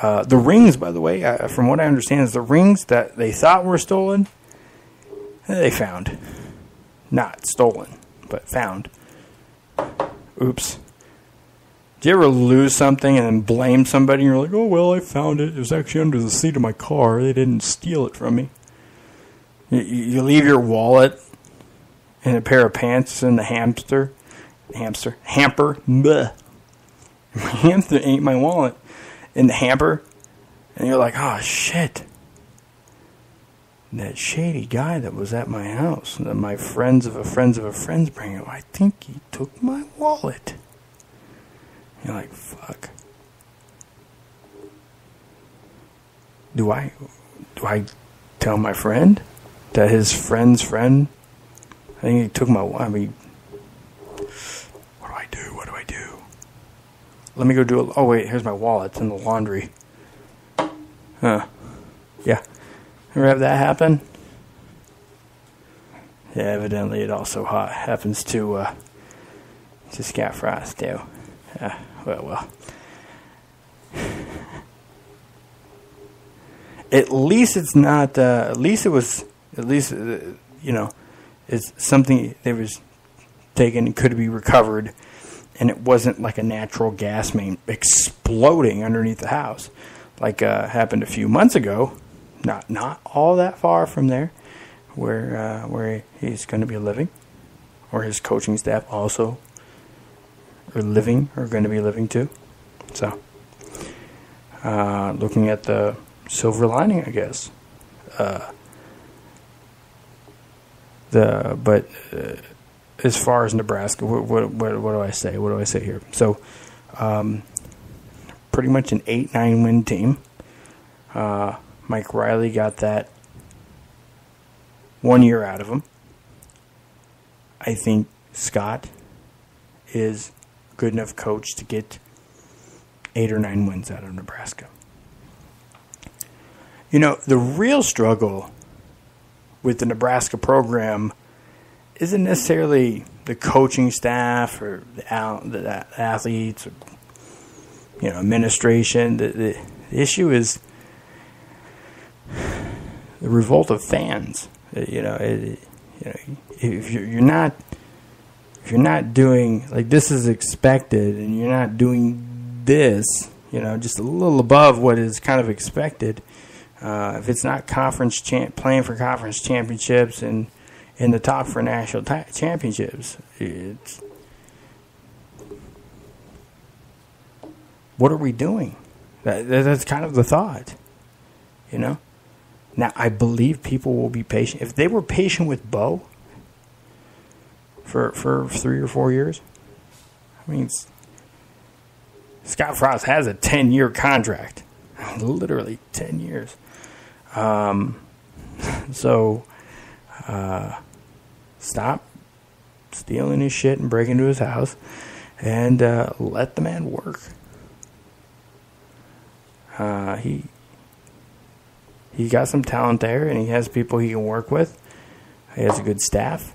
The rings, by the way, from what I understand, is the rings that they thought were stolen, they found. Not stolen, but found. Oops. Do you ever lose something and then blame somebody and you're like, oh, well, I found it. It was actually under the seat of my car. They didn't steal it from me. You leave your wallet and a pair of pants in the hamper. Bleh. My hamster ate my wallet in the hamper. And you're like, oh, shit. That shady guy that was at my house, that my friends of a friend's bring him, I think he took my wallet. You're like, fuck. Do I tell my friend that his friend's friend, I think he took my wallet? I mean, what do I do? Let me go do it. Oh, wait, here's my wallet. It's in the laundry. Yeah. Ever have that happen? Yeah, evidently it also happens to Scott Frost too. Well. At least it's not. It's something that was taken and could be recovered, and it wasn't like a natural gas main exploding underneath the house, like happened a few months ago. Not all that far from there, where he's going to be living, or his coaching staff also are going to be living too. So, looking at the silver lining, I guess. As far as Nebraska, what do I say? What do I say here? So, pretty much an 8-9 win team. Mike Riley got that 1 year out of him. I think Scott is a good enough coach to get 8 or 9 wins out of Nebraska. You know, the real struggle with the Nebraska program isn't necessarily the coaching staff or the athletes or, administration. The it is the revolt of fans. If you're not doing, like, this is expected, and you're not doing this, just a little above what is kind of expected. If it's not playing for conference championships and in the top for national championships, what are we doing? That's kind of the thought, Now, I believe people will be patient. If they were patient with Bo for 3 or 4 years, I mean, Scott Frost has a 10-year contract. Literally 10 years. So, stop stealing his shit and break into his house and let the man work. He got some talent there, and he has people he can work with. He has a good staff.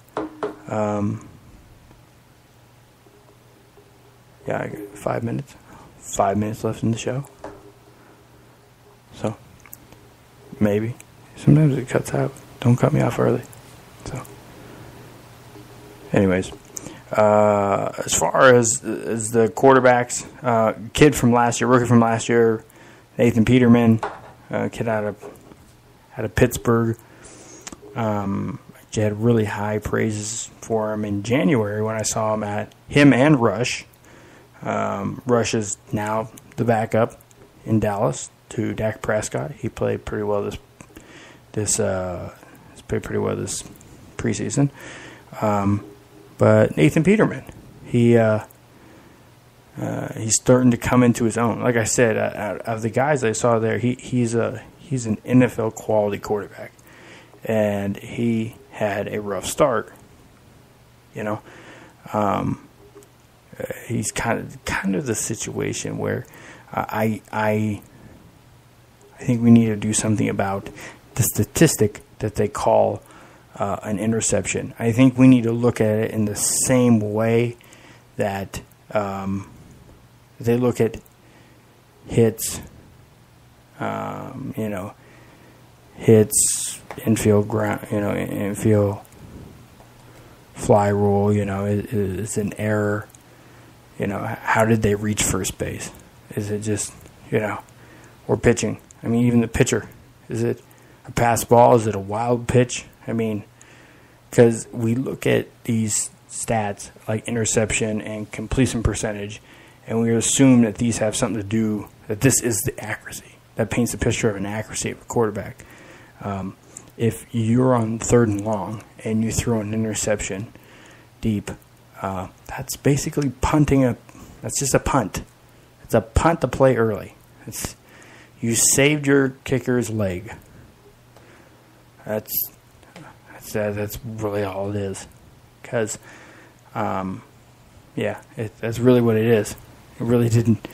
Yeah, I got 5 minutes. 5 minutes left in the show. So, maybe. Sometimes it cuts out. Don't cut me off early. So, anyways. As far as the quarterbacks, kid from last year, rookie from last year, Nathan Peterman, kid out of Pittsburgh. I had really high praises for him in January when I saw him and Rush. Rush is now the backup in Dallas to Dak Prescott. He played pretty well this preseason. But Nathan Peterman, he's starting to come into his own. Like I said, out of the guys I saw there, he's an NFL quality quarterback, and he had a rough start. He's kind of the situation where I think we need to do something about the statistic that they call an interception. I think we need to look at it in the same way that they look at hits, hits, infield ground, infield fly rule. Is an error. How did they reach first base? Is it just, or pitching? I mean, even the pitcher. Is it a pass ball? Is it a wild pitch? I mean, because we look at these stats like interception and completion percentage, and we assume that these have something to do, that this is the accuracy. That paints a picture of an accuracy of a quarterback. If you're on 3rd and long and you throw an interception deep, that's basically punting that's just a punt. It's a punt to play early. You saved your kicker's leg. That's really all it is. Because, that's really what it is. It really didn't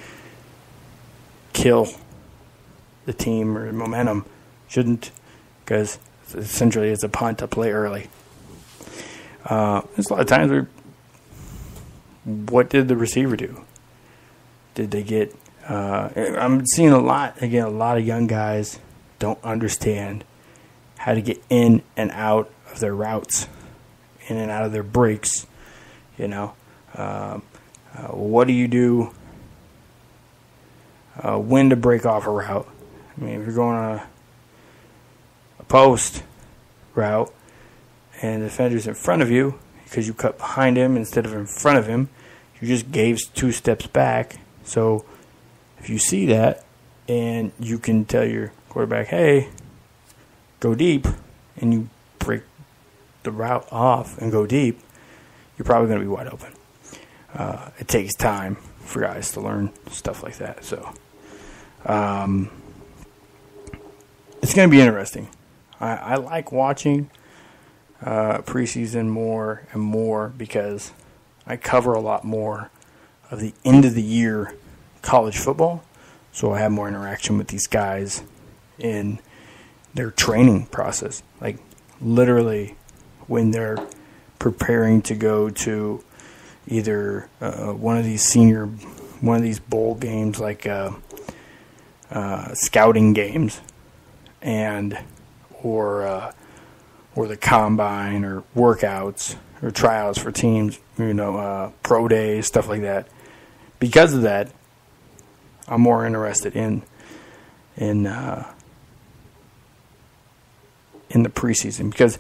kill the team or momentum. Shouldn't, because essentially it's a punt to play early. There's a lot of times where, what did the receiver do? Did they get... I'm seeing a lot of young guys don't understand how to get in and out of their routes, in and out of their breaks. What do you do when to break off a route? I mean, if you're going on a post route and the defender's in front of you because you cut behind him instead of in front of him, you just gave 2 steps back. So if you see that and you can tell your quarterback, hey, go deep, and you break the route off and go deep, you're probably going to be wide open. It takes time for guys to learn stuff like that. So it's going to be interesting. I like watching preseason more and more because I cover a lot more of the end of the year college football, so I have more interaction with these guys in their training process. Like literally when they're preparing to go to either one of these bowl games, like scouting games, or the combine, or workouts, or tryouts for teams, pro days, stuff like that. Because of that, I'm more interested in the preseason, because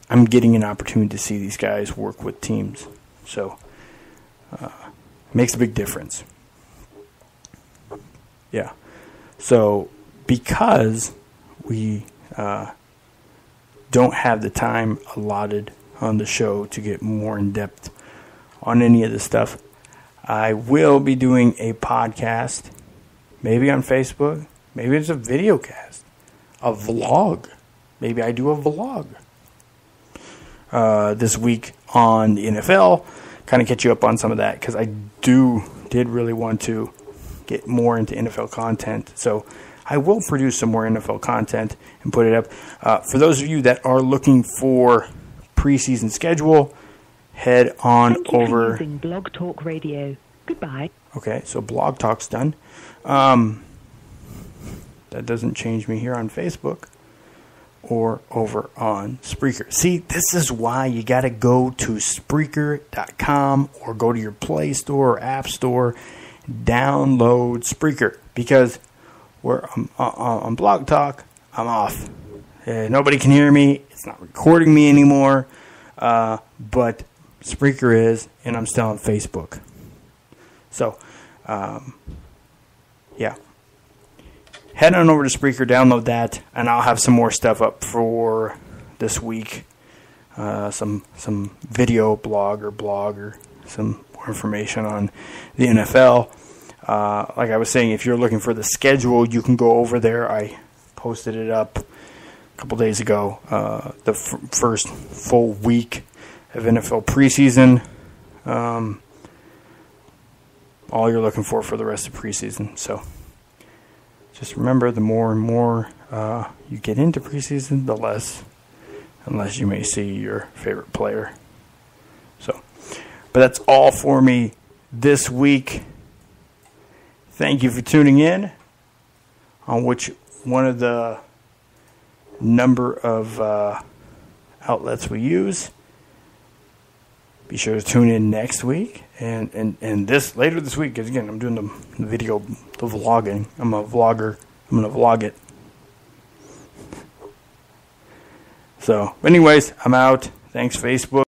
I'm getting an opportunity to see these guys work with teams. So it makes a big difference. Yeah. So because we don't have the time allotted on the show to get more in depth on any of this stuff, I will be doing a podcast, maybe on Facebook, maybe it's a video cast, a vlog. maybe I do a vlog this week on the NFL, kind of catch you up on some of that, because I did really want to get more into NFL content. So I will produce some more NFL content and put it up. For those of you that are looking for preseason schedule, head on over. For using Blog Talk Radio. Goodbye. Okay, so Blog Talk's done. That doesn't change me here on Facebook or over on Spreaker. See, this is why you got to go to Spreaker.com or go to your Play Store or App Store, download Spreaker, because on Blog Talk, I'm off. Nobody can hear me. It's not recording me anymore. But Spreaker is, and I'm still on Facebook. So, yeah. Head on over to Spreaker, download that, and I'll have some more stuff up for this week. Some video blog or some more information on the NFL. Like I was saying, if you're looking for the schedule, you can go over there. I posted it up a couple days ago. The first full week of NFL preseason. All you're looking for the rest of preseason. So just remember, the more and more you get into preseason, the less, unless you may see your favorite player. So, but that's all for me this week. Thank you for tuning in on which one of the number of outlets we use. Be sure to tune in next week and this later this week, because again, I'm doing the video, the vlogging. I'm a vlogger. I'm going to vlog it. So, anyways, I'm out. Thanks, Facebook.